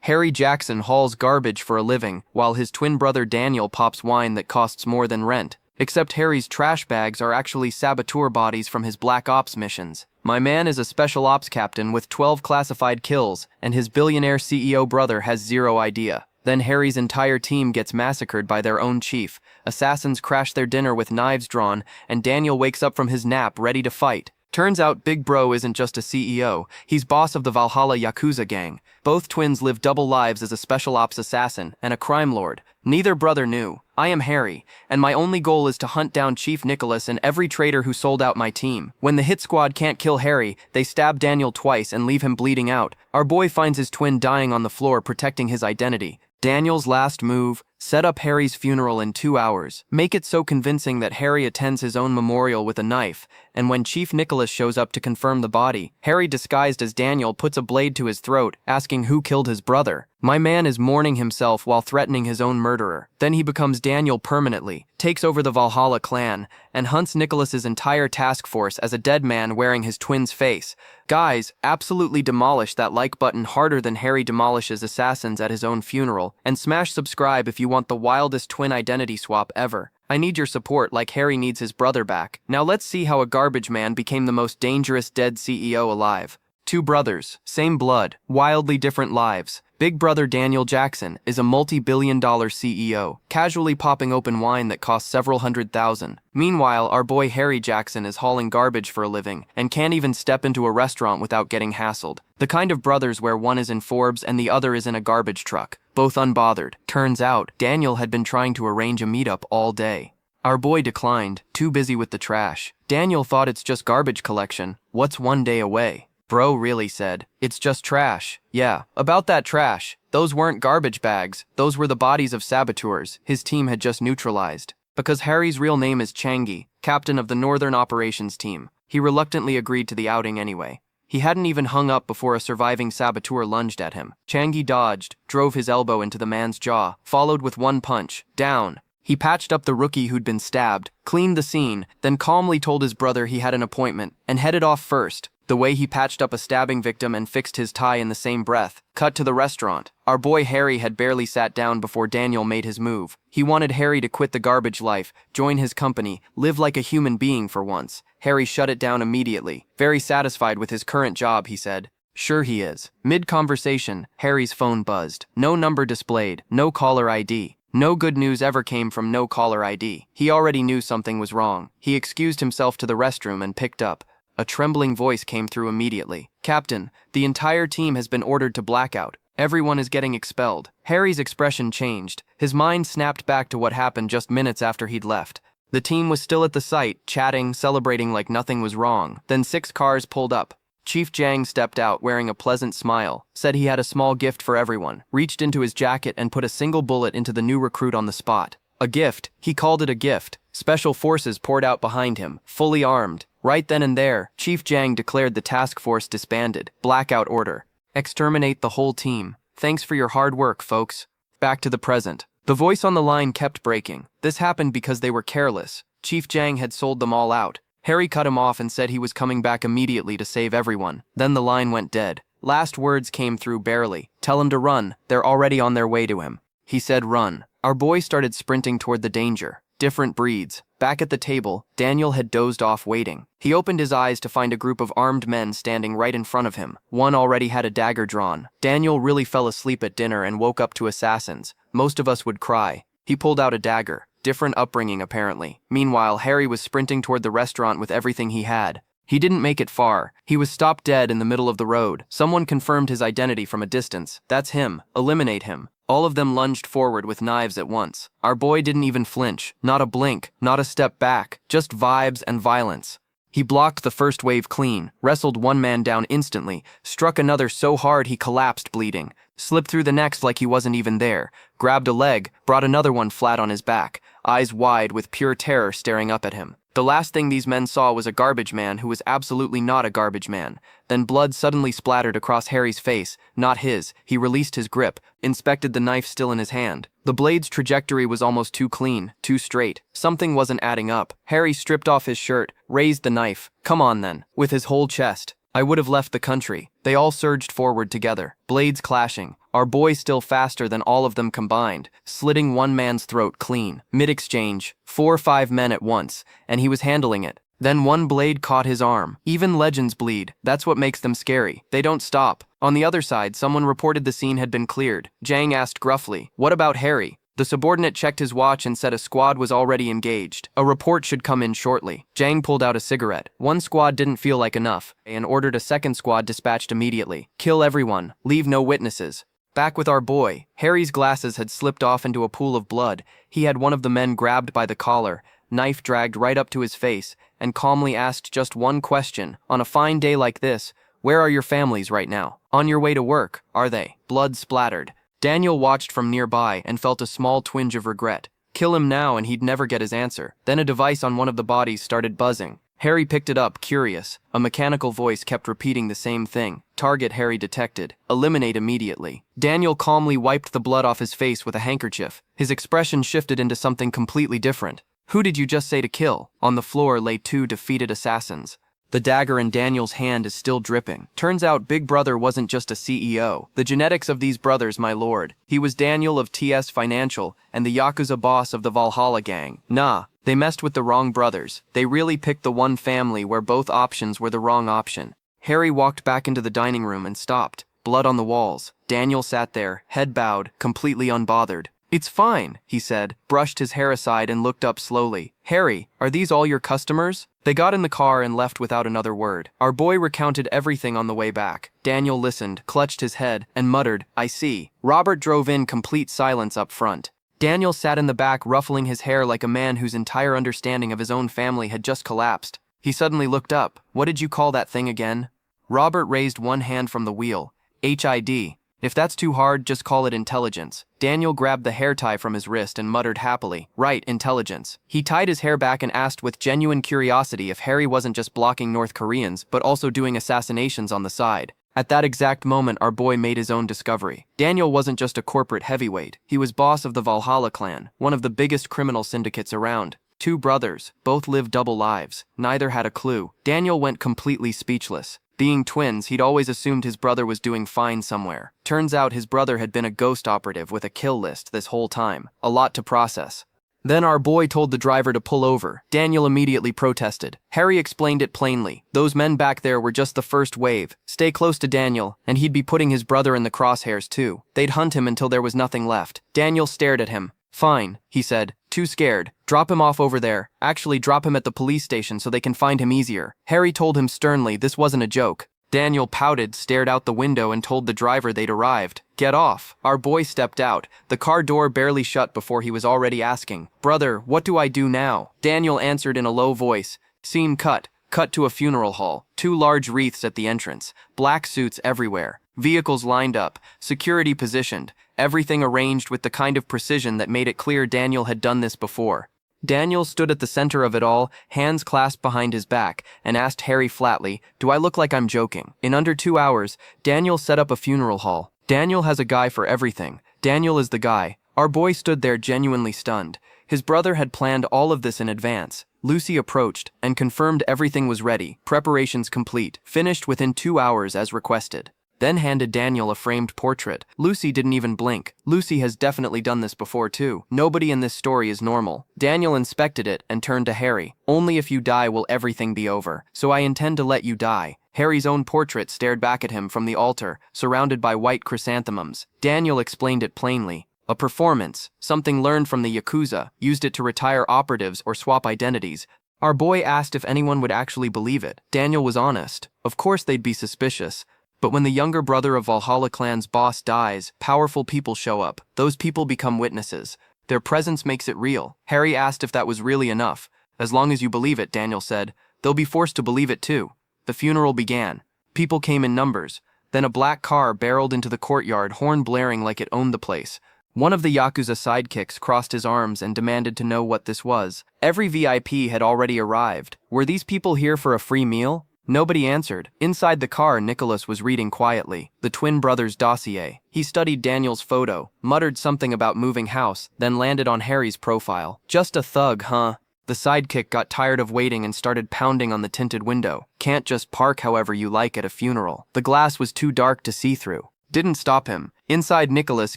Harry Jackson hauls garbage for a living, while his twin brother Daniel pops wine that costs more than rent. Except Harry's trash bags are actually saboteur bodies from his Black Ops missions. My man is a special ops captain with 12 classified kills, and his billionaire CEO brother has zero idea. Then Harry's entire team gets massacred by their own chief. Assassins crash their dinner with knives drawn, and Daniel wakes up from his nap ready to fight. Turns out Big Bro isn't just a CEO, he's boss of the Valhalla Yakuza gang. Both twins live double lives as a special ops assassin and a crime lord. Neither brother knew. I am Harry, and my only goal is to hunt down Chief Nicholas and every traitor who sold out my team. When the hit squad can't kill Harry, they stab Daniel twice and leave him bleeding out. Our boy finds his twin dying on the floor protecting his identity. Daniel's last move: set up Harry's funeral in 2 hours. Make it so convincing that Harry attends his own memorial with a knife, and when Chief Nicholas shows up to confirm the body, Harry disguised as Daniel puts a blade to his throat, asking who killed his brother. My man is mourning himself while threatening his own murderer. Then he becomes Daniel permanently, takes over the Valhalla clan, and hunts Nicholas's entire task force as a dead man wearing his twin's face. Guys, absolutely demolish that like button harder than Harry demolishes assassins at his own funeral, and smash subscribe if you want the wildest twin identity swap ever. I need your support like Harry needs his brother back. Now let's see how a garbage man became the most dangerous dead CEO alive. Two brothers, same blood, wildly different lives. Big brother Daniel Jackson is a multi-billion-dollar CEO, casually popping open wine that costs several $100,000. Meanwhile, our boy Harry Jackson is hauling garbage for a living and can't even step into a restaurant without getting hassled. The kind of brothers where one is in Forbes and the other is in a garbage truck, both unbothered. Turns out, Daniel had been trying to arrange a meetup all day. Our boy declined, too busy with the trash. Daniel thought it's just garbage collection. What's one day away? Bro really said, it's just trash. Yeah, about that trash. Those weren't garbage bags, those were the bodies of saboteurs his team had just neutralized. Because Harry's real name is Changi, captain of the Northern Operations Team, he reluctantly agreed to the outing anyway. He hadn't even hung up before a surviving saboteur lunged at him. Changi dodged, drove his elbow into the man's jaw, followed with one punch. Down. He patched up the rookie who'd been stabbed, cleaned the scene, then calmly told his brother he had an appointment, and headed off first. The way he patched up a stabbing victim and fixed his tie in the same breath. Cut to the restaurant. Our boy Harry had barely sat down before Daniel made his move. He wanted Harry to quit the garbage life, join his company, live like a human being for once. Harry shut it down immediately. Very satisfied with his current job, he said. Sure he is. Mid-conversation, Harry's phone buzzed. No number displayed, no caller ID. No good news ever came from no caller ID. He already knew something was wrong. He excused himself to the restroom and picked up. A trembling voice came through immediately. Captain, the entire team has been ordered to blackout. Everyone is getting expelled. Harry's expression changed. His mind snapped back to what happened just minutes after he'd left. The team was still at the site, chatting, celebrating like nothing was wrong. Then 6 cars pulled up. Chief Jang stepped out wearing a pleasant smile, said he had a small gift for everyone, reached into his jacket and put a single bullet into the new recruit on the spot. A gift. He called it a gift. Special forces poured out behind him, fully armed. Right then and there, Chief Jang declared the task force disbanded. Blackout order. Exterminate the whole team. Thanks for your hard work, folks. Back to the present. The voice on the line kept breaking. This happened because they were careless. Chief Jang had sold them all out. Harry cut him off and said he was coming back immediately to save everyone. Then the line went dead. Last words came through barely. Tell him to run. They're already on their way to him. He said run. Our boy started sprinting toward the danger. Different breeds. Back at the table, Daniel had dozed off waiting. He opened his eyes to find a group of armed men standing right in front of him. One already had a dagger drawn. Daniel really fell asleep at dinner and woke up to assassins. Most of us would cry. He pulled out a dagger. Different upbringing, apparently. Meanwhile, Harry was sprinting toward the restaurant with everything he had. He didn't make it far. He was stopped dead in the middle of the road. Someone confirmed his identity from a distance. That's him. Eliminate him. All of them lunged forward with knives at once. Our boy didn't even flinch. Not a blink. Not a step back. Just vibes and violence. He blocked the first wave clean, wrestled one man down instantly, struck another so hard he collapsed bleeding, slipped through the next like he wasn't even there, grabbed a leg, brought another one flat on his back, eyes wide with pure terror staring up at him. The last thing these men saw was a garbage man who was absolutely not a garbage man. Then blood suddenly splattered across Harry's face, not his. He released his grip, inspected the knife still in his hand. The blade's trajectory was almost too clean, too straight. Something wasn't adding up. Harry stripped off his shirt, raised the knife. Come on then, with his whole chest. I would have left the country. They all surged forward together, blades clashing. Our boy still faster than all of them combined, slitting one man's throat clean. Mid-exchange, 4 or 5 men at once, and he was handling it. Then one blade caught his arm. Even legends bleed. That's what makes them scary. They don't stop. On the other side, someone reported the scene had been cleared. Jang asked gruffly, "What about Harry?" The subordinate checked his watch and said a squad was already engaged. A report should come in shortly. Jang pulled out a cigarette. One squad didn't feel like enough, and ordered a second squad dispatched immediately. Kill everyone. Leave no witnesses. Back with our boy. Harry's glasses had slipped off into a pool of blood. He had one of the men grabbed by the collar, knife dragged right up to his face, and calmly asked just one question. On a fine day like this, where are your families right now? On your way to work, are they? Blood splattered. Daniel watched from nearby and felt a small twinge of regret. Kill him now and he'd never get his answer. Then a device on one of the bodies started buzzing. Harry picked it up, curious. A mechanical voice kept repeating the same thing. Target Harry detected. Eliminate immediately. Daniel calmly wiped the blood off his face with a handkerchief. His expression shifted into something completely different. Who did you just say to kill? On the floor lay 2 defeated assassins. The dagger in Daniel's hand is still dripping. Turns out Big Brother wasn't just a CEO. The genetics of these brothers, my lord. He was Daniel of TS Financial and the Yakuza boss of the Valhalla gang. Nah, they messed with the wrong brothers. They really picked the one family where both options were the wrong option. Harry walked back into the dining room and stopped. Blood on the walls. Daniel sat there, head bowed, completely unbothered. "It's fine," he said, brushed his hair aside and looked up slowly. "Harry, are these all your customers?" They got in the car and left without another word. Our boy recounted everything on the way back. Daniel listened, clutched his head, and muttered, "I see." Robert drove in complete silence up front. Daniel sat in the back ruffling his hair like a man whose entire understanding of his own family had just collapsed. He suddenly looked up. "What did you call that thing again?" Robert raised one hand from the wheel. "HID. If that's too hard, just call it intelligence." Daniel grabbed the hair tie from his wrist and muttered happily, "Right, intelligence." He tied his hair back and asked with genuine curiosity if Harry wasn't just blocking North Koreans, but also doing assassinations on the side. At that exact moment, our boy made his own discovery. Daniel wasn't just a corporate heavyweight. He was boss of the Valhalla clan, one of the biggest criminal syndicates around. 2 brothers, both lived double lives. Neither had a clue. Daniel went completely speechless. Being twins, he'd always assumed his brother was doing fine somewhere. Turns out his brother had been a ghost operative with a kill list this whole time. A lot to process. Then our boy told the driver to pull over. Daniel immediately protested. Harry explained it plainly. Those men back there were just the first wave. Stay close to Daniel, and he'd be putting his brother in the crosshairs too. They'd hunt him until there was nothing left. Daniel stared at him. "Fine," he said. "Too scared. Drop him off over there. Actually, drop him at the police station so they can find him easier." Harry told him sternly this wasn't a joke. Daniel pouted, stared out the window, and told the driver they'd arrived. "Get off." Our boy stepped out. The car door barely shut before he was already asking, "Brother, what do I do now?" Daniel answered in a low voice. Scene cut. Cut to a funeral hall. 2 large wreaths at the entrance. Black suits everywhere. Vehicles lined up. Security positioned. Everything arranged with the kind of precision that made it clear Daniel had done this before. Daniel stood at the center of it all, hands clasped behind his back, and asked Harry flatly, "Do I look like I'm joking?" In under 2 hours, Daniel set up a funeral hall. Daniel has a guy for everything. Daniel is the guy. Our boy stood there genuinely stunned. His brother had planned all of this in advance. Lucy approached and confirmed everything was ready, preparations complete, finished within 2 hours as requested. Then handed Daniel a framed portrait. Lucy didn't even blink. Lucy has definitely done this before too. Nobody in this story is normal. Daniel inspected it and turned to Harry. "Only if you die will everything be over. So I intend to let you die." Harry's own portrait stared back at him from the altar, surrounded by white chrysanthemums. Daniel explained it plainly. A performance, something learned from the Yakuza, used it to retire operatives or swap identities. Our boy asked if anyone would actually believe it. Daniel was honest. Of course they'd be suspicious. But when the younger brother of Valhalla clan's boss dies, powerful people show up. Those people become witnesses. Their presence makes it real. Harry asked if that was really enough. "As long as you believe it," Daniel said. "They'll be forced to believe it too." The funeral began. People came in numbers. Then a black car barreled into the courtyard, horn blaring like it owned the place. One of the Yakuza sidekicks crossed his arms and demanded to know what this was. Every VIP had already arrived. Were these people here for a free meal? Nobody answered. Inside the car, Nicholas was reading quietly. The twin brothers' dossier. He studied Daniel's photo, muttered something about moving house, then landed on Harry's profile. "Just a thug, huh?" The sidekick got tired of waiting and started pounding on the tinted window. "Can't just park however you like at a funeral." The glass was too dark to see through. Didn't stop him. Inside, Nicholas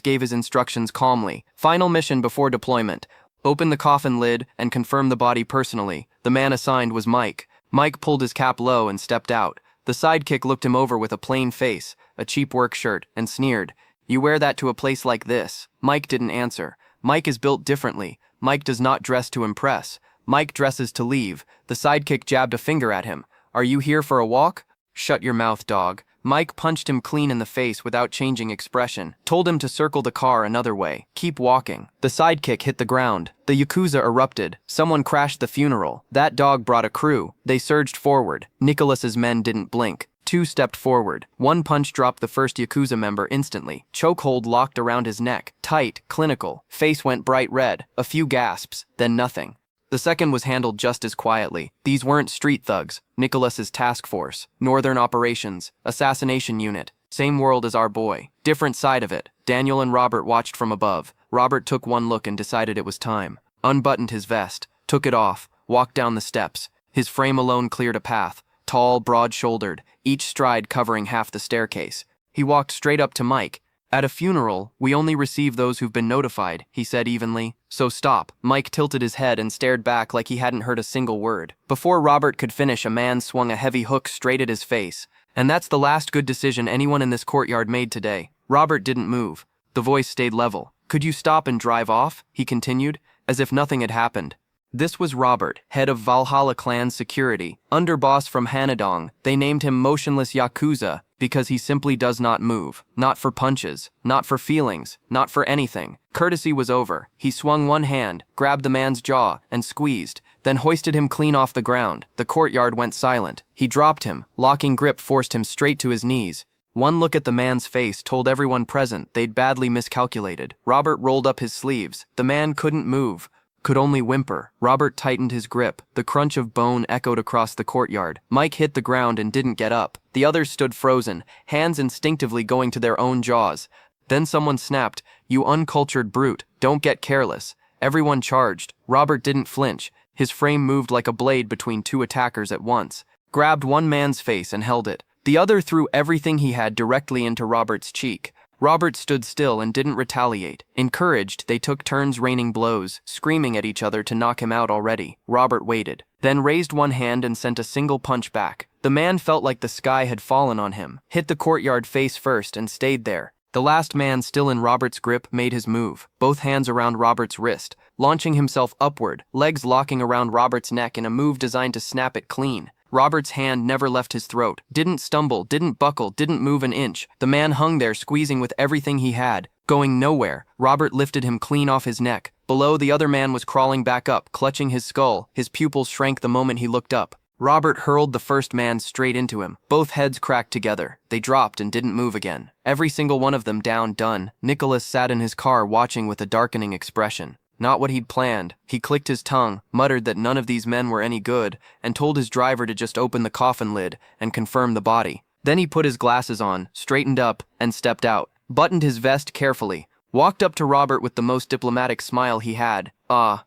gave his instructions calmly. Final mission before deployment. Open the coffin lid and confirm the body personally. The man assigned was Mike. Mike pulled his cap low and stepped out. The sidekick looked him over with a plain face, a cheap work shirt, and sneered. "You wear that to a place like this?" Mike didn't answer. Mike is built differently. Mike does not dress to impress. Mike dresses to leave. The sidekick jabbed a finger at him. "Are you here for a walk?" "Shut your mouth, dog." Mike punched him clean in the face without changing expression, told him to circle the car another way. "Keep walking." The sidekick hit the ground. The Yakuza erupted. Someone crashed the funeral. That dog brought a crew. They surged forward. Nicholas's men didn't blink. Two stepped forward. One punch dropped the first Yakuza member instantly. Chokehold locked around his neck. Tight, clinical. Face went bright red. A few gasps, then nothing. The second was handled just as quietly. These weren't street thugs. Nicholas's task force. Northern Operations. Assassination Unit. Same world as our boy. Different side of it. Daniel and Robert watched from above. Robert took one look and decided it was time. Unbuttoned his vest. Took it off. Walked down the steps. His frame alone cleared a path. Tall, broad-shouldered. Each stride covering half the staircase. He walked straight up to Mike. "At a funeral, we only receive those who've been notified," he said evenly. "So stop." Mike tilted his head and stared back like he hadn't heard a single word. Before Robert could finish, a man swung a heavy hook straight at his face. "And that's the last good decision anyone in this courtyard made today." Robert didn't move. The voice stayed level. "Could you stop and drive off?" he continued, as if nothing had happened. This was Robert, head of Valhalla clan's security, underboss from Hanadong. They named him Motionless Yakuza because he simply does not move. Not for punches, not for feelings, not for anything. Courtesy was over. He swung one hand, grabbed the man's jaw, and squeezed, then hoisted him clean off the ground. The courtyard went silent. He dropped him. Locking grip forced him straight to his knees. One look at the man's face told everyone present they'd badly miscalculated. Robert rolled up his sleeves. The man couldn't move. Could only whimper. Robert tightened his grip. The crunch of bone echoed across the courtyard. Mike hit the ground and didn't get up. The others stood frozen, hands instinctively going to their own jaws. Then someone snapped, "You uncultured brute, don't get careless." Everyone charged. Robert didn't flinch. His frame moved like a blade between two attackers at once. Grabbed one man's face and held it. The other threw everything he had directly into Robert's cheek. Robert stood still and didn't retaliate. Encouraged, they took turns raining blows, screaming at each other to knock him out already. Robert waited, then raised one hand and sent a single punch back. The man felt like the sky had fallen on him, hit the courtyard face first and stayed there. The last man, still in Robert's grip, made his move, both hands around Robert's wrist, launching himself upward, legs locking around Robert's neck in a move designed to snap it clean. Robert's hand never left his throat. Didn't stumble, didn't buckle, didn't move an inch. The man hung there, squeezing with everything he had, going nowhere. Robert lifted him clean off his neck. Below, the other man was crawling back up, clutching his skull. His pupils shrank the moment he looked up. Robert hurled the first man straight into him. Both heads cracked together. They dropped and didn't move again. Every single one of them down, done. Nicholas sat in his car watching with a darkening expression. Not what he'd planned. He clicked his tongue, muttered that none of these men were any good, and told his driver to just open the coffin lid and confirm the body. Then he put his glasses on, straightened up, and stepped out. Buttoned his vest carefully. Walked up to Robert with the most diplomatic smile he had.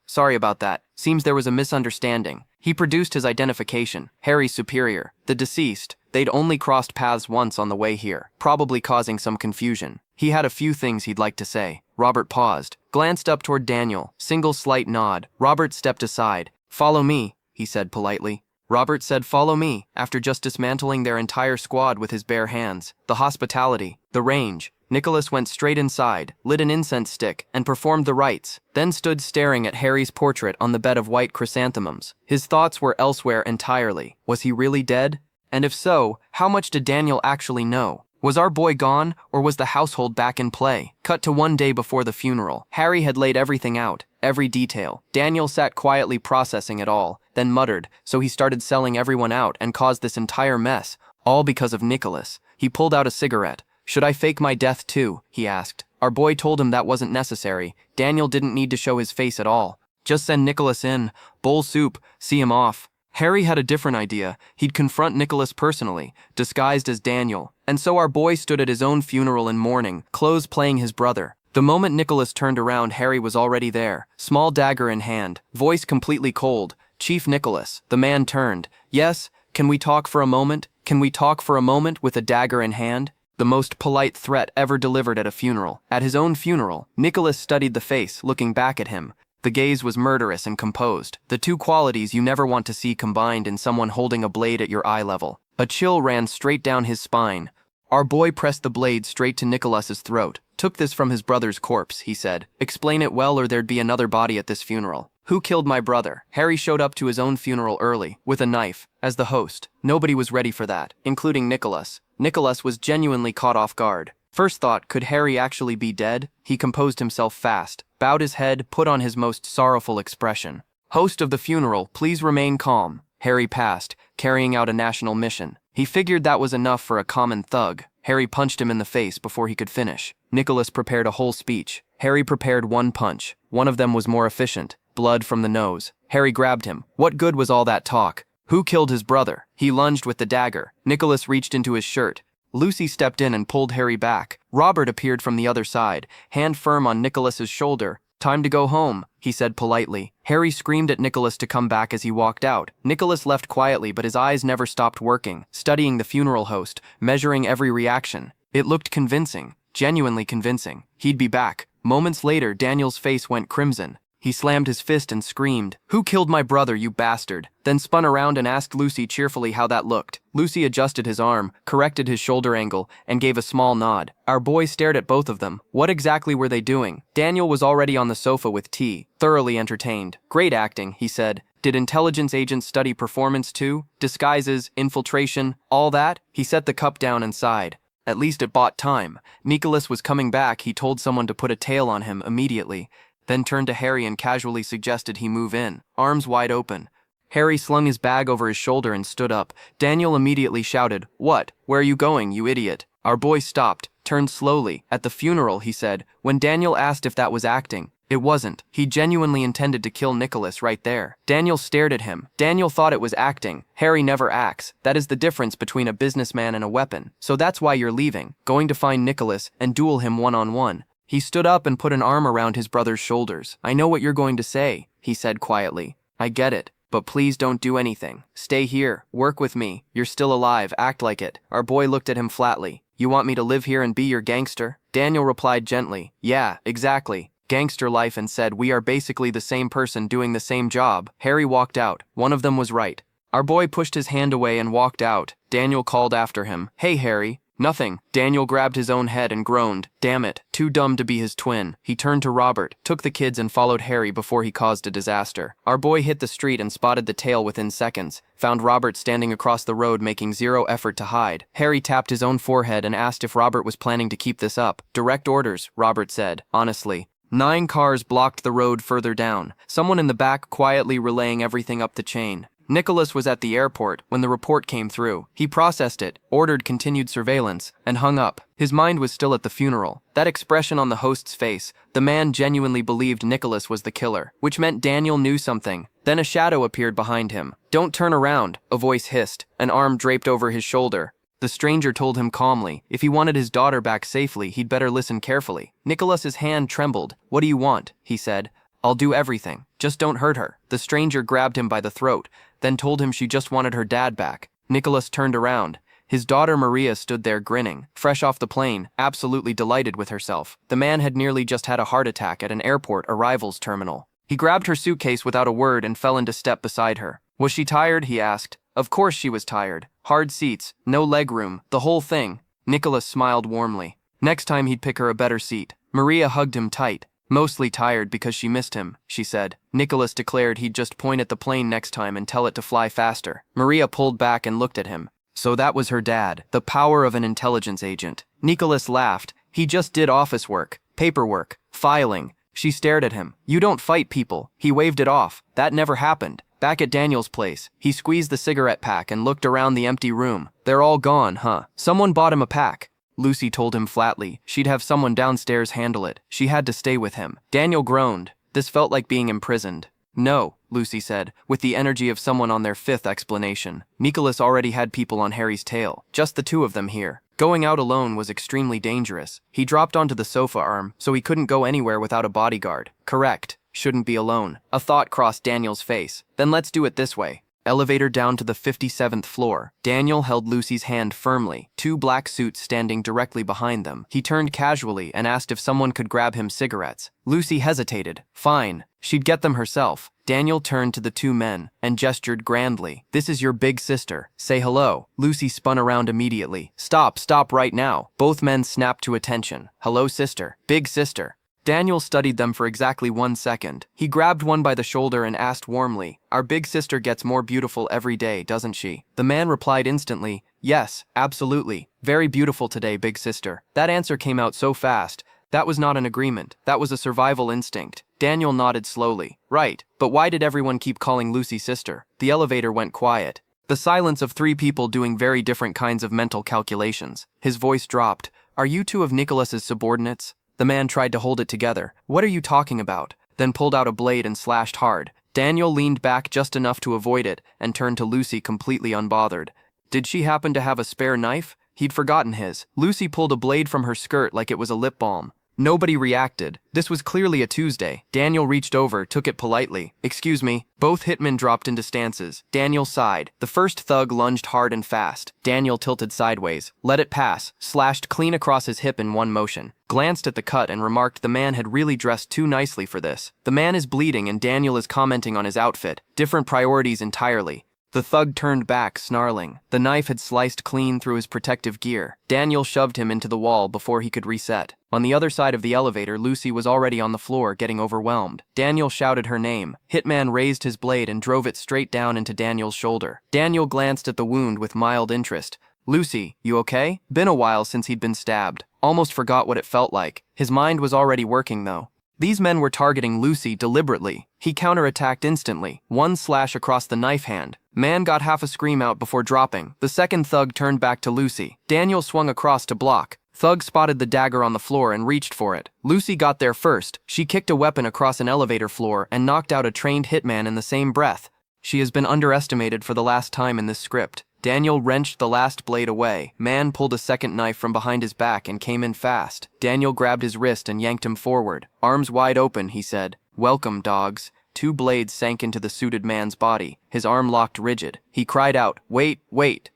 Sorry about that. Seems there was a misunderstanding." He produced his identification. Harry's superior. The deceased. They'd only crossed paths once on the way here, probably causing some confusion. He had a few things he'd like to say. Robert paused, glanced up toward Daniel. Single slight nod. Robert stepped aside. "Follow me," he said politely. Robert said, "Follow me," after just dismantling their entire squad with his bare hands. The hospitality, the range. Nicholas went straight inside, lit an incense stick, and performed the rites, then stood staring at Harry's portrait on the bed of white chrysanthemums. His thoughts were elsewhere entirely. Was he really dead? And if so, how much did Daniel actually know? Was our boy gone, or was the household back in play? Cut to one day before the funeral. Harry had laid everything out, every detail. Daniel sat quietly processing it all, then muttered, so he started selling everyone out and caused this entire mess, all because of Nicholas. He pulled out a cigarette. "Should I fake my death too?" he asked. Our boy told him that wasn't necessary. Daniel didn't need to show his face at all. Just send Nicholas in, bowl soup, see him off. Harry had a different idea. He'd confront Nicholas personally, disguised as Daniel. And so our boy stood at his own funeral in mourning, clothes playing his brother. The moment Nicholas turned around, Harry was already there, small dagger in hand, voice completely cold. "Chief Nicholas." The man turned. "Yes, can we talk for a moment? Can we talk for a moment?" with a dagger in hand. The most polite threat ever delivered at a funeral. At his own funeral, Nicholas studied the face, looking back at him. The gaze was murderous and composed, the two qualities you never want to see combined in someone holding a blade at your eye level. A chill ran straight down his spine. Our boy pressed the blade straight to Nicholas's throat. Took this from his brother's corpse, he said. Explain it well or there'd be another body at this funeral. Who killed my brother? Harry showed up to his own funeral early, with a knife, as the host. Nobody was ready for that, including Nicholas. Nicholas was genuinely caught off guard. First thought, could Harry actually be dead? He composed himself fast, bowed his head, put on his most sorrowful expression. Host of the funeral, please remain calm. Harry passed, carrying out a national mission. He figured that was enough for a common thug. Harry punched him in the face before he could finish. Nicholas prepared a whole speech. Harry prepared one punch. One of them was more efficient. Blood from the nose. Harry grabbed him. What good was all that talk? Who killed his brother? He lunged with the dagger. Nicholas reached into his shirt. Lucy stepped in and pulled Harry back. Robert appeared from the other side, hand firm on Nicholas's shoulder. Time to go home, he said politely. Harry screamed at Nicholas to come back as he walked out. Nicholas left quietly, but his eyes never stopped working, studying the funeral host, measuring every reaction. It looked convincing, genuinely convincing. He'd be back. Moments later, Daniel's face went crimson. He slammed his fist and screamed, "Who killed my brother, you bastard?" Then spun around and asked Lucy cheerfully how that looked. Lucy adjusted his arm, corrected his shoulder angle, and gave a small nod. Our boy stared at both of them. What exactly were they doing? Daniel was already on the sofa with tea, thoroughly entertained. Great acting, he said. Did intelligence agents study performance too? Disguises, infiltration, all that? He set the cup down and sighed. At least it bought time. Nicholas was coming back. He told someone to put a tail on him immediately. Then turned to Harry and casually suggested he move in, arms wide open. Harry slung his bag over his shoulder and stood up. Daniel immediately shouted, "What? Where are you going, you idiot?" Our boy stopped, turned slowly. At the funeral, he said, when Daniel asked if that was acting. It wasn't. He genuinely intended to kill Nicholas right there. Daniel stared at him. Daniel thought it was acting. Harry never acts. That is the difference between a businessman and a weapon. So that's why you're leaving, going to find Nicholas and duel him one-on-one. He stood up and put an arm around his brother's shoulders. "I know what you're going to say," he said quietly. "I get it, but please don't do anything. Stay here, work with me. You're still alive, act like it." Our boy looked at him flatly. "You want me to live here and be your gangster?" Daniel replied gently, "Yeah, exactly. Gangster life," and said, "We are basically the same person doing the same job." Harry walked out. One of them was right. Our boy pushed his hand away and walked out. Daniel called after him, "Hey, Harry." "Nothing." Daniel grabbed his own head and groaned. Damn it, too dumb to be his twin. He turned to Robert, took the kids and followed Harry before he caused a disaster. Our boy hit the street and spotted the tail within seconds. Found Robert standing across the road making zero effort to hide. Harry tapped his own forehead and asked if Robert was planning to keep this up. "Direct orders," Robert said, honestly. 9 cars blocked the road further down, someone in the back quietly relaying everything up the chain. Nicholas was at the airport when the report came through. He processed it, ordered continued surveillance, and hung up. His mind was still at the funeral. That expression on the host's face, the man genuinely believed Nicholas was the killer, which meant Daniel knew something. Then a shadow appeared behind him. "Don't turn around," a voice hissed, an arm draped over his shoulder. The stranger told him calmly, if he wanted his daughter back safely, he'd better listen carefully. Nicholas's hand trembled. "What do you want?" he said. "I'll do everything. Just don't hurt her." The stranger grabbed him by the throat, then told him she just wanted her dad back. Nicholas turned around. His daughter Maria stood there grinning, fresh off the plane, absolutely delighted with herself. The man had nearly just had a heart attack at an airport arrivals terminal. He grabbed her suitcase without a word and fell into step beside her. Was she tired? He asked. Of course she was tired. Hard seats, no leg room, the whole thing. Nicholas smiled warmly. Next time he'd pick her a better seat. Maria hugged him tight. Mostly tired because she missed him, she said. Nicholas declared he'd just point at the plane next time and tell it to fly faster. Maria pulled back and looked at him. So that was her dad, the power of an intelligence agent. Nicholas laughed. He just did office work, paperwork, filing. She stared at him. You don't fight people. He waved it off. That never happened. Back at Daniel's place, he squeezed the cigarette pack and looked around the empty room. They're all gone, huh? Someone bought him a pack. Lucy told him flatly. She'd have someone downstairs handle it. She had to stay with him. Daniel groaned. This felt like being imprisoned. No, Lucy said, with the energy of someone on their 5th explanation. Nicholas already had people on Harry's tail. Just the 2 of them here. Going out alone was extremely dangerous. He dropped onto the sofa arm, so he couldn't go anywhere without a bodyguard. Correct. Shouldn't be alone. A thought crossed Daniel's face. Then let's do it this way. Elevator down to the 57th floor. Daniel held Lucy's hand firmly, two black suits standing directly behind them. He turned casually and asked if someone could grab him cigarettes. Lucy hesitated. Fine. She'd get them herself. Daniel turned to the two men and gestured grandly. This is your big sister. Say hello. Lucy spun around immediately. Stop right now. Both men snapped to attention. Hello, sister. Big sister. Daniel studied them for exactly 1 second. He grabbed one by the shoulder and asked warmly, Our big sister gets more beautiful every day, doesn't she? The man replied instantly, Yes, absolutely. Very beautiful today, big sister. That answer came out so fast. That was not an agreement. That was a survival instinct. Daniel nodded slowly. Right, but why did everyone keep calling Lucy sister? The elevator went quiet. The silence of three people doing very different kinds of mental calculations. His voice dropped. Are you two of Nicholas's subordinates? The man tried to hold it together. What are you talking about? Then pulled out a blade and slashed hard. Daniel leaned back just enough to avoid it and turned to Lucy completely unbothered. Did she happen to have a spare knife? He'd forgotten his. Lucy pulled a blade from her skirt like it was a lip balm. Nobody reacted. This was clearly a Tuesday. Daniel reached over, took it politely. Excuse me. Both hitmen dropped into stances. Daniel sighed. The first thug lunged hard and fast. Daniel tilted sideways. Let it pass. Slashed clean across his hip in one motion. Glanced at the cut and remarked the man had really dressed too nicely for this. The man is bleeding and Daniel is commenting on his outfit. Different priorities entirely. The thug turned back, snarling. The knife had sliced clean through his protective gear. Daniel shoved him into the wall before he could reset. On the other side of the elevator, Lucy was already on the floor, getting overwhelmed. Daniel shouted her name. Hitman raised his blade and drove it straight down into Daniel's shoulder. Daniel glanced at the wound with mild interest. Lucy, you okay? Been a while since he'd been stabbed. Almost forgot what it felt like. His mind was already working, though. These men were targeting Lucy deliberately. He counterattacked instantly. One slash across the knife hand. Man got half a scream out before dropping. The second thug turned back to Lucy. Daniel swung across to block. Thug spotted the dagger on the floor and reached for it. Lucy got there first. She kicked a weapon across an elevator floor and knocked out a trained hitman in the same breath. She has been underestimated for the last time in this script. Daniel wrenched the last blade away. Man pulled a second knife from behind his back and came in fast. Daniel grabbed his wrist and yanked him forward. Arms wide open, he said. Welcome, dogs. Two blades sank into the suited man's body. His arm locked rigid. He cried out, wait,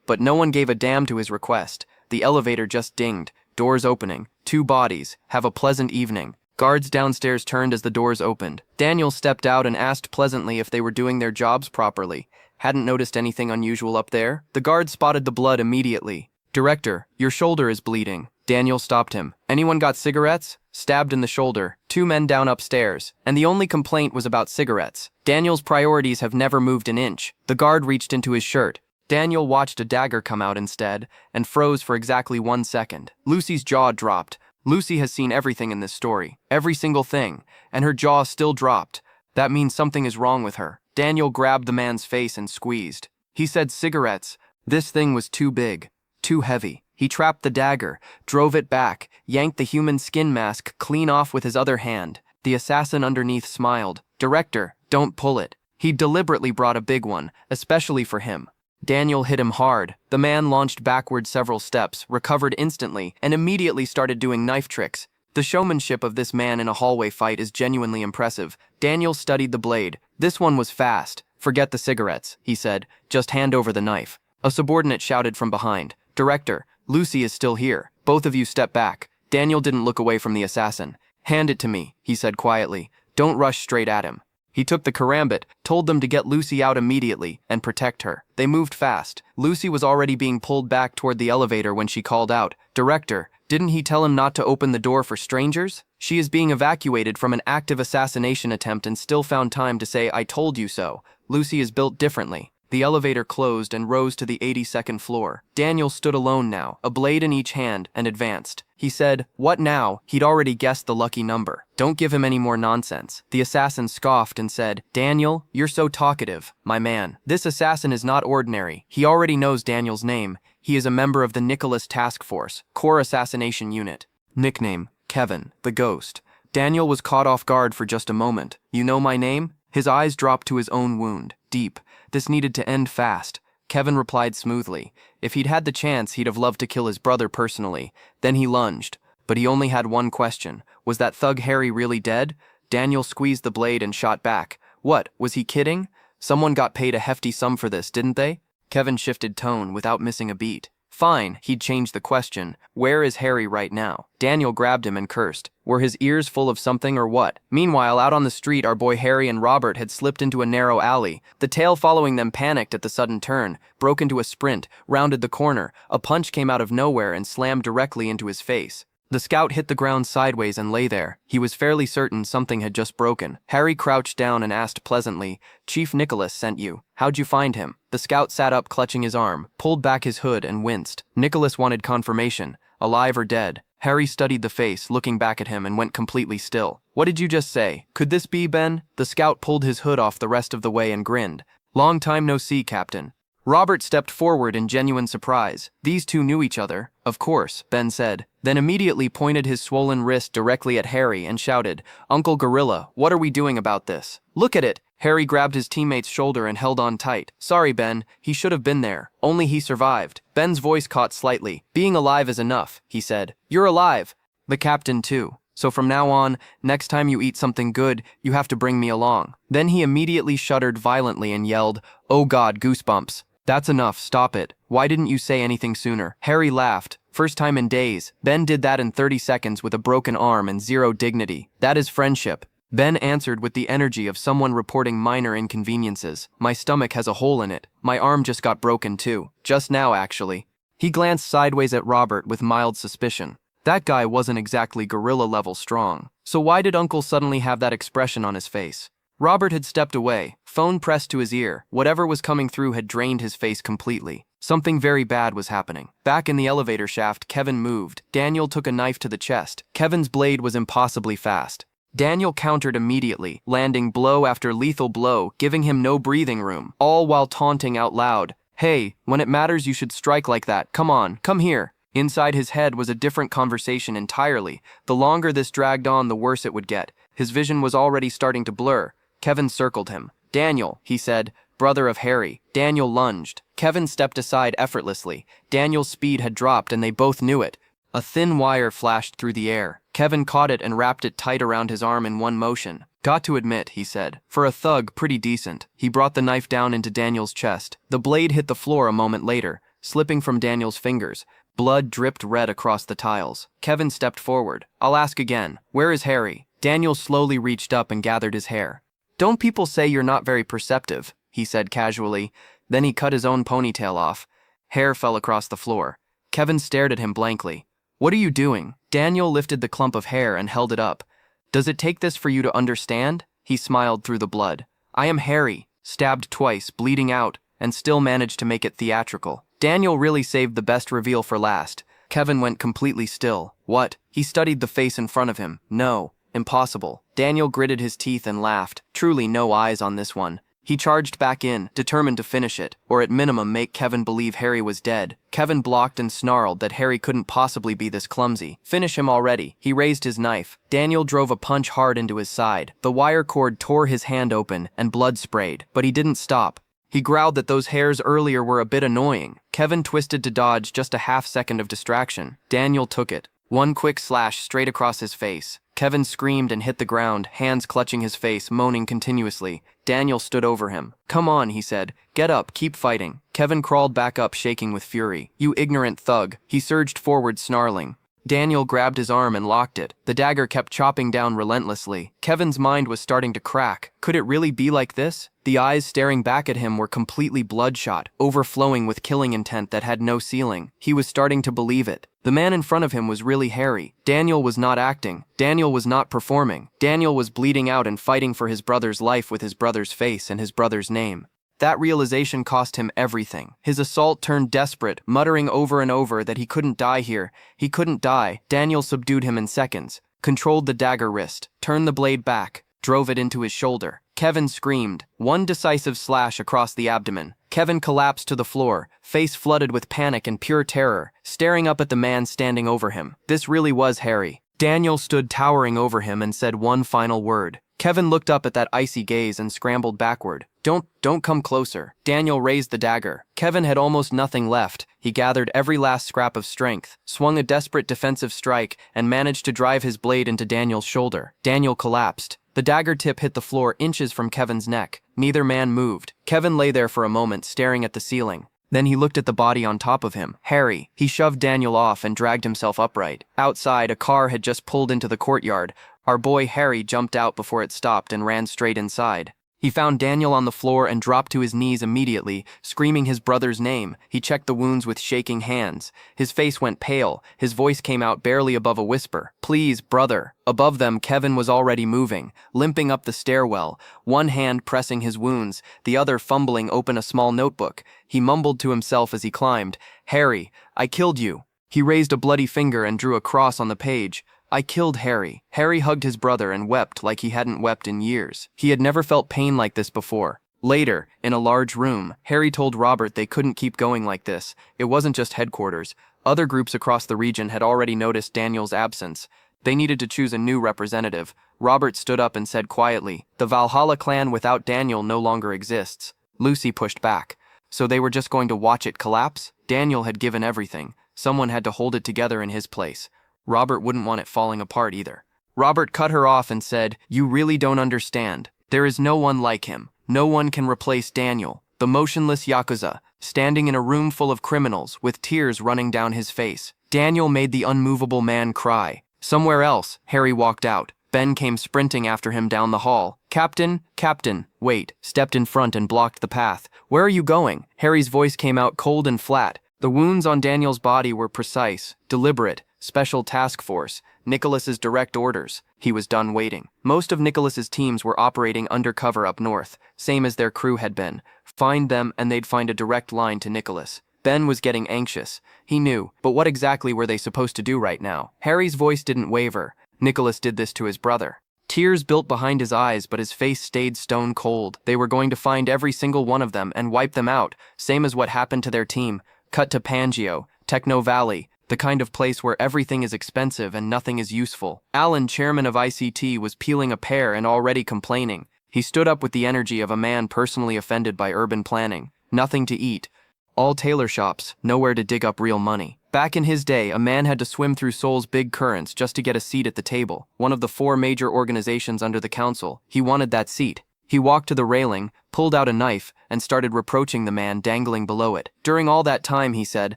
but no one gave a damn to his request. The elevator just dinged. Doors opening. Two bodies. Have a pleasant evening. Guards downstairs turned as the doors opened. Daniel stepped out and asked pleasantly if they were doing their jobs properly. Hadn't noticed anything unusual up there. The guard spotted the blood immediately. Director, your shoulder is bleeding. Daniel stopped him. Anyone got cigarettes? Stabbed in the shoulder. Two men down upstairs. And the only complaint was about cigarettes. Daniel's priorities have never moved an inch. The guard reached into his shirt. Daniel watched a dagger come out instead and froze for exactly 1 second. Lucy's jaw dropped. Lucy has seen everything in this story. Every single thing. And her jaw still dropped. That means something is wrong with her. Daniel grabbed the man's face and squeezed. He said cigarettes. This thing was too big. Too heavy. He trapped the dagger, drove it back, yanked the human skin mask clean off with his other hand. The assassin underneath smiled. Director, don't pull it. He deliberately brought a big one, especially for him. Daniel hit him hard. The man launched backward several steps, recovered instantly, and immediately started doing knife tricks. The showmanship of this man in a hallway fight is genuinely impressive. Daniel studied the blade. This one was fast. Forget the cigarettes, he said. Just hand over the knife. A subordinate shouted from behind. Director, Lucy is still here. Both of you step back. Daniel didn't look away from the assassin. Hand it to me, he said quietly. Don't rush straight at him. He took the karambit, told them to get Lucy out immediately, and protect her. They moved fast. Lucy was already being pulled back toward the elevator when she called out, Director, didn't he tell him not to open the door for strangers? She is being evacuated from an active assassination attempt and still found time to say, I told you so. Lucy is built differently. The elevator closed and rose to the 82nd floor. Daniel stood alone now, a blade in each hand, and advanced. He said, what now? He'd already guessed the lucky number. Don't give him any more nonsense. The assassin scoffed and said, Daniel, you're so talkative, my man. This assassin is not ordinary. He already knows Daniel's name. He is a member of the Nicholas Task Force, Core Assassination Unit. Nickname, Kevin, the Ghost. Daniel was caught off guard for just a moment. You know my name? His eyes dropped to his own wound, deep. This needed to end fast. Kevin replied smoothly. If he'd had the chance, he'd have loved to kill his brother personally. Then he lunged. But he only had one question. Was that thug Harry really dead? Daniel squeezed the blade and shot back. What, was he kidding? Someone got paid a hefty sum for this, didn't they? Kevin shifted tone without missing a beat. Fine, he'd changed the question. Where is Harry right now? Daniel grabbed him and cursed. Were his ears full of something or what? Meanwhile, out on the street, our boy Harry and Robert had slipped into a narrow alley. The tail following them panicked at the sudden turn, broke into a sprint, rounded the corner. A punch came out of nowhere and slammed directly into his face. The scout hit the ground sideways and lay there. He was fairly certain something had just broken. Harry crouched down and asked pleasantly, "Chief Nicholas sent you. How'd you find him?" The scout sat up clutching his arm, pulled back his hood and winced. Nicholas wanted confirmation, alive or dead. Harry studied the face, looking back at him, and went completely still. "What did you just say? Could this be Ben?" The scout pulled his hood off the rest of the way and grinned. "Long time no see, Captain." Robert stepped forward in genuine surprise. These two knew each other. "Of course," Ben said, then immediately pointed his swollen wrist directly at Harry and shouted, "Uncle Gorilla, what are we doing about this?" "Look at it!" Harry grabbed his teammate's shoulder and held on tight. "Sorry, Ben, he should have been there. Only he survived." Ben's voice caught slightly. "Being alive is enough," he said. "You're alive." The captain too. "So from now on, next time you eat something good, you have to bring me along." Then he immediately shuddered violently and yelled, "Oh God, goosebumps. That's enough, stop it. Why didn't you say anything sooner?" Harry laughed. First time in days. Ben did that in 30 seconds with a broken arm and zero dignity. That is friendship. Ben answered with the energy of someone reporting minor inconveniences. "My stomach has a hole in it. My arm just got broken too. Just now, actually." He glanced sideways at Robert with mild suspicion. That guy wasn't exactly gorilla-level strong. So why did Uncle suddenly have that expression on his face? Robert had stepped away, phone pressed to his ear. Whatever was coming through had drained his face completely. Something very bad was happening. Back in the elevator shaft, Kevin moved. Daniel took a knife to the chest. Kevin's blade was impossibly fast. Daniel countered immediately, landing blow after lethal blow, giving him no breathing room, all while taunting out loud, "Hey, when it matters you should strike like that. Come on, come here." Inside his head was a different conversation entirely. The longer this dragged on, the worse it would get. His vision was already starting to blur. Kevin circled him. "Daniel," he said, "brother of Harry." Daniel lunged. Kevin stepped aside effortlessly. Daniel's speed had dropped and they both knew it. A thin wire flashed through the air. Kevin caught it and wrapped it tight around his arm in one motion. "Got to admit," he said, "for a thug, pretty decent." He brought the knife down into Daniel's chest. The blade hit the floor a moment later, slipping from Daniel's fingers. Blood dripped red across the tiles. Kevin stepped forward. "I'll ask again. Where is Harry?" Daniel slowly reached up and gathered his hair. "Don't people say you're not very perceptive?" he said casually. Then he cut his own ponytail off. Hair fell across the floor. Kevin stared at him blankly. "What are you doing?" Daniel lifted the clump of hair and held it up. "Does it take this for you to understand?" He smiled through the blood. "I am Harry, stabbed twice, bleeding out, and still managed to make it theatrical." Daniel really saved the best reveal for last. Kevin went completely still. "What?" He studied the face in front of him. "No. Impossible." Daniel gritted his teeth and laughed. Truly no eyes on this one. He charged back in, determined to finish it, or at minimum make Kevin believe Harry was dead. Kevin blocked and snarled that Harry couldn't possibly be this clumsy. "Finish him already." He raised his knife. Daniel drove a punch hard into his side. The wire cord tore his hand open, and blood sprayed, but he didn't stop. He growled that those hairs earlier were a bit annoying. Kevin twisted to dodge just a half-second of distraction. Daniel took it. One quick slash straight across his face. Kevin screamed and hit the ground, hands clutching his face, moaning continuously. Daniel stood over him. "Come on," he said. "Get up, keep fighting." Kevin crawled back up, shaking with fury. "You ignorant thug." He surged forward, snarling. Daniel grabbed his arm and locked it. The dagger kept chopping down relentlessly. Kevin's mind was starting to crack. Could it really be like this? The eyes staring back at him were completely bloodshot, overflowing with killing intent that had no ceiling. He was starting to believe it. The man in front of him was really Harry. Daniel was not acting. Daniel was not performing. Daniel was bleeding out and fighting for his brother's life with his brother's face and his brother's name. That realization cost him everything. His assault turned desperate, muttering over and over that he couldn't die here. He couldn't die. Daniel subdued him in seconds, controlled the dagger wrist, turned the blade back, drove it into his shoulder. Kevin screamed. One decisive slash across the abdomen. Kevin collapsed to the floor, face flooded with panic and pure terror, staring up at the man standing over him. This really was Harry. Daniel stood towering over him and said one final word. Kevin looked up at that icy gaze and scrambled backward. Don't come closer." Daniel raised the dagger. Kevin had almost nothing left. He gathered every last scrap of strength, swung a desperate defensive strike, and managed to drive his blade into Daniel's shoulder. Daniel collapsed. The dagger tip hit the floor inches from Kevin's neck. Neither man moved. Kevin lay there for a moment, staring at the ceiling. Then he looked at the body on top of him. Harry. He shoved Daniel off and dragged himself upright. Outside, a car had just pulled into the courtyard. Our boy Harry jumped out before it stopped and ran straight inside. He found Daniel on the floor and dropped to his knees immediately, screaming his brother's name. He checked the wounds with shaking hands. His face went pale. His voice came out barely above a whisper. "Please, brother." Above them, Kevin was already moving, limping up the stairwell, one hand pressing his wounds, the other fumbling open a small notebook. He mumbled to himself as he climbed, "Harry, I killed you." He raised a bloody finger and drew a cross on the page. "I killed Harry." Harry hugged his brother and wept like he hadn't wept in years. He had never felt pain like this before. Later, in a large room, Harry told Robert they couldn't keep going like this. It wasn't just headquarters. Other groups across the region had already noticed Daniel's absence. They needed to choose a new representative. Robert stood up and said quietly, "The Valhalla clan without Daniel no longer exists." Lucy pushed back. So they were just going to watch it collapse? Daniel had given everything. Someone had to hold it together in his place. Robert wouldn't want it falling apart either. Robert cut her off and said, "You really don't understand. There is no one like him. No one can replace Daniel, the motionless Yakuza, standing in a room full of criminals with tears running down his face. Daniel made the unmovable man cry." Somewhere else, Harry walked out. Ben came sprinting after him down the hall. "Captain, Captain," wait, stepped in front and blocked the path. "Where are you going?" Harry's voice came out cold and flat. The wounds on Daniel's body were precise, deliberate. Special task force, Nicholas's direct orders. He was done waiting. Most of Nicholas's teams were operating undercover up north, same as their crew had been. Find them and they'd find a direct line to Nicholas. Ben was getting anxious. He knew, but what exactly were they supposed to do right now? Harry's voice didn't waver. Nicholas did this to his brother. Tears built behind his eyes, but his face stayed stone cold. They were going to find every single one of them and wipe them out, same as what happened to their team. Cut to Pangeo, Techno Valley, the kind of place where everything is expensive and nothing is useful. Alan, chairman of ICT, was peeling a pear and already complaining. He stood up with the energy of a man personally offended by urban planning. Nothing to eat. All tailor shops, nowhere to dig up real money. Back in his day, a man had to swim through Seoul's big currents just to get a seat at the table, one of the 4 major organizations under the council. He wanted that seat. He walked to the railing, pulled out a knife, and started reproaching the man dangling below it. During all that time, he said,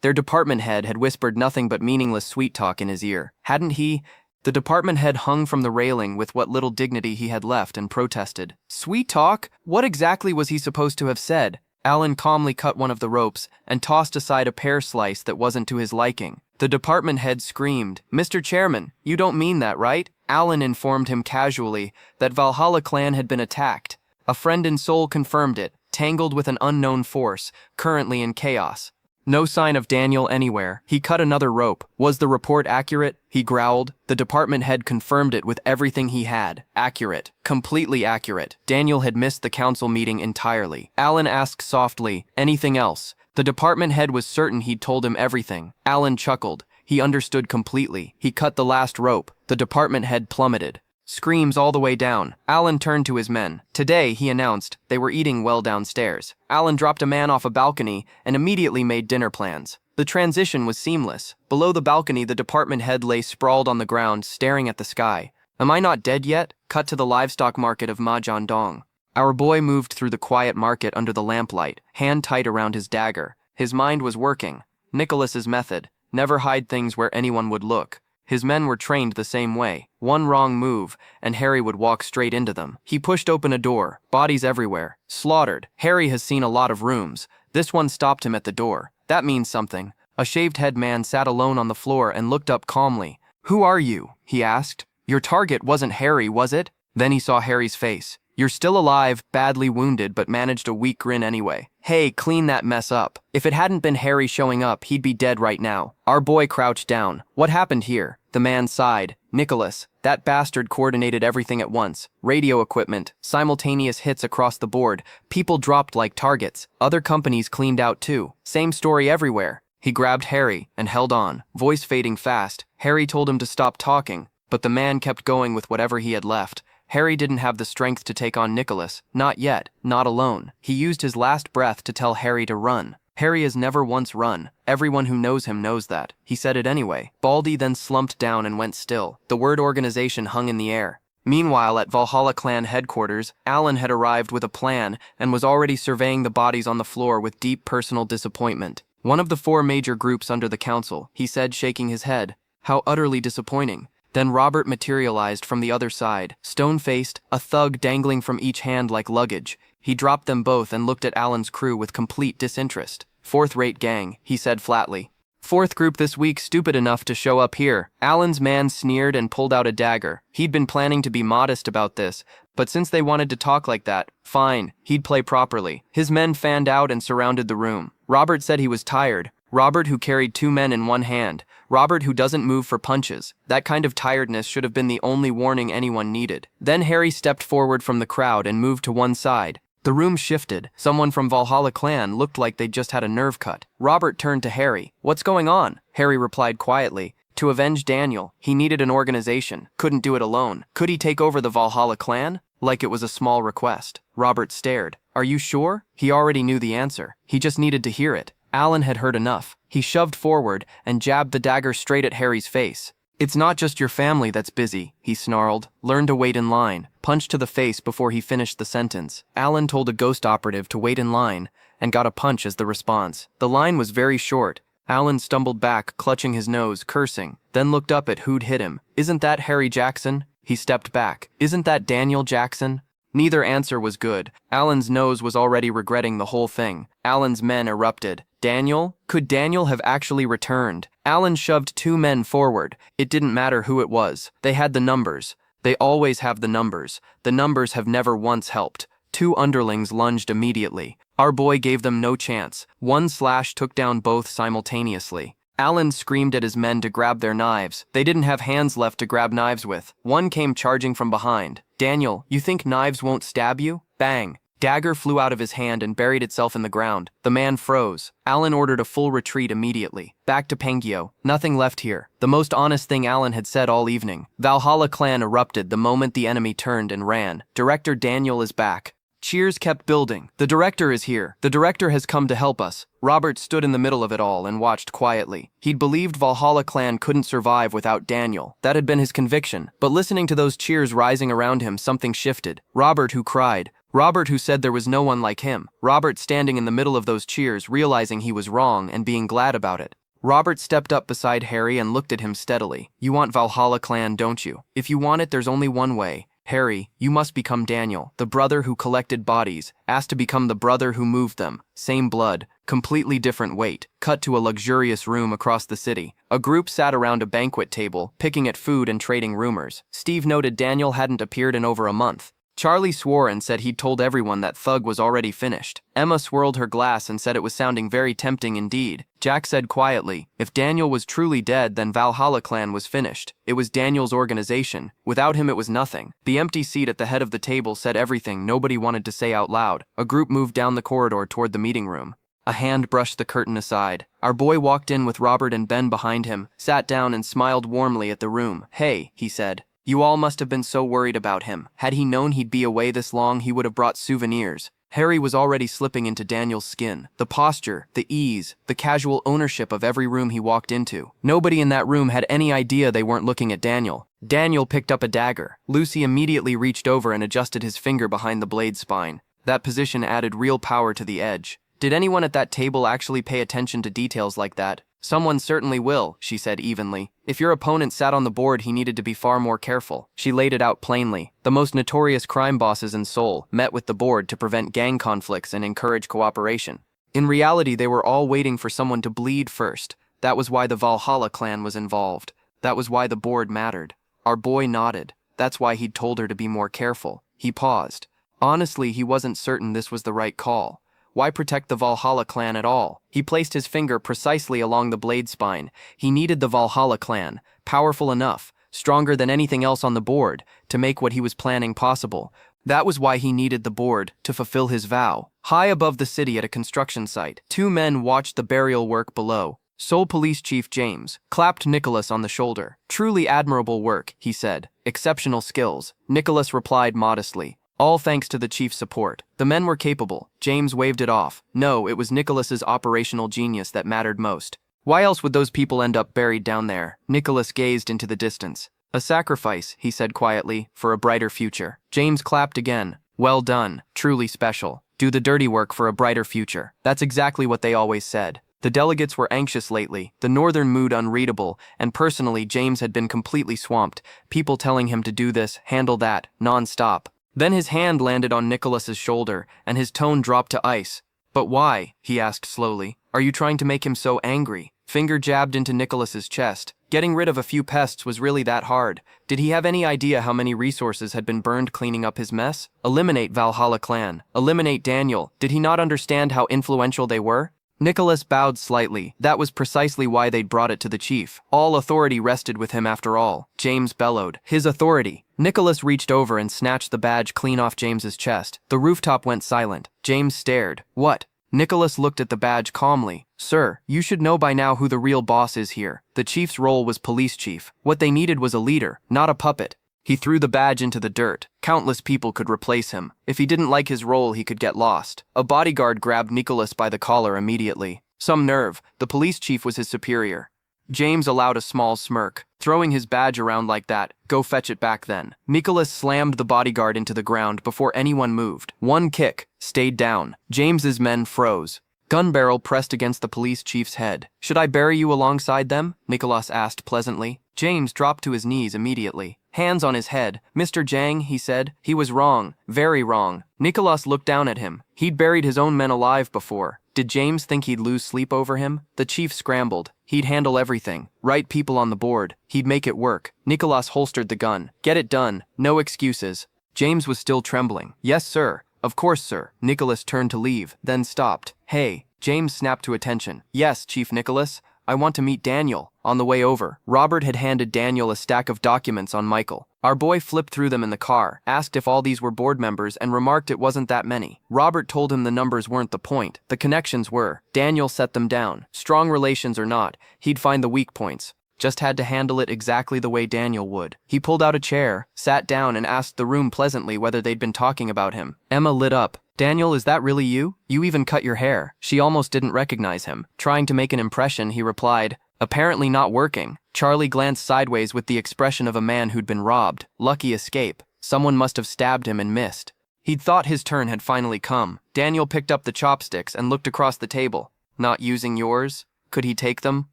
their department head had whispered nothing but meaningless sweet talk in his ear. Hadn't he? The department head hung from the railing with what little dignity he had left and protested. Sweet talk? What exactly was he supposed to have said? Alan calmly cut one of the ropes and tossed aside a pear slice that wasn't to his liking. The department head screamed, "Mr. Chairman, you don't mean that, right?" Alan informed him casually that Valhalla clan had been attacked. A friend in Seoul confirmed it, tangled with an unknown force, currently in chaos. No sign of Daniel anywhere. He cut another rope. Was the report accurate? He growled. The department head confirmed it with everything he had. Accurate. Completely accurate. Daniel had missed the council meeting entirely. Alan asked softly, "Anything else?" The department head was certain he'd told him everything. Alan chuckled. He understood completely. He cut the last rope. The department head plummeted. Screams all the way down. Alan turned to his men. Today, he announced, they were eating well downstairs. Alan dropped a man off a balcony and immediately made dinner plans. The transition was seamless. Below the balcony, the department head lay sprawled on the ground, staring at the sky. "Am I not dead yet?" Cut to the livestock market of Mahjong. Our boy moved through the quiet market under the lamplight, hand tight around his dagger. His mind was working. Nicholas's method. Never hide things where anyone would look. His men were trained the same way. One wrong move, and Harry would walk straight into them. He pushed open a door. Bodies everywhere. Slaughtered. Harry has seen a lot of rooms. This one stopped him at the door. That means something. A shaved-head man sat alone on the floor and looked up calmly. "Who are you?" he asked. "Your target wasn't Harry, was it?" Then he saw Harry's face. "You're still alive, badly wounded, but managed a weak grin anyway. Hey, clean that mess up. If it hadn't been Harry showing up, he'd be dead right now." Our boy crouched down. "What happened here?" The man sighed. "Nicholas, that bastard coordinated everything at once. Radio equipment, simultaneous hits across the board. People dropped like targets. Other companies cleaned out too. Same story everywhere." He grabbed Harry and held on, voice fading fast. Harry told him to stop talking, but the man kept going with whatever he had left. Harry didn't have the strength to take on Nicholas. Not yet, not alone. He used his last breath to tell Harry to run. Harry has never once run. Everyone who knows him knows that. He said it anyway. Baldy then slumped down and went still. The word organization hung in the air. Meanwhile, at Valhalla clan headquarters, Alan had arrived with a plan and was already surveying the bodies on the floor with deep personal disappointment. One of the 4 major groups under the council, he said, shaking his head. How utterly disappointing. Then Robert materialized from the other side, stone-faced, a thug dangling from each hand like luggage. He dropped them both and looked at Alan's crew with complete disinterest. Fourth-rate gang, he said flatly. 4th group this week stupid enough to show up here. Alan's man sneered and pulled out a dagger. He'd been planning to be modest about this, but since they wanted to talk like that, fine, he'd play properly. His men fanned out and surrounded the room. Robert said he was tired. Robert who carried 2 men in one hand. Robert who doesn't move for punches. That kind of tiredness should have been the only warning anyone needed. Then Harry stepped forward from the crowd and moved to one side. The room shifted. Someone from Valhalla clan looked like they'd just had a nerve cut. Robert turned to Harry. What's going on? Harry replied quietly. To avenge Daniel. He needed an organization. Couldn't do it alone. Could he take over the Valhalla clan? Like it was a small request. Robert stared. Are you sure? He already knew the answer. He just needed to hear it. Alan had heard enough. He shoved forward and jabbed the dagger straight at Harry's face. It's not just your family that's busy, he snarled. Learn to wait in line. Punched to the face before he finished the sentence. Alan told a ghost operative to wait in line and got a punch as the response. The line was very short. Alan stumbled back, clutching his nose, cursing, then looked up at who'd hit him. Isn't that Harry Jackson? He stepped back. Isn't that Daniel Jackson? Neither answer was good. Alan's nose was already regretting the whole thing. Alan's men erupted. Daniel? Could Daniel have actually returned? Alan shoved 2 men forward. It didn't matter who it was. They had the numbers. They always have the numbers. The numbers have never once helped. 2 underlings lunged immediately. Our boy gave them no chance. 1 slash took down both simultaneously. Alan screamed at his men to grab their knives. They didn't have hands left to grab knives with. One came charging from behind. Daniel, you think knives won't stab you? Bang. Dagger flew out of his hand and buried itself in the ground. The man froze. Alan ordered a full retreat immediately. Back to Pangeo. Nothing left here. The most honest thing Alan had said all evening. Valhalla clan erupted the moment the enemy turned and ran. Director Daniel is back. Cheers kept building. The director is here. The director has come to help us. Robert stood in the middle of it all and watched quietly. He'd believed Valhalla clan couldn't survive without Daniel. That had been his conviction. But listening to those cheers rising around him, something shifted. Robert who cried. Robert who said there was no one like him. Robert standing in the middle of those cheers, realizing he was wrong and being glad about it. Robert stepped up beside Harry and looked at him steadily. You want Valhalla clan, don't you? If you want it, there's only one way. Harry, you must become Daniel, the brother who collected bodies, asked to become the brother who moved them. Same blood, completely different weight. Cut to a luxurious room across the city. A group sat around a banquet table, picking at food and trading rumors. Steve noted Daniel hadn't appeared in over a month. Charlie swore and said he'd told everyone that Thug was already finished. Emma swirled her glass and said it was sounding very tempting indeed. Jack said quietly, if Daniel was truly dead, then Valhalla clan was finished. It was Daniel's organization. Without him, it was nothing. The empty seat at the head of the table said everything nobody wanted to say out loud. A group moved down the corridor toward the meeting room. A hand brushed the curtain aside. Our boy walked in with Robert and Ben behind him, sat down and smiled warmly at the room. Hey, he said. You all must have been so worried about him. Had he known he'd be away this long, he would have brought souvenirs. Harry was already slipping into Daniel's skin. The posture, the ease, the casual ownership of every room he walked into. Nobody in that room had any idea they weren't looking at Daniel. Daniel picked up a dagger. Lucy immediately reached over and adjusted his finger behind the blade spine. That position added real power to the edge. Did anyone at that table actually pay attention to details like that? Someone certainly will, she said evenly. If your opponent sat on the board, he needed to be far more careful. She laid it out plainly. The most notorious crime bosses in Seoul met with the board to prevent gang conflicts and encourage cooperation. In reality, they were all waiting for someone to bleed first. That was why the Valhalla clan was involved. That was why the board mattered. Our boy nodded. That's why he'd told her to be more careful. He paused. Honestly, he wasn't certain this was the right call. Why protect the Valhalla clan at all? He placed his finger precisely along the blade spine. He needed the Valhalla clan, powerful enough, stronger than anything else on the board, to make what he was planning possible. That was why he needed the board, to fulfill his vow. High above the city at a construction site, 2 men watched the burial work below. Seoul Police Chief James clapped Nicholas on the shoulder. Truly admirable work, he said. Exceptional skills. Nicholas replied modestly. All thanks to the chief's support. The men were capable. James waved it off. No, it was Nicholas's operational genius that mattered most. Why else would those people end up buried down there? Nicholas gazed into the distance. A sacrifice, he said quietly, for a brighter future. James clapped again. Well done, truly special. Do the dirty work for a brighter future. That's exactly what they always said. The delegates were anxious lately, the northern mood unreadable, and personally James had been completely swamped, people telling him to do this, handle that, non-stop. Then his hand landed on Nicholas's shoulder, and his tone dropped to ice. But why? He asked slowly. Are you trying to make him so angry? Finger jabbed into Nicholas's chest. Getting rid of a few pests was really that hard. Did he have any idea how many resources had been burned cleaning up his mess? Eliminate Valhalla clan. Eliminate Daniel. Did he not understand how influential they were? Nicholas bowed slightly. That was precisely why they'd brought it to the chief. All authority rested with him after all. James bellowed. His authority. Nicholas reached over and snatched the badge clean off James's chest. The rooftop went silent. James stared. What? Nicholas looked at the badge calmly. Sir, you should know by now who the real boss is here. The chief's role was police chief. What they needed was a leader, not a puppet. He threw the badge into the dirt. Countless people could replace him. If he didn't like his role, he could get lost. A bodyguard grabbed Nicholas by the collar immediately. Some nerve. The police chief was his superior. James allowed a small smirk. Throwing his badge around like that, go fetch it back then. Nicholas slammed the bodyguard into the ground before anyone moved. One kick, stayed down. James's men froze. Gun barrel pressed against the police chief's head. Should I bury you alongside them? Nicholas asked pleasantly. James dropped to his knees immediately. Hands on his head. Mr. Jang, he said. He was wrong. Very wrong. Nicholas looked down at him. He'd buried his own men alive before. Did James think he'd lose sleep over him? The chief scrambled. He'd handle everything. Right people on the board. He'd make it work. Nicholas holstered the gun. Get it done. No excuses. James was still trembling. Yes, sir. Of course, sir. Nicholas turned to leave, then stopped. Hey. James snapped to attention. Yes, Chief Nicholas. I want to meet Daniel. On the way over, Robert had handed Daniel a stack of documents on Michael. Our boy flipped through them in the car, asked if all these were board members, and remarked it wasn't that many. Robert told him the numbers weren't the point. The connections were. Daniel set them down. Strong relations or not, he'd find the weak points. Just had to handle it exactly the way Daniel would. He pulled out a chair, sat down, and asked the room pleasantly whether they'd been talking about him. Emma lit up. Daniel, is that really you? You even cut your hair. She almost didn't recognize him. Trying to make an impression, he replied, apparently not working. Charlie glanced sideways with the expression of a man who'd been robbed. Lucky escape. Someone must have stabbed him and missed. He'd thought his turn had finally come. Daniel picked up the chopsticks and looked across the table. Not using yours? Could he take them?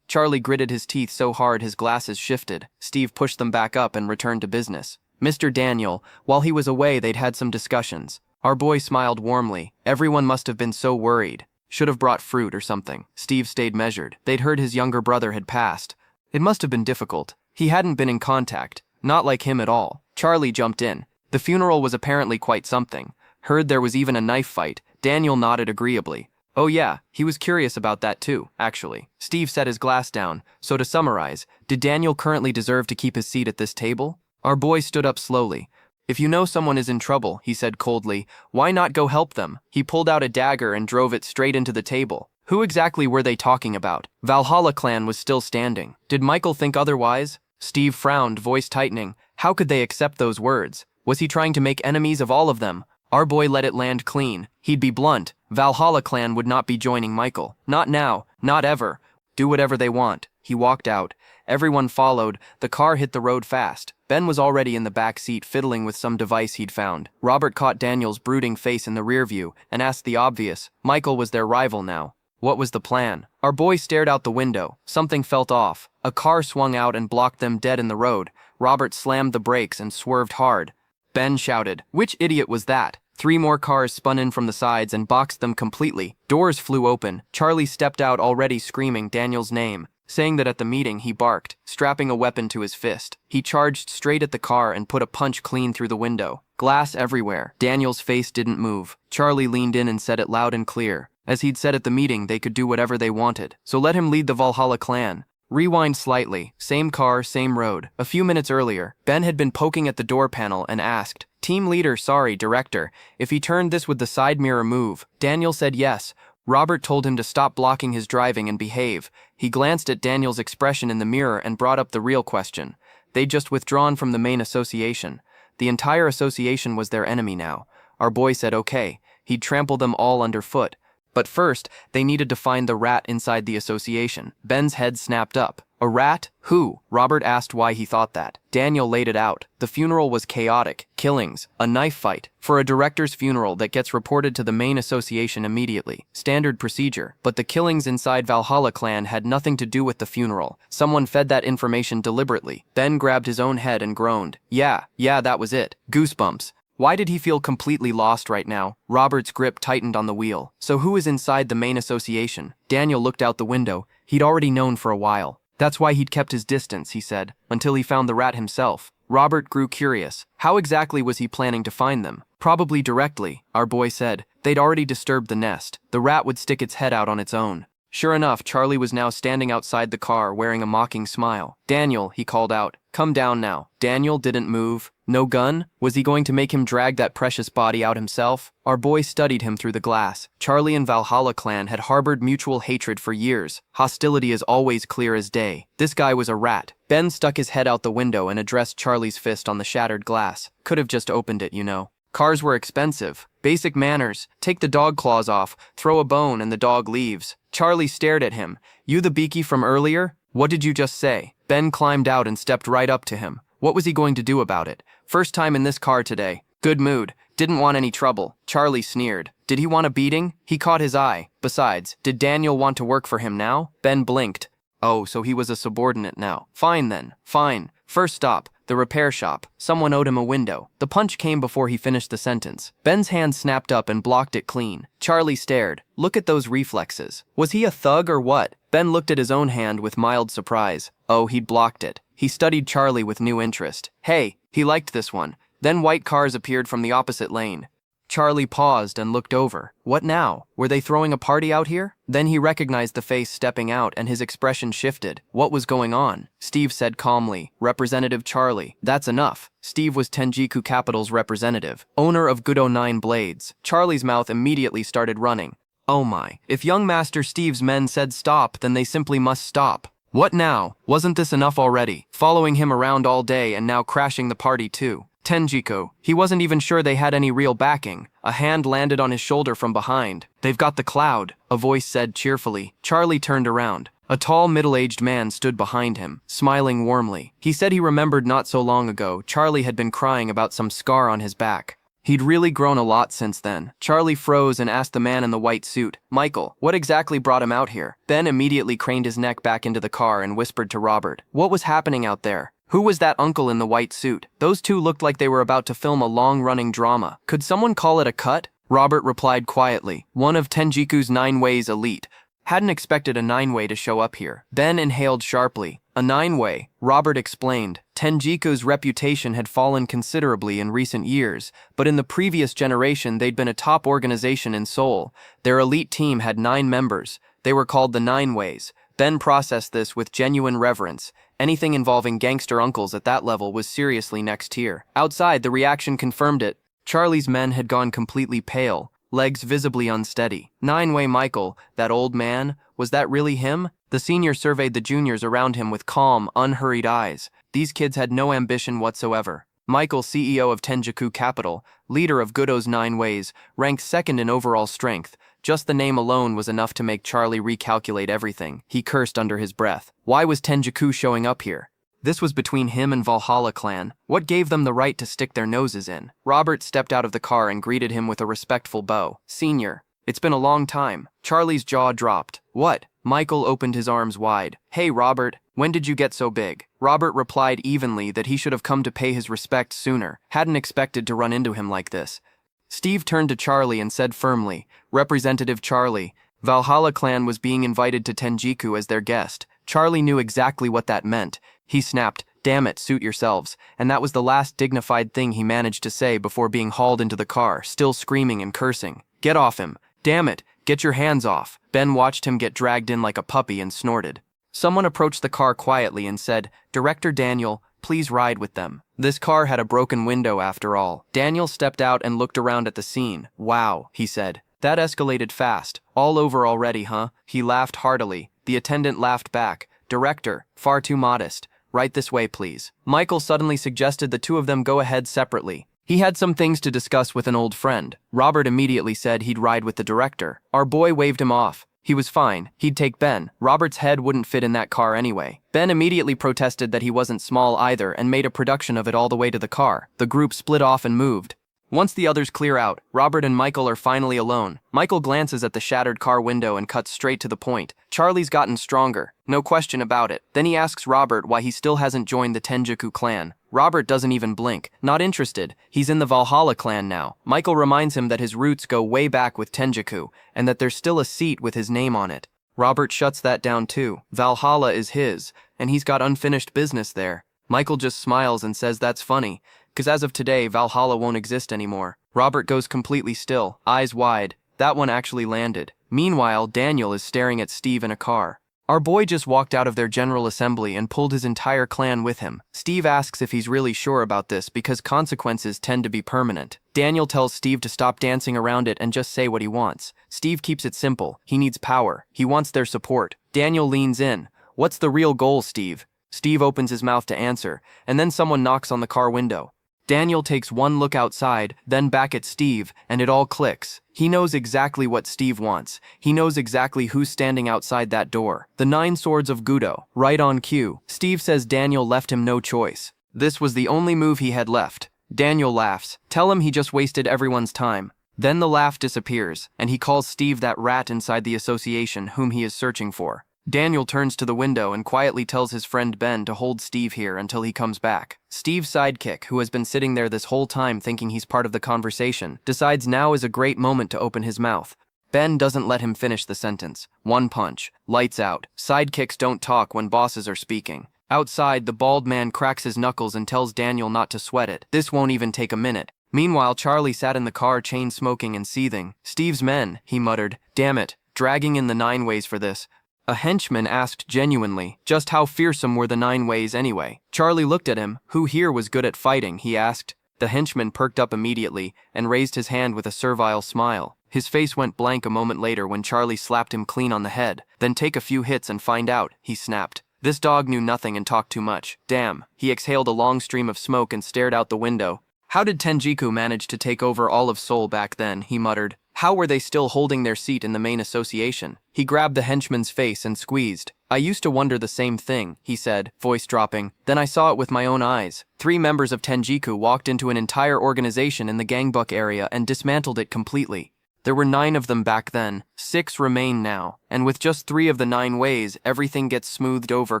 Charlie gritted his teeth so hard his glasses shifted. Steve pushed them back up and returned to business. Mr. Daniel, while he was away, they'd had some discussions. Our boy smiled warmly. Everyone must have been so worried. Should have brought fruit or something. Steve stayed measured. They'd heard his younger brother had passed. It must have been difficult. He hadn't been in contact. Not like him at all. Charlie jumped in. The funeral was apparently quite something. Heard there was even a knife fight. Daniel nodded agreeably. Oh yeah, he was curious about that too, actually. Steve set his glass down. So to summarize, did Daniel currently deserve to keep his seat at this table? Our boy stood up slowly. If you know someone is in trouble, he said coldly, why not go help them? He pulled out a dagger and drove it straight into the table. Who exactly were they talking about? Valhalla clan was still standing. Did Michael think otherwise? Steve frowned, voice tightening. How could they accept those words? Was he trying to make enemies of all of them? Our boy let it land clean. He'd be blunt. Valhalla clan would not be joining Michael. Not now. Not ever. Do whatever they want. He walked out. Everyone followed. The car hit the road fast. Ben was already in the back seat fiddling with some device he'd found. Robert caught Daniel's brooding face in the rear view and asked the obvious. Michael was their rival now. What was the plan? Our boy stared out the window. Something felt off. A car swung out and blocked them dead in the road. Robert slammed the brakes and swerved hard. Ben shouted, which idiot was that? 3 more cars spun in from the sides and boxed them completely. Doors flew open. Charlie stepped out already screaming Daniel's name, saying that at the meeting he barked, strapping a weapon to his fist. He charged straight at the car and put a punch clean through the window. Glass everywhere. Daniel's face didn't move. Charlie leaned in and said it loud and clear. As he'd said at the meeting, they could do whatever they wanted. So let him lead the Valhalla clan. Rewind slightly. Same car, same road. A few minutes earlier, Ben had been poking at the door panel and asked, Team leader, sorry, director, if he turned this with the side mirror move. Daniel said yes. Robert told him to stop blocking his driving and behave. He glanced at Daniel's expression in the mirror and brought up the real question. They'd just withdrawn from the main association. The entire association was their enemy now. Our boy said okay. He'd trample them all underfoot. But first, they needed to find the rat inside the association. Ben's head snapped up. A rat? Who? Robert asked why he thought that. Daniel laid it out. The funeral was chaotic. Killings. A knife fight. For a director's funeral that gets reported to the main association immediately. Standard procedure. But the killings inside Valhalla clan had nothing to do with the funeral. Someone fed that information deliberately. Ben grabbed his own head and groaned. Yeah, that was it. Goosebumps. Why did he feel completely lost right now? Robert's grip tightened on the wheel. So who is inside the main association? Daniel looked out the window. He'd already known for a while. That's why he'd kept his distance, he said, until he found the rat himself. Robert grew curious. How exactly was he planning to find them? Probably directly, our boy said. They'd already disturbed the nest. The rat would stick its head out on its own. Sure enough, Charlie was now standing outside the car wearing a mocking smile. Daniel, he called out. Come down now. Daniel didn't move. No gun? Was he going to make him drag that precious body out himself? Our boy studied him through the glass. Charlie and Valhalla clan had harbored mutual hatred for years. Hostility is always clear as day. This guy was a rat. Ben stuck his head out the window and addressed Charlie's fist on the shattered glass. Could have just opened it, you know. Cars were expensive. Basic manners. Take the dog claws off, throw a bone, and the dog leaves. Charlie stared at him. You the beaky from earlier? What did you just say? Ben climbed out and stepped right up to him. What was he going to do about it? First time in this car today. Good mood. Didn't want any trouble. Charlie sneered. Did he want a beating? He caught his eye. Besides, did Daniel want to work for him now? Ben blinked. Oh, so he was a subordinate now. Fine then. Fine. First stop. The repair shop. Someone owed him a window. The punch came before he finished the sentence. Ben's hand snapped up and blocked it clean. Charlie stared. Look at those reflexes. Was he a thug or what? Ben looked at his own hand with mild surprise. Oh, he'd blocked it. He studied Charlie with new interest. Hey, he liked this one. Then white cars appeared from the opposite lane. Charlie paused and looked over. What now? Were they throwing a party out here? Then he recognized the face stepping out and his expression shifted. What was going on? Steve said calmly. Representative Charlie. That's enough. Steve was Tenjiku Capital's representative, owner of Good 09 Blades. Charlie's mouth immediately started running. Oh my. If young Master Steve's men said stop, then they simply must stop. What now? Wasn't this enough already? Following him around all day and now crashing the party too. Tenjiku. He wasn't even sure they had any real backing. A hand landed on his shoulder from behind. They've got the cloud, a voice said cheerfully. Charlie turned around. A tall, middle-aged man stood behind him, smiling warmly. He said he remembered not so long ago Charlie had been crying about some scar on his back. He'd really grown a lot since then. Charlie froze and asked the man in the white suit, Michael, what exactly brought him out here? Ben immediately craned his neck back into the car and whispered to Robert. What was happening out there? Who was that uncle in the white suit? Those two looked like they were about to film a long-running drama. Could someone call it a cut? Robert replied quietly. One of Tenjiku's 9-Ways elite. Hadn't expected a 9-Way to show up here. Ben inhaled sharply. A 9-Way, Robert explained. Tenjiku's reputation had fallen considerably in recent years, but in the previous generation they'd been a top organization in Seoul. Their elite team had 9 members. They were called the 9-Ways. Ben processed this with genuine reverence. Anything involving gangster uncles at that level was seriously next tier. Outside, the reaction confirmed it. Charlie's men had gone completely pale, legs visibly unsteady. 9-Way Michael, that old man, was that really him? The senior surveyed the juniors around him with calm, unhurried eyes. These kids had no ambition whatsoever. Michael, CEO of Tenjiku Capital, leader of Godo's 9-Ways, ranked second in overall strength. Just the name alone was enough to make Charlie recalculate everything. He cursed under his breath. Why was Tenjiku showing up here? This was between him and Valhalla clan. What gave them the right to stick their noses in? Robert stepped out of the car and greeted him with a respectful bow. Senior. It's been a long time. Charlie's jaw dropped. What? Michael opened his arms wide. Hey, Robert, when did you get so big? Robert replied evenly that he should have come to pay his respects sooner. Hadn't expected to run into him like this. Steve turned to Charlie and said firmly, Representative Charlie, Valhalla clan was being invited to Tenjiku as their guest. Charlie knew exactly what that meant. He snapped, damn it, suit yourselves, and that was the last dignified thing he managed to say before being hauled into the car, still screaming and cursing. Get off him. Damn it, get your hands off. Ben watched him get dragged in like a puppy and snorted. Someone approached the car quietly and said, Director Daniel, please ride with them. This car had a broken window after all. Daniel stepped out and looked around at the scene. Wow, he said. That escalated fast. All over already, huh? He laughed heartily. The attendant laughed back. Director, far too modest. Right this way, please. Michael suddenly suggested the two of them go ahead separately. He had some things to discuss with an old friend. Robert immediately said he'd ride with the director. Our boy waved him off. He was fine. He'd take Ben. Robert's head wouldn't fit in that car anyway. Ben immediately protested that he wasn't small either and made a production of it all the way to the car. The group split off and moved. Once the others clear out, Robert and Michael are finally alone. Michael glances at the shattered car window and cuts straight to the point. Charlie's gotten stronger, no question about it. Then he asks Robert why he still hasn't joined the Tenjiku clan. Robert doesn't even blink. Not interested. He's in the Valhalla clan now. Michael reminds him that his roots go way back with Tenjiku, and that there's still a seat with his name on it. Robert shuts that down too. Valhalla is his, and he's got unfinished business there. Michael just smiles and says that's funny, because as of today, Valhalla won't exist anymore. Robert goes completely still, eyes wide. That one actually landed. Meanwhile, Daniel is staring at Steve in a car. Our boy just walked out of their general assembly and pulled his entire clan with him. Steve asks if he's really sure about this because consequences tend to be permanent. Daniel tells Steve to stop dancing around it and just say what he wants. Steve keeps it simple. He needs power. He wants their support. Daniel leans in. What's the real goal, Steve? Steve opens his mouth to answer, and then someone knocks on the car window. Daniel takes one look outside, then back at Steve, and it all clicks. He knows exactly what Steve wants. He knows exactly who's standing outside that door. The 9 Swords of Gudo, right on cue. Steve says Daniel left him no choice. This was the only move he had left. Daniel laughs. Tell him he just wasted everyone's time. Then the laugh disappears, and he calls Steve that rat inside the association whom he is searching for. Daniel turns to the window and quietly tells his friend Ben to hold Steve here until he comes back. Steve's sidekick, who has been sitting there this whole time thinking he's part of the conversation, decides now is a great moment to open his mouth. Ben doesn't let him finish the sentence. One punch. Lights out. Sidekicks don't talk when bosses are speaking. Outside, the bald man cracks his knuckles and tells Daniel not to sweat it. This won't even take a minute. Meanwhile, Charlie sat in the car chain-smoking and seething. Steve's men, he muttered. Damn it, dragging in the 9 ways for this. A henchman asked genuinely, just how fearsome were the 9 ways anyway? Charlie looked at him. Who here was good at fighting, he asked. The henchman perked up immediately and raised his hand with a servile smile. His face went blank a moment later when Charlie slapped him clean on the head. Then take a few hits and find out, he snapped. This dog knew nothing and talked too much. Damn. He exhaled a long stream of smoke and stared out the window. How did Tenjiku manage to take over all of Seoul back then, he muttered. How were they still holding their seat in the main association? He grabbed the henchman's face and squeezed. I used to wonder the same thing, he said, voice dropping. Then I saw it with my own eyes. 3 members of Tenjiku walked into an entire organization in the Gangbuk area and dismantled it completely. There were 9 of them back then, 6 remain now, and with just 3 of the 9 ways, everything gets smoothed over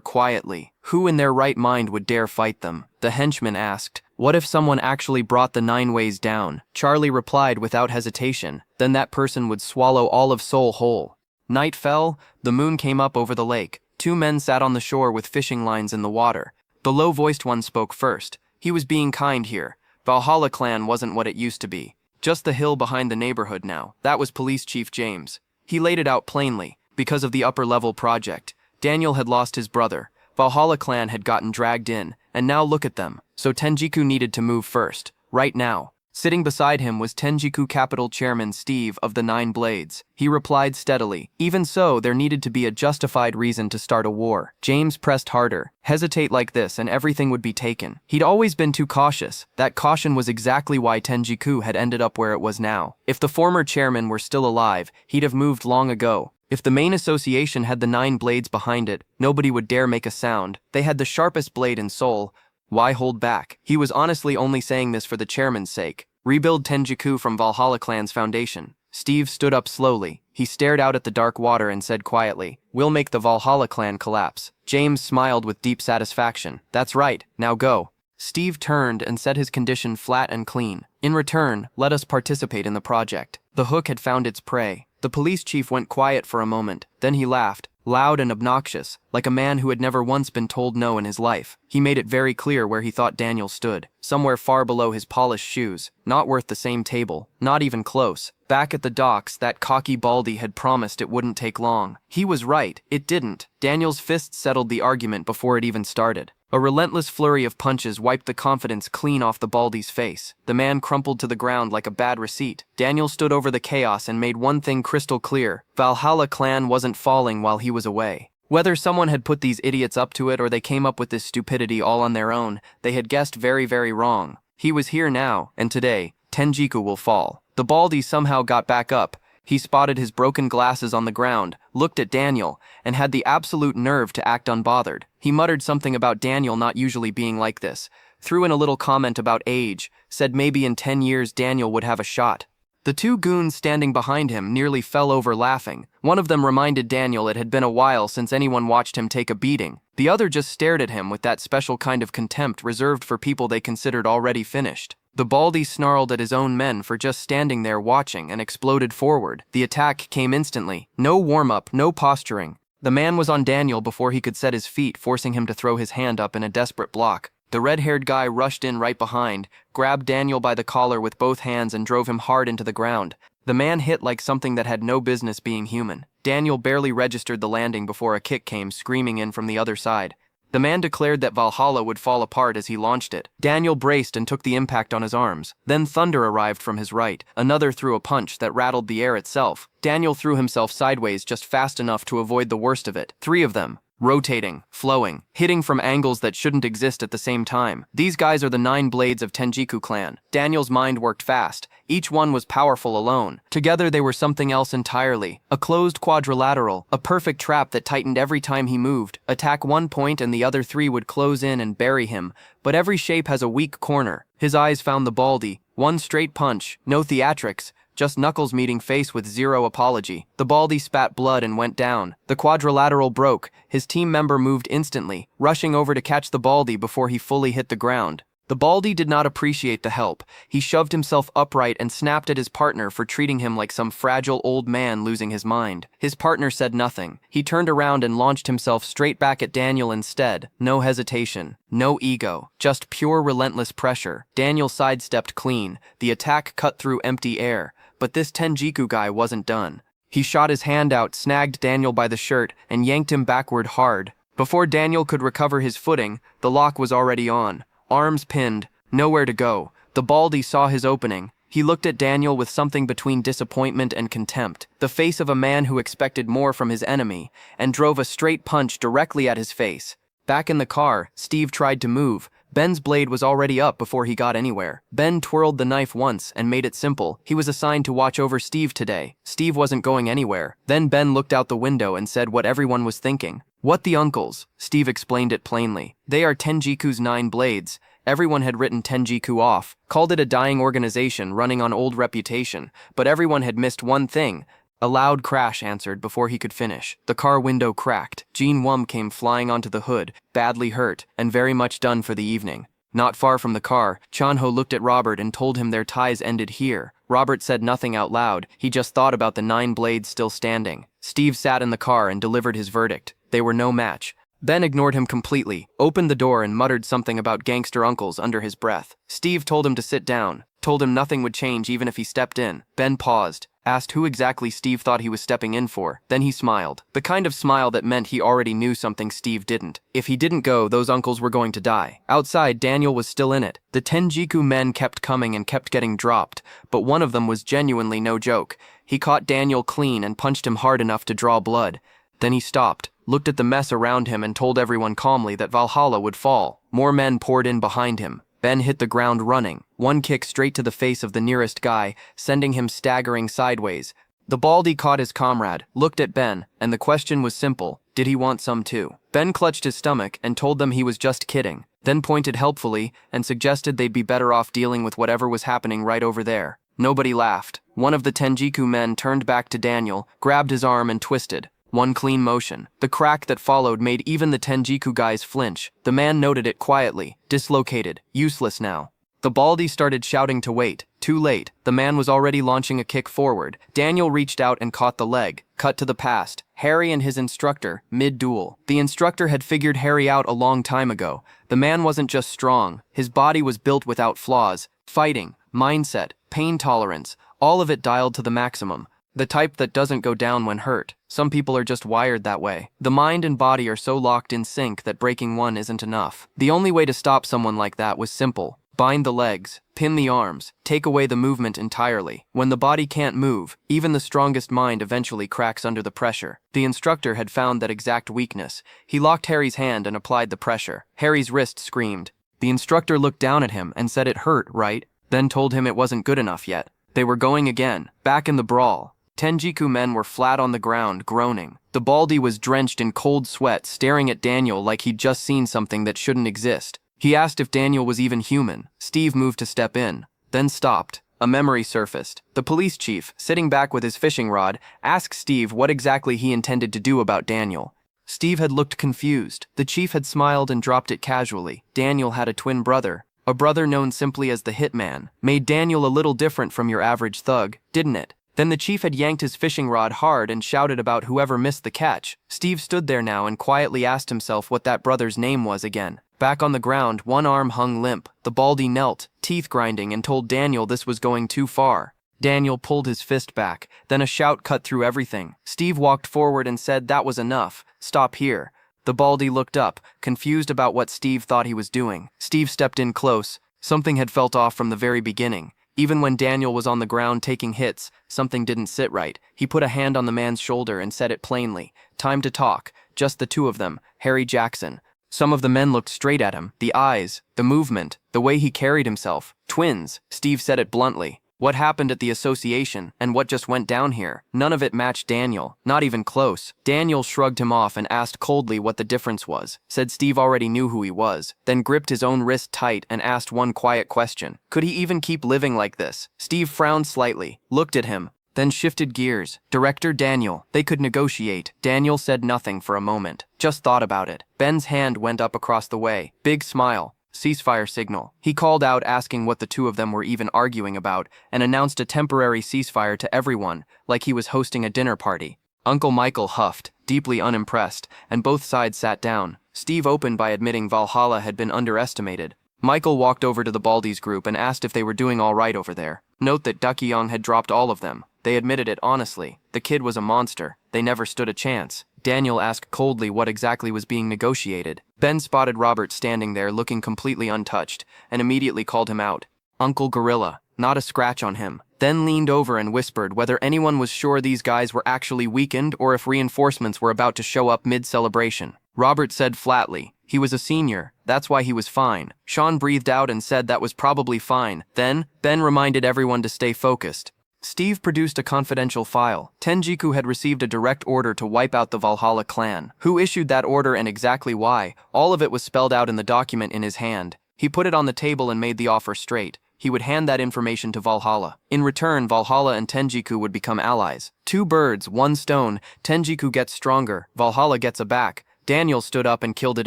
quietly. Who in their right mind would dare fight them? The henchman asked. What if someone actually brought the 9 ways down? Charlie replied without hesitation. Then that person would swallow all of Seoul whole. Night fell, the moon came up over the lake. 2 men sat on the shore with fishing lines in the water. The low-voiced one spoke first. He was being kind here. Valhalla clan wasn't what it used to be. Just the hill behind the neighborhood now. That was Police Chief James. He laid it out plainly. Because of the upper-level project, Daniel had lost his brother. Valhalla clan had gotten dragged in, and now look at them. So Tenjiku needed to move first. Right now. Sitting beside him was Tenjiku Capital Chairman Steve of the 9 Blades. He replied steadily. Even so, there needed to be a justified reason to start a war. James pressed harder. Hesitate like this and everything would be taken. He'd always been too cautious. That caution was exactly why Tenjiku had ended up where it was now. If the former chairman were still alive, he'd have moved long ago. If the main association had the 9 blades behind it, nobody would dare make a sound. They had the sharpest blade in Seoul. Why hold back? He was honestly only saying this for the chairman's sake. Rebuild Tenjiku from Valhalla clan's foundation. Steve stood up slowly. He stared out at the dark water and said quietly, We'll make the Valhalla clan collapse. James smiled with deep satisfaction. That's right, now go. Steve turned and said his condition flat and clean. In return, let us participate in the project. The hook had found its prey. The police chief went quiet for a moment. Then he laughed. Loud and obnoxious, like a man who had never once been told no in his life. He made it very clear where he thought Daniel stood, somewhere far below his polished shoes, not worth the same table, not even close. Back at the docks, that cocky baldy had promised it wouldn't take long. He was right, it didn't. Daniel's fists settled the argument before it even started. A relentless flurry of punches wiped the confidence clean off the baldy's face. The man crumpled to the ground like a bad receipt. Daniel stood over the chaos and made one thing crystal clear. Valhalla clan wasn't falling while he was away. Whether someone had put these idiots up to it or they came up with this stupidity all on their own, they had guessed very, very wrong. He was here now, and today, Tenjiku will fall. The baldy somehow got back up. He spotted his broken glasses on the ground, looked at Daniel, and had the absolute nerve to act unbothered. He muttered something about Daniel not usually being like this, threw in a little comment about age, said maybe in 10 years Daniel would have a shot. The two goons standing behind him nearly fell over laughing. One of them reminded Daniel it had been a while since anyone watched him take a beating. The other just stared at him with that special kind of contempt reserved for people they considered already finished. The baldy snarled at his own men for just standing there watching and exploded forward. The attack came instantly. No warm-up, no posturing. The man was on Daniel before he could set his feet, forcing him to throw his hand up in a desperate block. The red-haired guy rushed in right behind, grabbed Daniel by the collar with both hands and drove him hard into the ground. The man hit like something that had no business being human. Daniel barely registered the landing before a kick came screaming in from the other side. The man declared that Valhalla would fall apart as he launched it. Daniel braced and took the impact on his arms. Then thunder arrived from his right. Another threw a punch that rattled the air itself. Daniel threw himself sideways just fast enough to avoid the worst of it. 3 of them. Rotating, flowing, hitting from angles that shouldn't exist at the same time. These guys are the 9 blades of Tenjiku clan. Daniel's mind worked fast. Each one was powerful alone. Together they were something else entirely. A closed quadrilateral, a perfect trap that tightened every time he moved. Attack one point and the other 3 would close in and bury him. But every shape has a weak corner. His eyes found the baldy. One straight punch, no theatrics. Just knuckles meeting face with zero apology. The baldy spat blood and went down. The quadrilateral broke. His team member moved instantly, rushing over to catch the baldy before he fully hit the ground. The baldy did not appreciate the help. He shoved himself upright and snapped at his partner for treating him like some fragile old man losing his mind. His partner said nothing. He turned around and launched himself straight back at Daniel instead. No hesitation. No ego. Just pure relentless pressure. Daniel sidestepped clean. The attack cut through empty air. But this Tenjiku guy wasn't done. He shot his hand out, snagged Daniel by the shirt, and yanked him backward hard. Before Daniel could recover his footing, the lock was already on. Arms pinned, nowhere to go. The baldy saw his opening. He looked at Daniel with something between disappointment and contempt, the face of a man who expected more from his enemy, and drove a straight punch directly at his face. Back in the car, Steve tried to move. Ben's blade was already up before he got anywhere. Ben twirled the knife once and made it simple. He was assigned to watch over Steve today. Steve wasn't going anywhere. Then Ben looked out the window and said what everyone was thinking. What the uncles? Steve explained it plainly. They are Tenjiku's 9 blades. Everyone had written Tenjiku off, called it a dying organization running on old reputation, but everyone had missed one thing. A loud crash answered before he could finish. The car window cracked. Jean Wum came flying onto the hood, badly hurt, and very much done for the evening. Not far from the car, Chanho looked at Robert and told him their ties ended here. Robert said nothing out loud. He just thought about the 9 blades still standing. Steve sat in the car and delivered his verdict. They were no match. Ben ignored him completely, opened the door and muttered something about gangster uncles under his breath. Steve told him to sit down, told him nothing would change even if he stepped in. Ben paused, asked who exactly Steve thought he was stepping in for. Then he smiled. The kind of smile that meant he already knew something Steve didn't. If he didn't go, those uncles were going to die. Outside, Daniel was still in it. The Tenjiku men kept coming and kept getting dropped, but one of them was genuinely no joke. He caught Daniel clean and punched him hard enough to draw blood. Then he stopped, looked at the mess around him and told everyone calmly that Valhalla would fall. More men poured in behind him. Ben hit the ground running, one kick straight to the face of the nearest guy, sending him staggering sideways. The baldy caught his comrade, looked at Ben, and the question was simple. Did he want some too? Ben clutched his stomach and told them he was just kidding, then pointed helpfully and suggested they'd be better off dealing with whatever was happening right over there. Nobody laughed. One of the Tenjiku men turned back to Daniel, grabbed his arm and twisted. One clean motion. The crack that followed made even the Tenjiku guys flinch. The man noted it quietly. Dislocated. Useless now. The baldy started shouting to wait. Too late. The man was already launching a kick forward. Daniel reached out and caught the leg. Cut to the past. Harry and his instructor, mid-duel. The instructor had figured Harry out a long time ago. The man wasn't just strong. His body was built without flaws. Fighting, mindset, pain tolerance, all of it dialed to the maximum. The type that doesn't go down when hurt. Some people are just wired that way. The mind and body are so locked in sync that breaking one isn't enough. The only way to stop someone like that was simple. Bind the legs, pin the arms, take away the movement entirely. When the body can't move, even the strongest mind eventually cracks under the pressure. The instructor had found that exact weakness. He locked Harry's hand and applied the pressure. Harry's wrist screamed. The instructor looked down at him and said it hurt, right? Then told him it wasn't good enough yet. They were going again, back in the brawl. Tenjiku men were flat on the ground, groaning. The baldy was drenched in cold sweat, staring at Daniel like he'd just seen something that shouldn't exist. He asked if Daniel was even human. Steve moved to step in, then stopped. A memory surfaced. The police chief, sitting back with his fishing rod, asked Steve what exactly he intended to do about Daniel. Steve had looked confused. The chief had smiled and dropped it casually. Daniel had a twin brother. A brother known simply as the Hitman. Made Daniel a little different from your average thug, didn't it? Then the chief had yanked his fishing rod hard and shouted about whoever missed the catch. Steve stood there now and quietly asked himself what that brother's name was again. Back on the ground, one arm hung limp. The baldy knelt, teeth grinding, and told Daniel this was going too far. Daniel pulled his fist back. Then a shout cut through everything. Steve walked forward and said that was enough. Stop here. The baldy looked up, confused about what Steve thought he was doing. Steve stepped in close. Something had felt off from the very beginning. Even when Daniel was on the ground taking hits, something didn't sit right. He put a hand on the man's shoulder and said it plainly. Time to talk. Just the two of them, Harry Jackson. Some of the men looked straight at him. The eyes, the movement, the way he carried himself. Twins. Steve said it bluntly. What happened at the association, and what just went down here? None of it matched Daniel, not even close. Daniel shrugged him off and asked coldly what the difference was. Said Steve already knew who he was, then gripped his own wrist tight and asked one quiet question. Could he even keep living like this? Steve frowned slightly, looked at him, then shifted gears. Director Daniel. They could negotiate. Daniel said nothing for a moment, just thought about it. Ben's hand went up across the way. Big smile. Ceasefire signal. He called out asking what the two of them were even arguing about and announced a temporary ceasefire to everyone, like he was hosting a dinner party. Uncle Michael huffed, deeply unimpressed, and both sides sat down. Steve opened by admitting Valhalla had been underestimated. Michael walked over to the Baldies group and asked if they were doing all right over there. Note that Ducky-young had dropped all of them. They admitted it honestly. The kid was a monster. They never stood a chance. Daniel asked coldly what exactly was being negotiated. Ben spotted Robert standing there looking completely untouched and immediately called him out. Uncle Gorilla, not a scratch on him. Then leaned over and whispered whether anyone was sure these guys were actually weakened or if reinforcements were about to show up mid-celebration. Robert said flatly, he was a senior, that's why he was fine. Sean breathed out and said that was probably fine. Then, Ben reminded everyone to stay focused. Steve produced a confidential file. Tenjiku had received a direct order to wipe out the Valhalla clan. Who issued that order and exactly why? All of it was spelled out in the document in his hand. He put it on the table and made the offer straight. He would hand that information to Valhalla. In return, Valhalla and Tenjiku would become allies. Two birds, one stone. Tenjiku gets stronger. Valhalla gets a back. Daniel stood up and killed it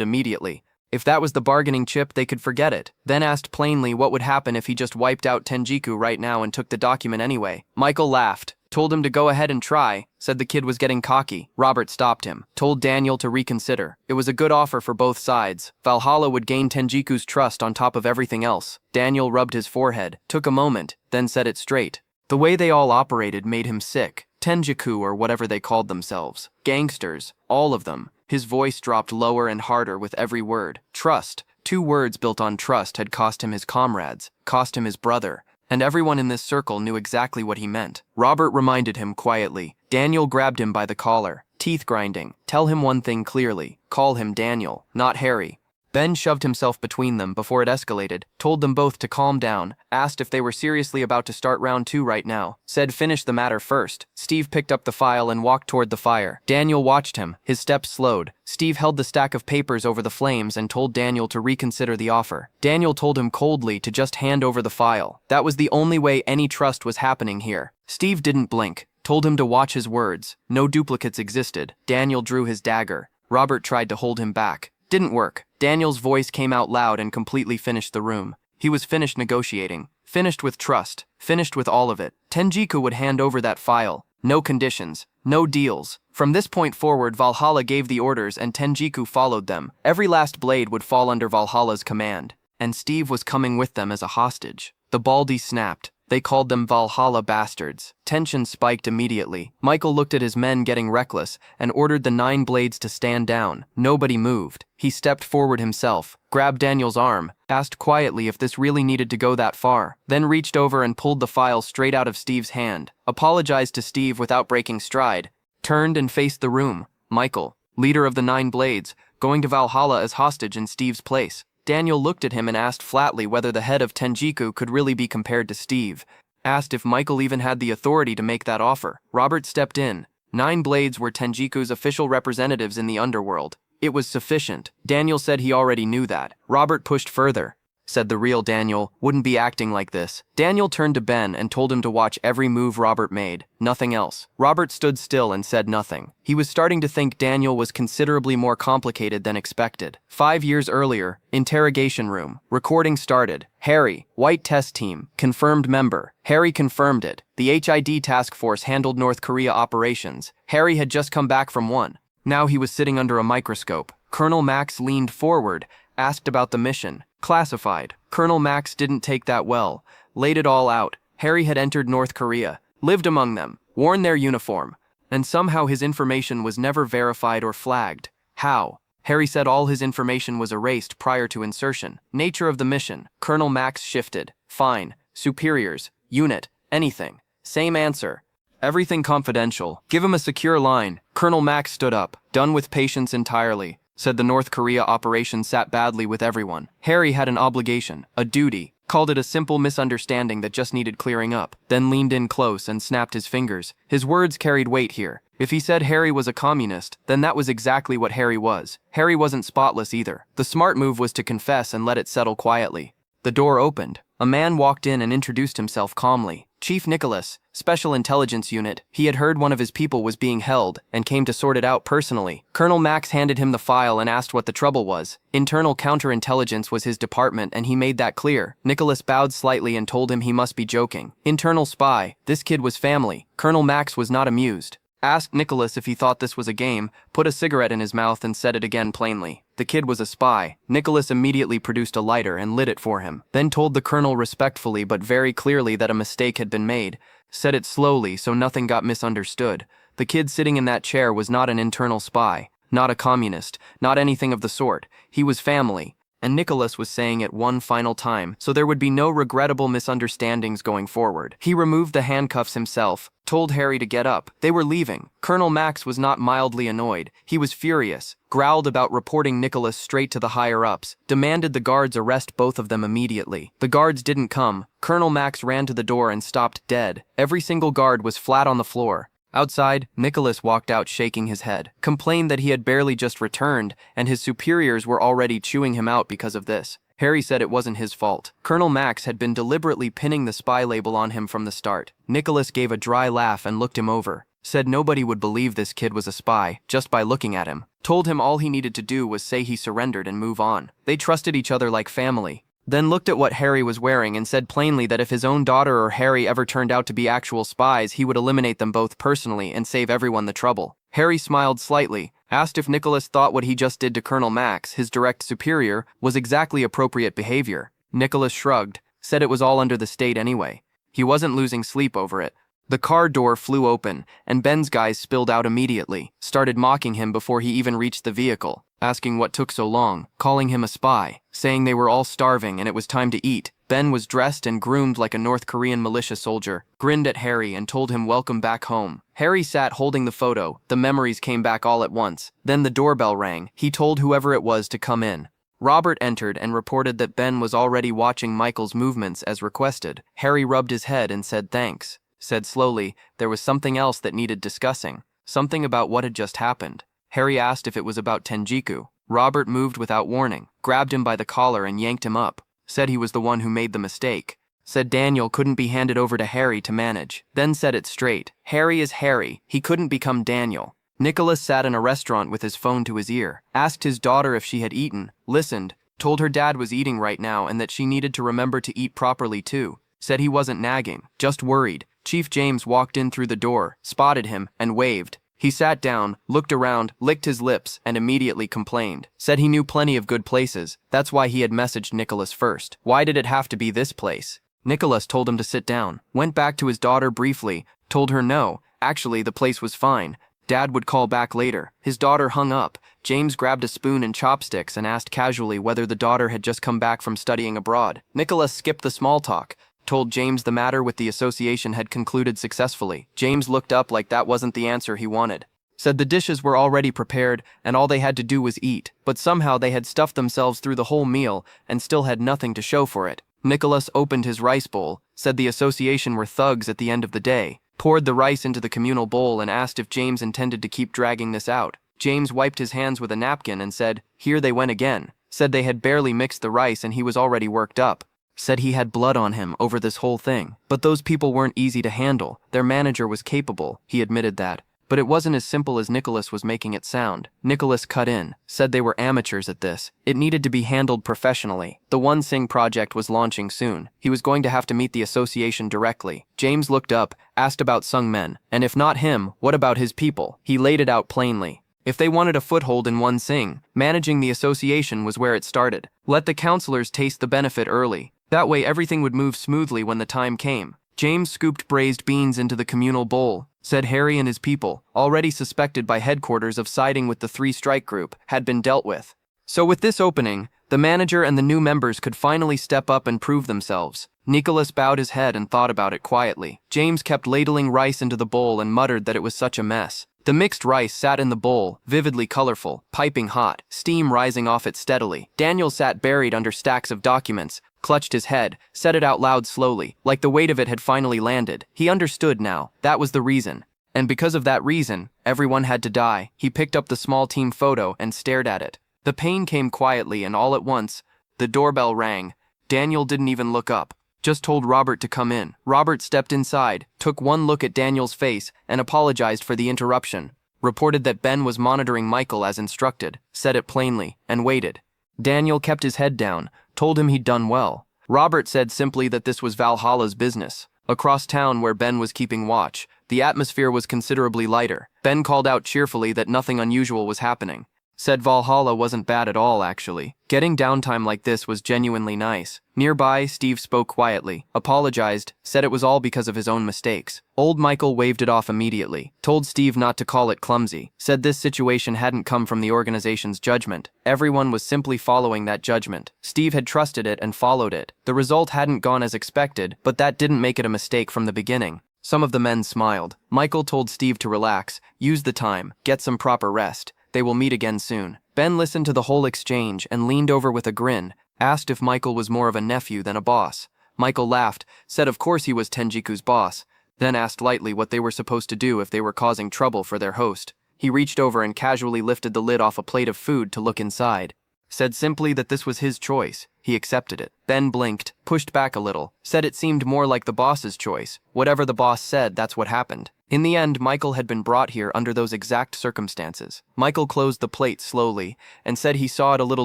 immediately. If that was the bargaining chip, they could forget it. Then asked plainly what would happen if he just wiped out Tenjiku right now and took the document anyway. Michael laughed, told him to go ahead and try, said the kid was getting cocky. Robert stopped him, told Daniel to reconsider. It was a good offer for both sides. Valhalla would gain Tenjiku's trust on top of everything else. Daniel rubbed his forehead, took a moment, then said it straight. The way they all operated made him sick. Tenjiku or whatever they called themselves. Gangsters, all of them. His voice dropped lower and harder with every word. Trust. 2 words built on trust had cost him his comrades, cost him his brother, and everyone in this circle knew exactly what he meant. Robert reminded him quietly. Daniel grabbed him by the collar, teeth grinding. Tell him one thing clearly. Call him Daniel, not Harry. Ben shoved himself between them before it escalated, told them both to calm down, asked if they were seriously about to start round 2 right now, said finish the matter first. Steve picked up the file and walked toward the fire. Daniel watched him, his steps slowed. Steve held the stack of papers over the flames and told Daniel to reconsider the offer. Daniel told him coldly to just hand over the file. That was the only way any trust was happening here. Steve didn't blink, told him to watch his words. No duplicates existed. Daniel drew his dagger. Robert tried to hold him back. Didn't work. Daniel's voice came out loud and completely finished the room. He was finished negotiating, finished with trust, finished with all of it. Tenjiku would hand over that file. No conditions, no deals. From this point forward, Valhalla gave the orders and Tenjiku followed them. Every last blade would fall under Valhalla's command. And Steve was coming with them as a hostage. The Baldy snapped. They called them Valhalla bastards. Tension spiked immediately. Michael looked at his men getting reckless and ordered the 9 blades to stand down. Nobody moved. He stepped forward himself, grabbed Daniel's arm, asked quietly if this really needed to go that far, then reached over and pulled the file straight out of Steve's hand, apologized to Steve without breaking stride, turned and faced the room. Michael, leader of the 9 blades, going to Valhalla as hostage in Steve's place. Daniel looked at him and asked flatly whether the head of Tenjiku could really be compared to Steve. Asked if Michael even had the authority to make that offer. Robert stepped in. 9 blades were Tenjiku's official representatives in the underworld. It was sufficient. Daniel said he already knew that. Robert pushed further. Said the real Daniel wouldn't be acting like this. Daniel turned to Ben and told him to watch every move Robert made, nothing else. Robert stood still and said nothing. He was starting to think Daniel was considerably more complicated than expected. 5 years earlier, interrogation room. Recording started. Harry, White Test Team, confirmed member. Harry confirmed it. The HID task force handled North Korea operations. Harry had just come back from one. Now he was sitting under a microscope. Colonel Max leaned forward, asked about the mission. Classified. Colonel Max didn't take that well. Laid it all out. Harry had entered North Korea, lived among them, worn their uniform, and somehow his information was never verified or flagged. How? Harry said all his information was erased prior to insertion. Nature of the mission. Colonel Max shifted. Fine. Superiors. Unit. Anything. Same answer. Everything confidential. Give him a secure line. Colonel Max stood up. Done with patience entirely. Said the North Korea operation sat badly with everyone. Harry had an obligation, a duty, called it a simple misunderstanding that just needed clearing up, then leaned in close and snapped his fingers. His words carried weight here. If he said Harry was a communist, then that was exactly what Harry was. Harry wasn't spotless either. The smart move was to confess and let it settle quietly. The door opened. A man walked in and introduced himself calmly. Chief Nicholas, Special Intelligence Unit. He had heard one of his people was being held and came to sort it out personally. Colonel Max handed him the file and asked what the trouble was. Internal counterintelligence was his department and he made that clear. Nicholas bowed slightly and told him he must be joking. Internal spy. This kid was family. Colonel Max was not amused. Asked Nicholas if he thought this was a game, put a cigarette in his mouth and said it again plainly. The kid was a spy. Nicholas immediately produced a lighter and lit it for him, then told the colonel respectfully but very clearly that a mistake had been made. Said it slowly so nothing got misunderstood. The kid sitting in that chair was not an internal spy, not a communist, not anything of the sort. He was family. And Nicholas was saying it one final time, so there would be no regrettable misunderstandings going forward. He removed the handcuffs himself, told Harry to get up. They were leaving. Colonel Max was not mildly annoyed. He was furious, growled about reporting Nicholas straight to the higher-ups, demanded the guards arrest both of them immediately. The guards didn't come. Colonel Max ran to the door and stopped dead. Every single guard was flat on the floor. Outside, Nicholas walked out shaking his head, complained that he had barely just returned, and his superiors were already chewing him out because of this. Harry said it wasn't his fault. Colonel Max had been deliberately pinning the spy label on him from the start. Nicholas gave a dry laugh and looked him over. Said nobody would believe this kid was a spy, just by looking at him. Told him all he needed to do was say he surrendered and move on. They trusted each other like family. Then looked at what Harry was wearing and said plainly that if his own daughter or Harry ever turned out to be actual spies, he would eliminate them both personally and save everyone the trouble. Harry smiled slightly, asked if Nicholas thought what he just did to Colonel Max, his direct superior, was exactly appropriate behavior. Nicholas shrugged, said it was all under the state anyway. He wasn't losing sleep over it. The car door flew open, and Ben's guys spilled out immediately, started mocking him before he even reached the vehicle, asking what took so long, calling him a spy, saying they were all starving and it was time to eat. Ben was dressed and groomed like a North Korean militia soldier, grinned at Harry and told him welcome back home. Harry sat holding the photo. The memories came back all at once. Then the doorbell rang. He told whoever it was to come in. Robert entered and reported that Ben was already watching Michael's movements as requested. Harry rubbed his head and said thanks. Said slowly, there was something else that needed discussing. Something about what had just happened. Harry asked if it was about Tenjiku. Robert moved without warning, grabbed him by the collar and yanked him up. Said he was the one who made the mistake. Said Daniel couldn't be handed over to Harry to manage. Then said it straight. Harry is Harry. He couldn't become Daniel. Nicholas sat in a restaurant with his phone to his ear. Asked his daughter if she had eaten. Listened. Told her dad was eating right now and that she needed to remember to eat properly too. Said he wasn't nagging, just worried. Chief James walked in through the door, spotted him, and waved. He sat down, looked around, licked his lips, and immediately complained. Said he knew plenty of good places. That's why he had messaged Nicholas first. Why did it have to be this place? Nicholas told him to sit down. Went back to his daughter briefly, told her no, actually the place was fine. Dad would call back later. His daughter hung up. James grabbed a spoon and chopsticks and asked casually whether the daughter had just come back from studying abroad. Nicholas skipped the small talk. Told James the matter with the association had concluded successfully. James looked up like that wasn't the answer he wanted. Said the dishes were already prepared and all they had to do was eat, but somehow they had stuffed themselves through the whole meal and still had nothing to show for it. Nicholas opened his rice bowl, said the association were thugs at the end of the day, poured the rice into the communal bowl and asked if James intended to keep dragging this out. James wiped his hands with a napkin and said, "Here they went again." Said they had barely mixed the rice and he was already worked up. Said he had blood on him over this whole thing. But those people weren't easy to handle. Their manager was capable, he admitted that. But it wasn't as simple as Nicholas was making it sound. Nicholas cut in, said they were amateurs at this. It needed to be handled professionally. The One Sing project was launching soon. He was going to have to meet the association directly. James looked up, asked about Sung Men, and if not him, what about his people? He laid it out plainly. If they wanted a foothold in One Sing, managing the association was where it started. Let the counselors taste the benefit early. That way everything would move smoothly when the time came. James scooped braised beans into the communal bowl, said Harry and his people, already suspected by headquarters of siding with the three-strike group, had been dealt with. So with this opening, the manager and the new members could finally step up and prove themselves. Nicholas bowed his head and thought about it quietly. James kept ladling rice into the bowl and muttered that it was such a mess. The mixed rice sat in the bowl, vividly colorful, piping hot, steam rising off it steadily. Daniel sat buried under stacks of documents, clutched his head, said it out loud slowly, like the weight of it had finally landed. He understood now. That was the reason. And because of that reason, everyone had to die. He picked up the small team photo and stared at it. The pain came quietly and all at once, the doorbell rang. Daniel didn't even look up. Just told Robert to come in. Robert stepped inside, took one look at Daniel's face, and apologized for the interruption. Reported that Ben was monitoring Michael as instructed, said it plainly, and waited. Daniel kept his head down, told him he'd done well. Robert said simply that this was Valhalla's business. Across town where Ben was keeping watch, the atmosphere was considerably lighter. Ben called out cheerfully that nothing unusual was happening. Said Valhalla wasn't bad at all, actually. Getting downtime like this was genuinely nice. Nearby, Steve spoke quietly, apologized, said it was all because of his own mistakes. Old Michael waved it off immediately, told Steve not to call it clumsy, said this situation hadn't come from the organization's judgment. Everyone was simply following that judgment. Steve had trusted it and followed it. The result hadn't gone as expected, but that didn't make it a mistake from the beginning. Some of the men smiled. Michael told Steve to relax, use the time, get some proper rest. They will meet again soon. Ben listened to the whole exchange and leaned over with a grin, asked if Michael was more of a nephew than a boss. Michael laughed, said of course he was Tenjiku's boss, then asked lightly what they were supposed to do if they were causing trouble for their host. He reached over and casually lifted the lid off a plate of food to look inside. Said simply that this was his choice. He accepted it. Ben blinked, pushed back a little, said it seemed more like the boss's choice. Whatever the boss said, that's what happened. In the end, Michael had been brought here under those exact circumstances. Michael closed the plate slowly and said he saw it a little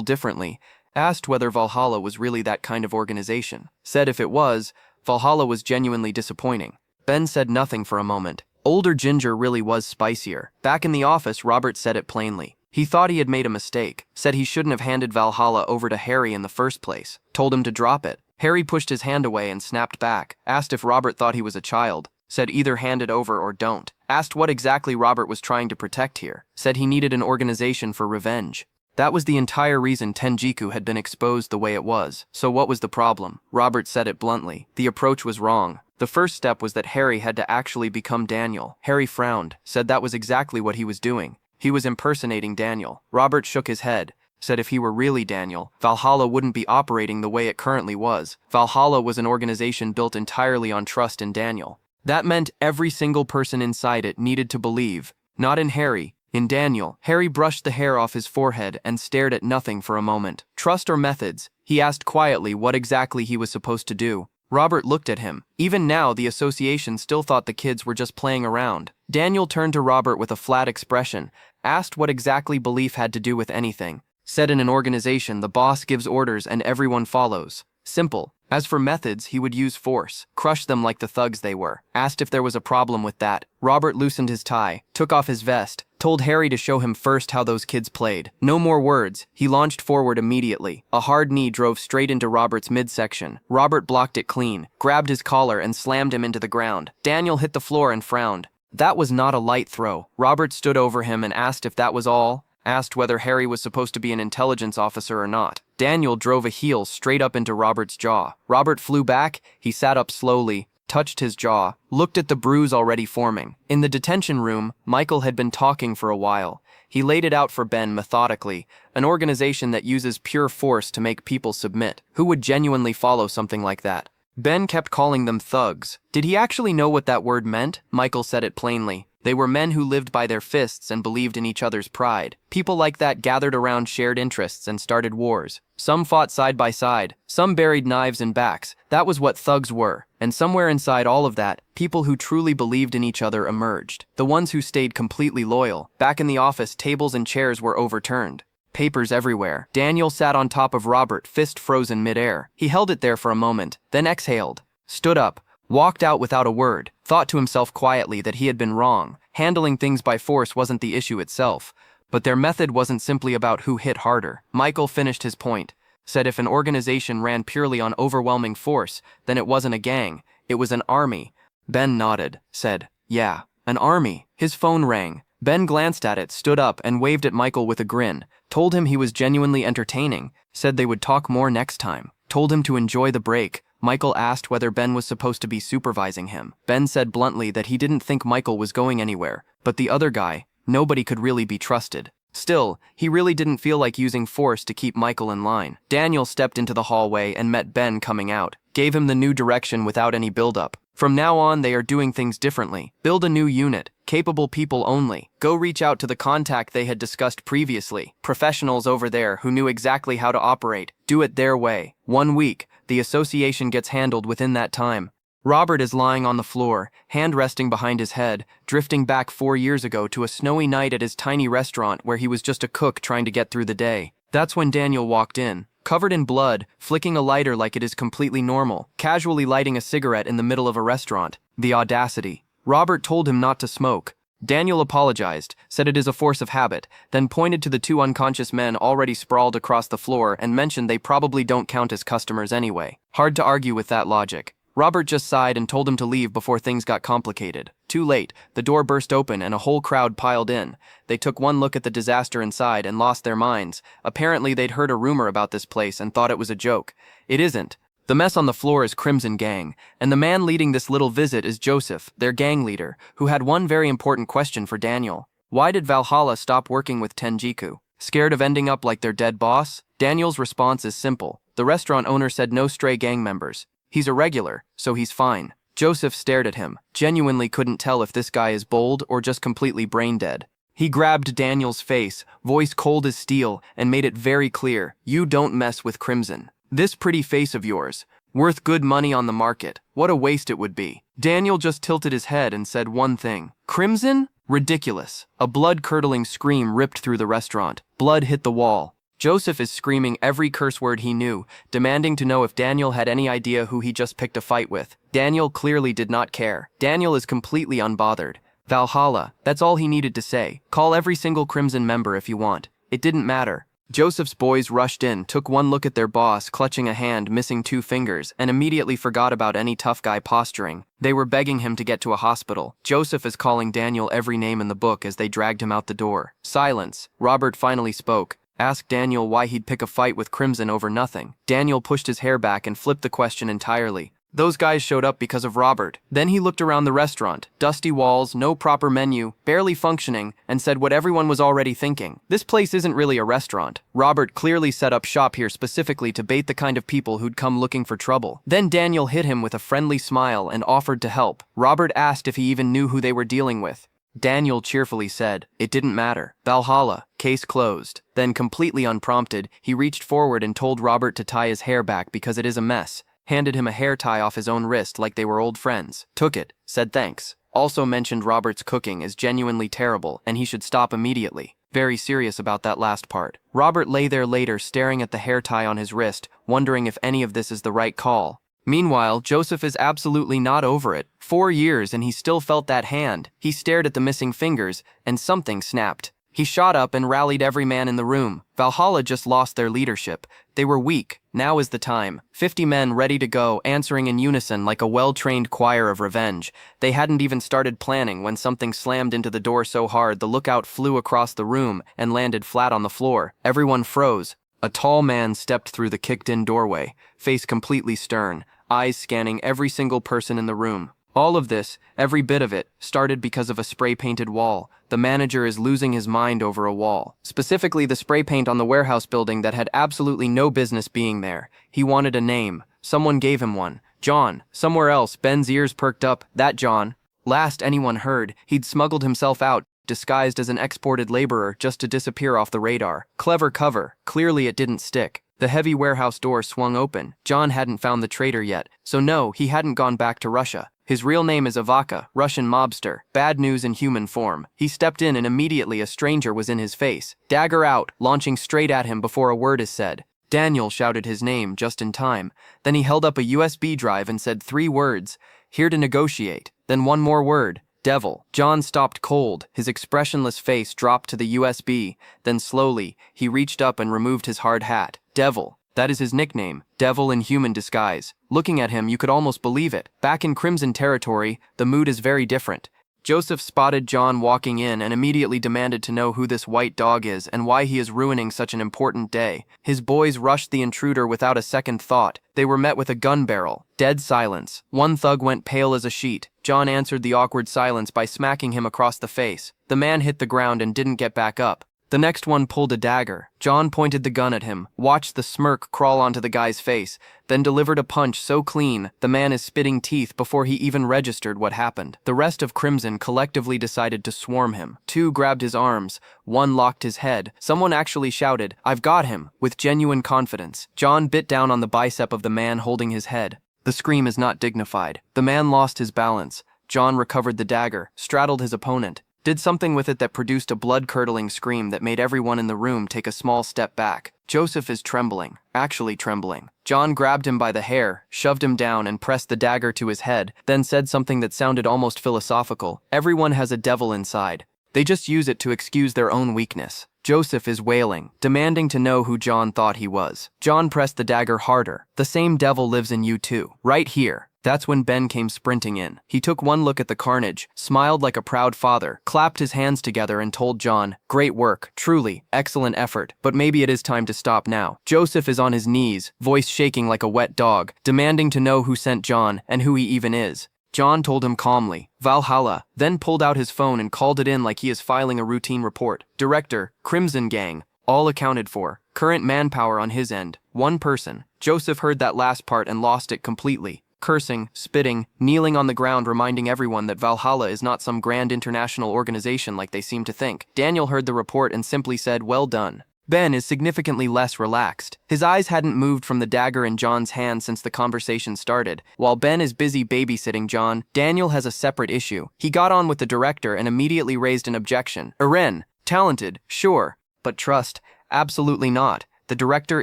differently, asked whether Valhalla was really that kind of organization. Said if it was, Valhalla was genuinely disappointing. Ben said nothing for a moment. Older Ginger really was spicier. Back in the office, Robert said it plainly. He thought he had made a mistake, said he shouldn't have handed Valhalla over to Harry in the first place, told him to drop it. Harry pushed his hand away and snapped back, asked if Robert thought he was a child, said either hand it over or don't, asked what exactly Robert was trying to protect here, said he needed an organization for revenge. That was the entire reason Tenjiku had been exposed the way it was. So what was the problem? Robert said it bluntly. The approach was wrong. The first step was that Harry had to actually become Daniel. Harry frowned, said that was exactly what he was doing. He was impersonating Daniel. Robert shook his head, said if he were really Daniel, Valhalla wouldn't be operating the way it currently was. Valhalla was an organization built entirely on trust in Daniel. That meant every single person inside it needed to believe, not in Harry, in Daniel. Harry brushed the hair off his forehead and stared at nothing for a moment. Trust or methods? He asked quietly what exactly he was supposed to do. Robert looked at him. Even now, the association still thought the kids were just playing around. Daniel turned to Robert with a flat expression, asked what exactly belief had to do with anything. Said in an organization, the boss gives orders and everyone follows. Simple. As for methods, he would use force, crush them like the thugs they were. Asked if there was a problem with that. Robert loosened his tie, took off his vest, told Harry to show him first how those kids played. No more words. He launched forward immediately. A hard knee drove straight into Robert's midsection. Robert blocked it clean, grabbed his collar and slammed him into the ground. Daniel hit the floor and frowned. That was not a light throw. Robert stood over him and asked if that was all. Asked whether Harry was supposed to be an intelligence officer or not. Daniel drove a heel straight up into Robert's jaw. Robert flew back. He sat up slowly, touched his jaw, looked at the bruise already forming. In the detention room, Michael had been talking for a while. He laid it out for Ben methodically, an organization that uses pure force to make people submit. Who would genuinely follow something like that? Ben kept calling them thugs. Did he actually know what that word meant? Michael said it plainly. They were men who lived by their fists and believed in each other's pride. People like that gathered around shared interests and started wars. Some fought side by side. Some buried knives in backs. That was what thugs were. And somewhere inside all of that, people who truly believed in each other emerged. The ones who stayed completely loyal. Back in the office, tables and chairs were overturned. Papers everywhere. Daniel sat on top of Robert, fist frozen midair. He held it there for a moment, then exhaled, stood up, walked out without a word, thought to himself quietly that he had been wrong. Handling things by force wasn't the issue itself, but their method wasn't simply about who hit harder. Michael finished his point, said if an organization ran purely on overwhelming force, then it wasn't a gang, it was an army. Ben nodded, said, "Yeah, an army." His phone rang. Ben glanced at it, stood up, and waved at Michael with a grin, told him he was genuinely entertaining, said they would talk more next time, told him to enjoy the break. Michael asked whether Ben was supposed to be supervising him. Ben said bluntly that he didn't think Michael was going anywhere, but the other guy, nobody could really be trusted. Still, he really didn't feel like using force to keep Michael in line. Daniel stepped into the hallway and met Ben coming out, gave him the new direction without any build-up. From now on, they are doing things differently. Build a new unit, capable people only. Go reach out to the contact they had discussed previously. Professionals over there who knew exactly how to operate. Do it their way. 1 week. The association gets handled within that time. Robert is lying on the floor, hand resting behind his head, drifting back 4 years ago to a snowy night at his tiny restaurant where he was just a cook trying to get through the day. That's when Daniel walked in, covered in blood, flicking a lighter like it is completely normal, casually lighting a cigarette in the middle of a restaurant. The audacity. Robert told him not to smoke. Daniel apologized, said it is a force of habit, then pointed to the 2 unconscious men already sprawled across the floor and mentioned they probably don't count as customers anyway. Hard to argue with that logic. Robert just sighed and told him to leave before things got complicated. Too late, the door burst open and a whole crowd piled in. They took one look at the disaster inside and lost their minds. Apparently they'd heard a rumor about this place and thought it was a joke. It isn't. The mess on the floor is Crimson Gang, and the man leading this little visit is Joseph, their gang leader, who had one very important question for Daniel. Why did Valhalla stop working with Tenjiku? Scared of ending up like their dead boss? Daniel's response is simple. The restaurant owner said no stray gang members. He's a regular, so he's fine. Joseph stared at him, genuinely couldn't tell if this guy is bold or just completely brain dead. He grabbed Daniel's face, voice cold as steel, and made it very clear, you don't mess with Crimson. This pretty face of yours, worth good money on the market. What a waste it would be. Daniel just tilted his head and said one thing. Crimson? Ridiculous. A blood-curdling scream ripped through the restaurant. Blood hit the wall. Joseph is screaming every curse word he knew, demanding to know if Daniel had any idea who he just picked a fight with. Daniel clearly did not care. Daniel is completely unbothered. Valhalla, that's all he needed to say. Call every single Crimson member if you want. It didn't matter. Joseph's boys rushed in, took one look at their boss, clutching a hand, missing 2 fingers, and immediately forgot about any tough guy posturing. They were begging him to get to a hospital. Joseph is calling Daniel every name in the book as they dragged him out the door. Silence. Robert finally spoke. Asked Daniel why he'd pick a fight with Crimson over nothing. Daniel pushed his hair back and flipped the question entirely. Those guys showed up because of Robert. Then he looked around the restaurant. Dusty walls, no proper menu, barely functioning, and said what everyone was already thinking. This place isn't really a restaurant. Robert clearly set up shop here specifically to bait the kind of people who'd come looking for trouble. Then Daniel hit him with a friendly smile and offered to help. Robert asked if he even knew who they were dealing with. Daniel cheerfully said, it didn't matter. Valhalla, case closed. Then, completely unprompted, he reached forward and told Robert to tie his hair back because it is a mess. Handed him a hair tie off his own wrist like they were old friends. Took it, said thanks. Also mentioned Robert's cooking is genuinely terrible and he should stop immediately. Very serious about that last part. Robert lay there later staring at the hair tie on his wrist, wondering if any of this is the right call. Meanwhile, Joseph is absolutely not over it. 4 years and he still felt that hand. He stared at the missing fingers, and something snapped. He shot up and rallied every man in the room. Valhalla just lost their leadership. They were weak. Now is the time. 50 men ready to go, answering in unison like a well-trained choir of revenge. They hadn't even started planning when something slammed into the door so hard the lookout flew across the room and landed flat on the floor. Everyone froze. A tall man stepped through the kicked-in doorway, face completely stern, eyes scanning every single person in the room. All of this, every bit of it, started because of a spray-painted wall. The manager is losing his mind over a wall. Specifically, the spray paint on the warehouse building that had absolutely no business being there. He wanted a name. Someone gave him one. John. Somewhere else, Ben's ears perked up. That John. Last anyone heard, he'd smuggled himself out, disguised as an exported laborer just to disappear off the radar. Clever cover. Clearly it didn't stick. The heavy warehouse door swung open. John hadn't found the traitor yet, so no, he hadn't gone back to Russia. His real name is Avaka, Russian mobster. Bad news in human form. He stepped in and immediately a stranger was in his face. Dagger out, launching straight at him before a word is said. Daniel shouted his name just in time. Then he held up a USB drive and said 3 words. Here to negotiate. Then one more word. Devil. John stopped cold. His expressionless face dropped to the USB. Then slowly, he reached up and removed his hard hat. Devil. That is his nickname. Devil in human disguise. Looking at him, you could almost believe it. Back in Crimson territory, the mood is very different. Joseph spotted John walking in and immediately demanded to know who this white dog is and why he is ruining such an important day. His boys rushed the intruder without a second thought. They were met with a gun barrel. Dead silence. One thug went pale as a sheet. John answered the awkward silence by smacking him across the face. The man hit the ground and didn't get back up. The next one pulled a dagger. John pointed the gun at him, watched the smirk crawl onto the guy's face, then delivered a punch so clean, the man is spitting teeth before he even registered what happened. The rest of Crimson collectively decided to swarm him. 2 grabbed his arms, 1 locked his head. Someone actually shouted, "I've got him," with genuine confidence. John bit down on the bicep of the man holding his head. The scream is not dignified. The man lost his balance. John recovered the dagger, straddled his opponent, did something with it that produced a blood-curdling scream that made everyone in the room take a small step back. Joseph is trembling, actually trembling. John grabbed him by the hair, shoved him down and pressed the dagger to his head, then said something that sounded almost philosophical. Everyone has a devil inside. They just use it to excuse their own weakness. Joseph is wailing, demanding to know who John thought he was. John pressed the dagger harder. The same devil lives in you too. Right here. That's when Ben came sprinting in. He took one look at the carnage, smiled like a proud father, clapped his hands together and told John, "Great work, truly, excellent effort, but maybe it is time to stop now." Joseph is on his knees, voice shaking like a wet dog, demanding to know who sent John and who he even is. John told him calmly, "Valhalla," then pulled out his phone and called it in like he is filing a routine report. Director, Crimson Gang, all accounted for. Current manpower on his end, 1 person. Joseph heard that last part and lost it completely. Cursing, spitting, kneeling on the ground, reminding everyone that Valhalla is not some grand international organization like they seem to think. Daniel heard the report and simply said, "Well done." Ben is significantly less relaxed. His eyes hadn't moved from the dagger in John's hand since the conversation started. While Ben is busy babysitting John, Daniel has a separate issue. He got on with the director and immediately raised an objection. "Eren, talented, sure, but trust, absolutely not. The director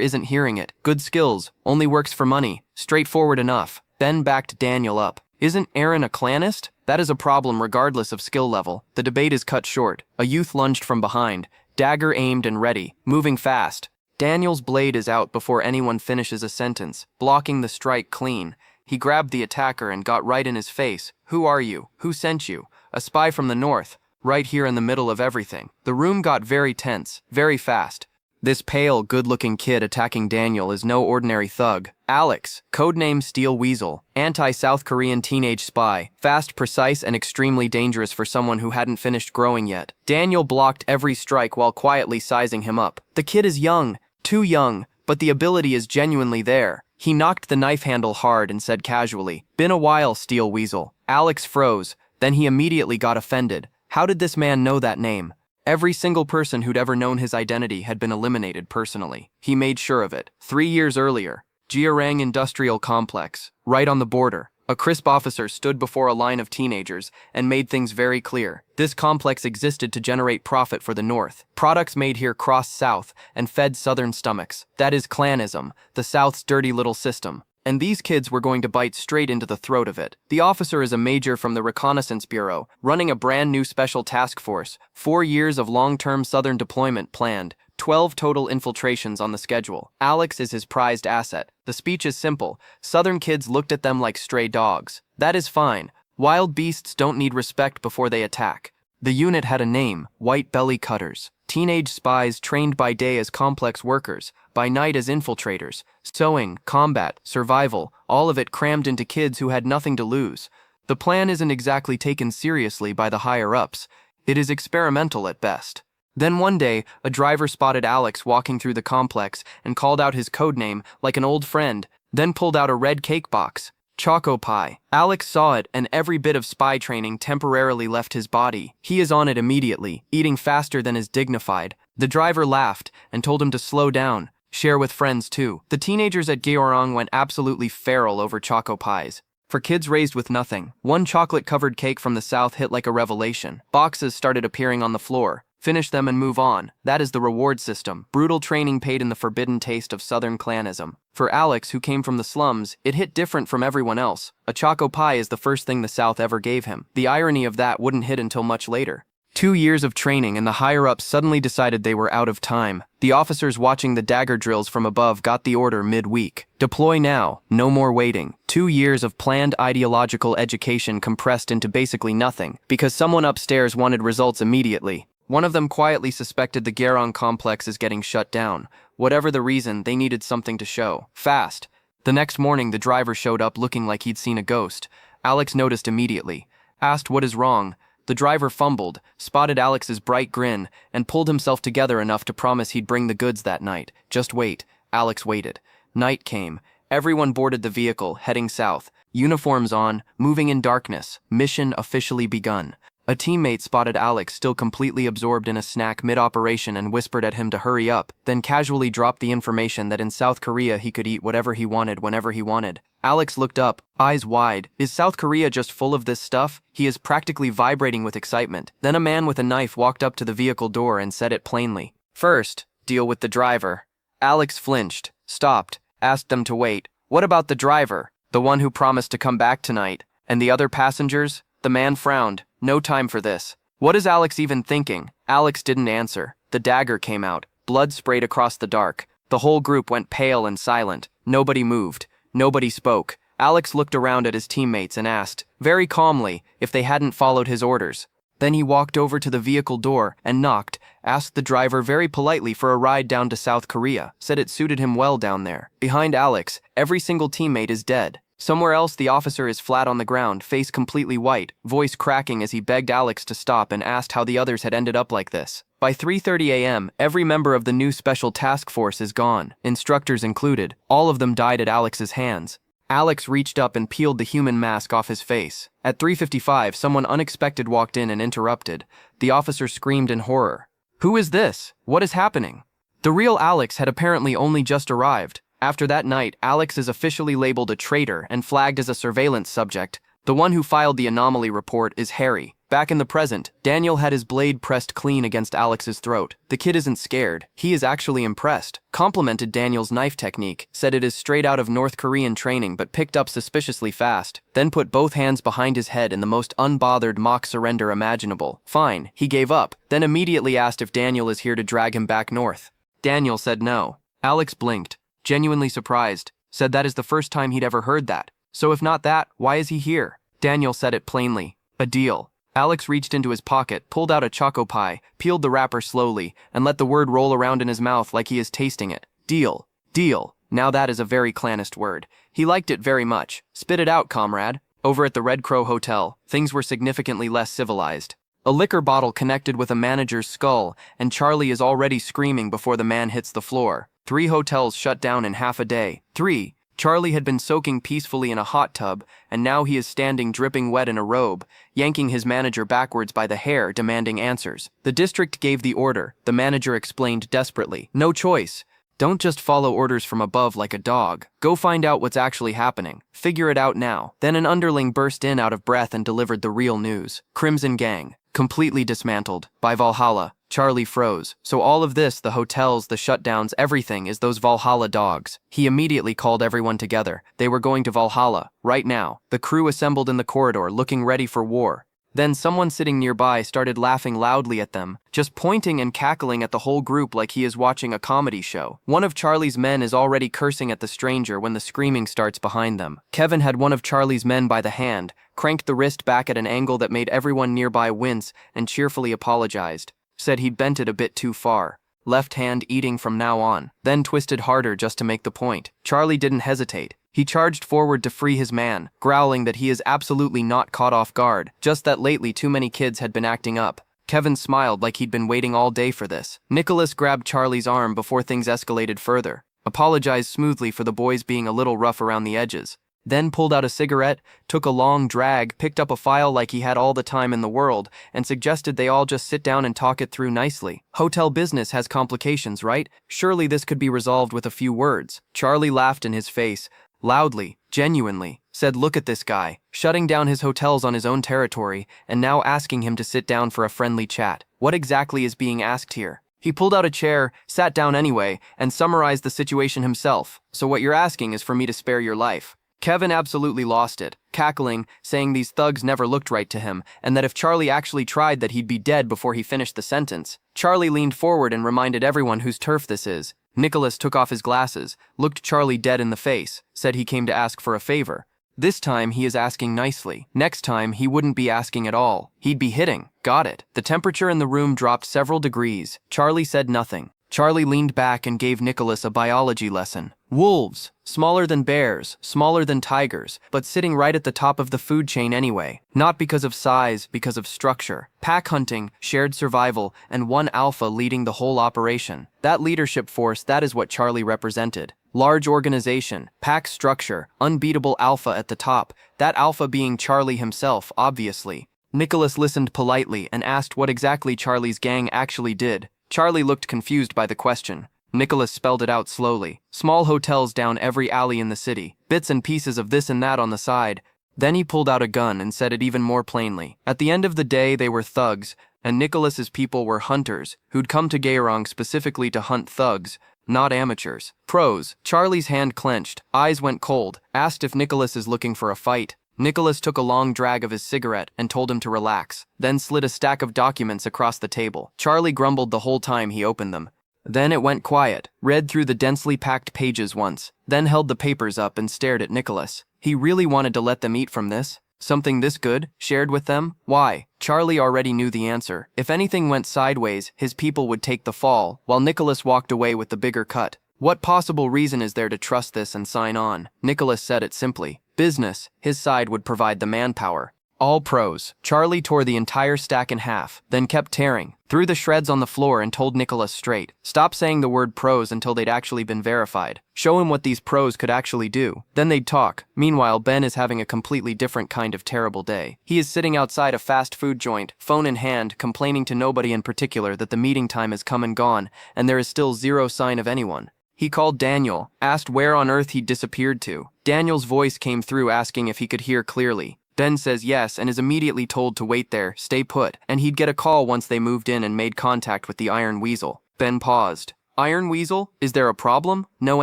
isn't hearing it. Good skills, only works for money, straightforward enough." Ben backed Daniel up. "Isn't Eren a clanist? That is a problem regardless of skill level." The debate is cut short. A youth lunged from behind, dagger aimed and ready, moving fast. Daniel's blade is out before anyone finishes a sentence, blocking the strike clean. He grabbed the attacker and got right in his face. "Who are you? Who sent you?" "A spy from the north." Right here in the middle of everything. The room got very tense, very fast. This pale, good-looking kid attacking Daniel is no ordinary thug. Alex, codename Steel Weasel, anti-South Korean teenage spy, fast, precise, and extremely dangerous for someone who hadn't finished growing yet. Daniel blocked every strike while quietly sizing him up. The kid is young, too young, but the ability is genuinely there. He knocked the knife handle hard and said casually, "Been a while, Steel Weasel." Alex froze, then he immediately got offended. How did this man know that name? Every single person who'd ever known his identity had been eliminated personally. He made sure of it. 3 years earlier, Jiarang Industrial Complex, right on the border. A crisp officer stood before a line of teenagers and made things very clear. This complex existed to generate profit for the North. Products made here crossed South and fed Southern stomachs. That is clanism, the South's dirty little system. And these kids were going to bite straight into the throat of it. The officer is a major from the Reconnaissance Bureau, running a brand new special task force, 4 years of long-term Southern deployment planned, 12 total infiltrations on the schedule. Alex is his prized asset. The speech is simple. Southern kids looked at them like stray dogs. That is fine. Wild beasts don't need respect before they attack. The unit had a name, White Belly Cutters. Teenage spies trained by day as complex workers, by night as infiltrators, sewing, combat, survival, all of it crammed into kids who had nothing to lose. The plan isn't exactly taken seriously by the higher-ups. It is experimental at best. Then one day, a driver spotted Alex walking through the complex and called out his codename like an old friend, then pulled out a red cake box. Choco Pie. Alex saw it, and every bit of spy training temporarily left his body. He is on it immediately, eating faster than is dignified. The driver laughed and told him to slow down, share with friends too. The teenagers at Gyeongsang went absolutely feral over Choco Pies. For kids raised with nothing, one chocolate-covered cake from the south hit like a revelation. Boxes started appearing on the floor. Finish them and move on. That is the reward system. Brutal training paid in the forbidden taste of Southern clanism. For Alex, who came from the slums, it hit different from everyone else. A Choco Pie is the first thing the South ever gave him. The irony of that wouldn't hit until much later. 2 years of training and the higher-ups suddenly decided they were out of time. The officers watching the dagger drills from above got the order mid-week. Deploy now, no more waiting. 2 years of planned ideological education compressed into basically nothing, because someone upstairs wanted results immediately. One of them quietly suspected the Gyeongsang complex is getting shut down. Whatever the reason, they needed something to show. Fast. The next morning, the driver showed up looking like he'd seen a ghost. Alex noticed immediately. Asked what is wrong. The driver fumbled, spotted Alex's bright grin, and pulled himself together enough to promise he'd bring the goods that night. Just wait. Alex waited. Night came. Everyone boarded the vehicle, heading south. Uniforms on, moving in darkness. Mission officially begun. A teammate spotted Alex still completely absorbed in a snack mid-operation and whispered at him to hurry up, then casually dropped the information that in South Korea he could eat whatever he wanted whenever he wanted. Alex looked up, eyes wide. Is South Korea just full of this stuff? He is practically vibrating with excitement. Then a man with a knife walked up to the vehicle door and said it plainly. First, deal with the driver. Alex flinched, stopped, asked them to wait. What about the driver? The one who promised to come back tonight? And the other passengers? The man frowned. No time for this. What is Alex even thinking? Alex didn't answer. The dagger came out. Blood sprayed across the dark. The whole group went pale and silent. Nobody moved. Nobody spoke. Alex looked around at his teammates and asked, very calmly, if they hadn't followed his orders. Then he walked over to the vehicle door and knocked, asked the driver very politely for a ride down to South Korea, said it suited him well down there. Behind Alex, every single teammate is dead. Somewhere else, the officer is flat on the ground, face completely white, voice cracking as he begged Alex to stop and asked how the others had ended up like this. By 3:30 a.m., every member of the new special task force is gone, instructors included. All of them died at Alex's hands. Alex reached up and peeled the human mask off his face. At 3:55, someone unexpected walked in and interrupted. The officer screamed in horror. Who is this? What is happening? The real Alex had apparently only just arrived. After that night, Alex is officially labeled a traitor and flagged as a surveillance subject. The one who filed the anomaly report is Harry. Back in the present, Daniel had his blade pressed clean against Alex's throat. The kid isn't scared. He is actually impressed. Complimented Daniel's knife technique, said it is straight out of North Korean training but picked up suspiciously fast. Then put both hands behind his head in the most unbothered mock surrender imaginable. Fine, he gave up. Then immediately asked if Daniel is here to drag him back north. Daniel said no. Alex blinked. Genuinely surprised, said that is the first time he'd ever heard that. So if not that, why is he here? Daniel said it plainly. A deal. Alex reached into his pocket, pulled out a Choco Pie, peeled the wrapper slowly, and let the word roll around in his mouth like he is tasting it. Deal. Deal. Now that is a very clanist word. He liked it very much. Spit it out, comrade. Over at the Red Crow Hotel, things were significantly less civilized. A liquor bottle connected with a manager's skull, and Charlie is already screaming before the man hits the floor. 3 hotels shut down in half a day. 3. Charlie had been soaking peacefully in a hot tub, and now he is standing dripping wet in a robe, yanking his manager backwards by the hair, demanding answers. The district gave the order, the manager explained desperately. No choice. Don't just follow orders from above like a dog. Go find out what's actually happening. Figure it out now. Then an underling burst in out of breath and delivered the real news. Crimson Gang. Completely dismantled. By Valhalla. Charlie froze. So all of this, the hotels, the shutdowns, everything is those Valhalla dogs. He immediately called everyone together. They were going to Valhalla, right now. The crew assembled in the corridor, looking ready for war. Then someone sitting nearby started laughing loudly at them, just pointing and cackling at the whole group like he is watching a comedy show. One of Charlie's men is already cursing at the stranger when the screaming starts behind them. Kevin had one of Charlie's men by the hand, cranked the wrist back at an angle that made everyone nearby wince, and cheerfully apologized. said he'd bent it a bit too far. Left hand eating from now on, then twisted harder just to make the point. Charlie didn't hesitate. He charged forward to free his man, growling that he is absolutely not caught off guard, just that lately too many kids had been acting up. Kevin smiled like he'd been waiting all day for this. Nicholas grabbed Charlie's arm before things escalated further, apologized smoothly for the boys being a little rough around the edges, then pulled out a cigarette, took a long drag, picked up a file like he had all the time in the world, and suggested they all just sit down and talk it through nicely. Hotel business has complications, right? Surely this could be resolved with a few words. Charlie laughed in his face, loudly, genuinely, said, "Look at this guy, shutting down his hotels on his own territory, and now asking him to sit down for a friendly chat. What exactly is being asked here?" He pulled out a chair, sat down anyway, and summarized the situation himself. "So what you're asking is for me to spare your life." Kevin absolutely lost it, cackling, saying these thugs never looked right to him, and that if Charlie actually tried that he'd be dead before he finished the sentence. Charlie leaned forward and reminded everyone whose turf this is. Nicholas took off his glasses, looked Charlie dead in the face, said he came to ask for a favor. This time he is asking nicely. Next time he wouldn't be asking at all. He'd be hitting. Got it. The temperature in the room dropped several degrees. Charlie said nothing. Charlie leaned back and gave Nicholas a biology lesson. Wolves, smaller than bears, smaller than tigers, but sitting right at the top of the food chain anyway. Not because of size, because of structure. Pack hunting, shared survival, and one alpha leading the whole operation. That leadership force, that is what Charlie represented. Large organization, pack structure, unbeatable alpha at the top, that alpha being Charlie himself, obviously. Nicholas listened politely and asked what exactly Charlie's gang actually did. Charlie looked confused by the question. Nicholas spelled it out slowly. Small hotels down every alley in the city, bits and pieces of this and that on the side. Then he pulled out a gun and said it even more plainly. At the end of the day, they were thugs, and Nicholas's people were hunters, who'd come to Gaerong specifically to hunt thugs, not amateurs. Pros. Charlie's hand clenched, eyes went cold, asked if Nicholas is looking for a fight. Nicholas took a long drag of his cigarette and told him to relax, then slid a stack of documents across the table. Charlie grumbled the whole time he opened them. Then it went quiet, read through the densely packed pages once, then held the papers up and stared at Nicholas. He really wanted to let them eat from this? Something this good, shared with them? Why? Charlie already knew the answer. If anything went sideways, his people would take the fall, while Nicholas walked away with the bigger cut. What possible reason is there to trust this and sign on? Nicholas said it simply. Business. His side would provide the manpower. All pros. Charlie tore the entire stack in half, then kept tearing, threw the shreds on the floor and told Nicholas straight, stop saying the word pros until they'd actually been verified. Show him what these pros could actually do. Then they'd talk. Meanwhile, Ben is having a completely different kind of terrible day. He is sitting outside a fast food joint, phone in hand, complaining to nobody in particular that the meeting time has come and gone, and there is still zero sign of anyone. He called Daniel, asked where on earth he'd disappeared to. Daniel's voice came through asking if he could hear clearly. Ben says yes and is immediately told to wait there, stay put, and he'd get a call once they moved in and made contact with the Iron Weasel. Ben paused. Iron Weasel? Is there a problem? No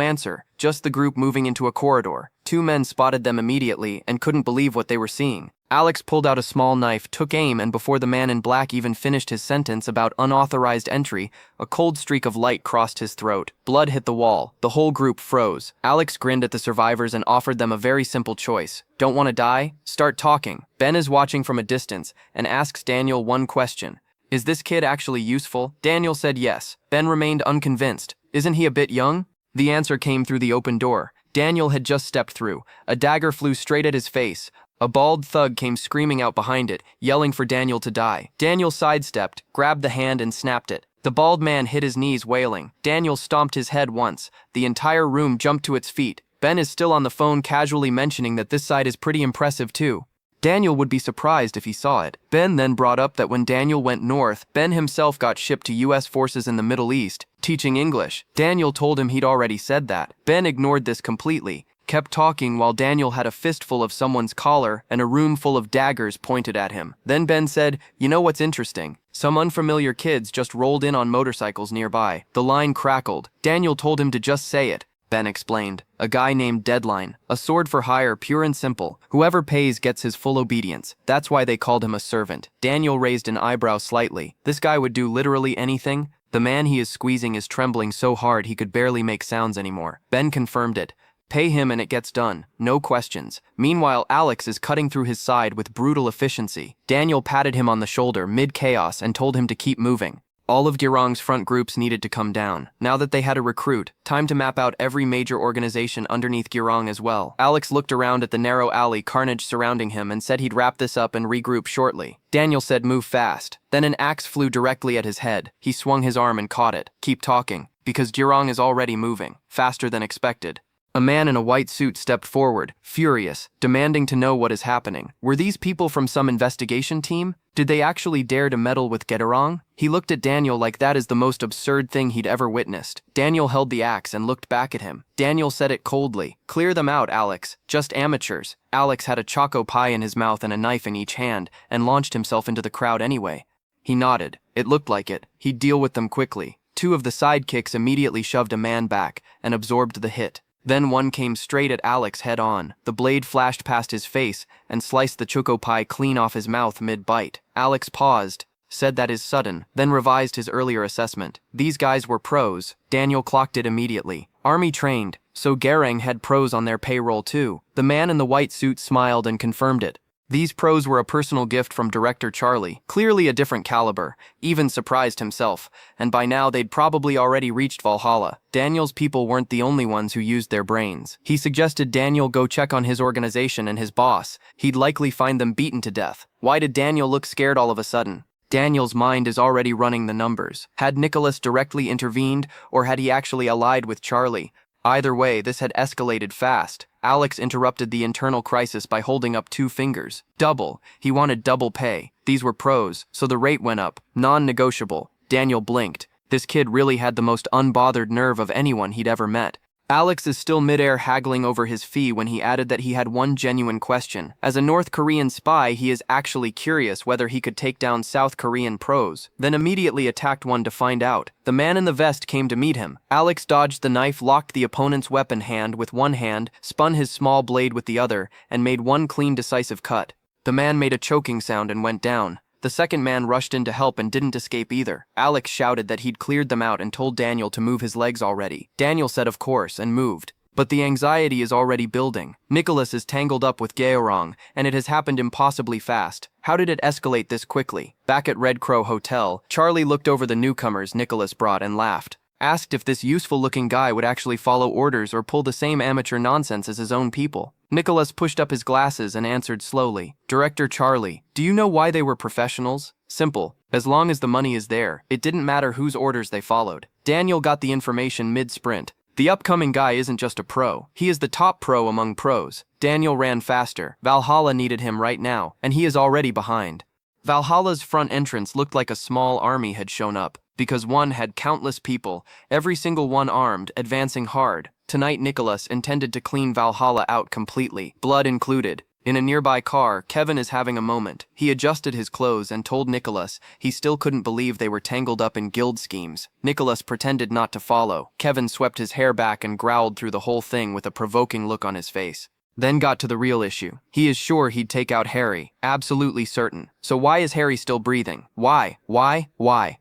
answer, just the group moving into a corridor. Two men spotted them immediately and couldn't believe what they were seeing. Alex pulled out a small knife, took aim, and before the man in black even finished his sentence about unauthorized entry, a cold streak of light crossed his throat. Blood hit the wall. The whole group froze. Alex grinned at the survivors and offered them a very simple choice. Don't want to die? Start talking. Ben is watching from a distance and asks Daniel one question. Is this kid actually useful? Daniel said yes. Ben remained unconvinced. Isn't he a bit young? The answer came through the open door. Daniel had just stepped through. A dagger flew straight at his face. A bald thug came screaming out behind it, yelling for Daniel to die. Daniel sidestepped, grabbed the hand and snapped it. The bald man hit his knees, wailing. Daniel stomped his head once. The entire room jumped to its feet. Ben is still on the phone casually mentioning that this side is pretty impressive too. Daniel would be surprised if he saw it. Ben then brought up that when Daniel went north, Ben himself got shipped to US forces in the Middle East, teaching English. Daniel told him he'd already said that. Ben ignored this completely, kept talking while Daniel had a fistful of someone's collar and a room full of daggers pointed at him. Then Ben said, you know what's interesting? Some unfamiliar kids just rolled in on motorcycles nearby. The line crackled. Daniel told him to just say it. Ben explained. A guy named Deadline. A sword for hire, pure and simple. Whoever pays gets his full obedience. That's why they called him a servant. Daniel raised an eyebrow slightly. This guy would do literally anything? The man he is squeezing is trembling so hard he could barely make sounds anymore. Ben confirmed it. Pay him and it gets done. No questions. Meanwhile, Alex is cutting through his side with brutal efficiency. Daniel patted him on the shoulder mid-chaos and told him to keep moving. All of Girong's front groups needed to come down. Now that they had a recruit, time to map out every major organization underneath Girong as well. Alex looked around at the narrow alley carnage surrounding him and said he'd wrap this up and regroup shortly. Daniel said move fast. Then an axe flew directly at his head. He swung his arm and caught it. Keep talking, because Girong is already moving, faster than expected. A man in a white suit stepped forward, furious, demanding to know what is happening. Were these people from some investigation team? Did they actually dare to meddle with Girong? He looked at Daniel like that is the most absurd thing he'd ever witnessed. Daniel held the axe and looked back at him. Daniel said it coldly. Clear them out, Alex. Just amateurs. Alex had a choco pie in his mouth and a knife in each hand, and launched himself into the crowd anyway. He nodded. It looked like it. He'd deal with them quickly. Two of the sidekicks immediately shoved a man back and absorbed the hit. Then one came straight at Alex head on. The blade flashed past his face and sliced the choco pie clean off his mouth mid-bite. Alex paused, said that is sudden, then revised his earlier assessment. These guys were pros. Daniel clocked it immediately. Army trained, so Garang had pros on their payroll too. The man in the white suit smiled and confirmed it. These pros were a personal gift from director Charlie, clearly a different caliber, even surprised himself, and by now they'd probably already reached Valhalla. Daniel's people weren't the only ones who used their brains. He suggested Daniel go check on his organization and his boss. He'd likely find them beaten to death. Why did Daniel look scared all of a sudden? Daniel's mind is already running the numbers. Had Nicholas directly intervened, or had he actually allied with Charlie? Either way, this had escalated fast. Alex interrupted the internal crisis by holding up 2 fingers. Double. He wanted double pay. These were pros, so the rate went up. Non-negotiable. Daniel blinked. This kid really had the most unbothered nerve of anyone he'd ever met. Alex is still midair haggling over his fee when he added that he had one genuine question. As a North Korean spy, he is actually curious whether he could take down South Korean pros, then immediately attacked one to find out. The man in the vest came to meet him. Alex dodged the knife, locked the opponent's weapon hand with one hand, spun his small blade with the other, and made one clean, decisive cut. The man made a choking sound and went down. The second man rushed in to help and didn't escape either. Alex shouted that he'd cleared them out and told Daniel to move his legs already. Daniel said of course and moved. But the anxiety is already building. Nicholas is tangled up with Gaorong, and it has happened impossibly fast. How did it escalate this quickly? Back at Red Crow Hotel, Charlie looked over the newcomers Nicholas brought and laughed. Asked if this useful-looking guy would actually follow orders or pull the same amateur nonsense as his own people. Nicholas pushed up his glasses and answered slowly. Director Charlie, do you know why they were professionals? Simple. As long as the money is there, it didn't matter whose orders they followed. Daniel got the information mid-sprint. The upcoming guy isn't just a pro. He is the top pro among pros. Daniel ran faster. Valhalla needed him right now, and he is already behind. Valhalla's front entrance looked like a small army had shown up, because one had countless people, every single one armed, advancing hard. Tonight Nicholas intended to clean Valhalla out completely, blood included. In a nearby car, Kevin is having a moment. He adjusted his clothes and told Nicholas he still couldn't believe they were tangled up in guild schemes. Nicholas pretended not to follow. Kevin swept his hair back and growled through the whole thing with a provoking look on his face. Then got to the real issue. He is sure he'd take out Harry. Absolutely certain. So why is Harry still breathing? Why?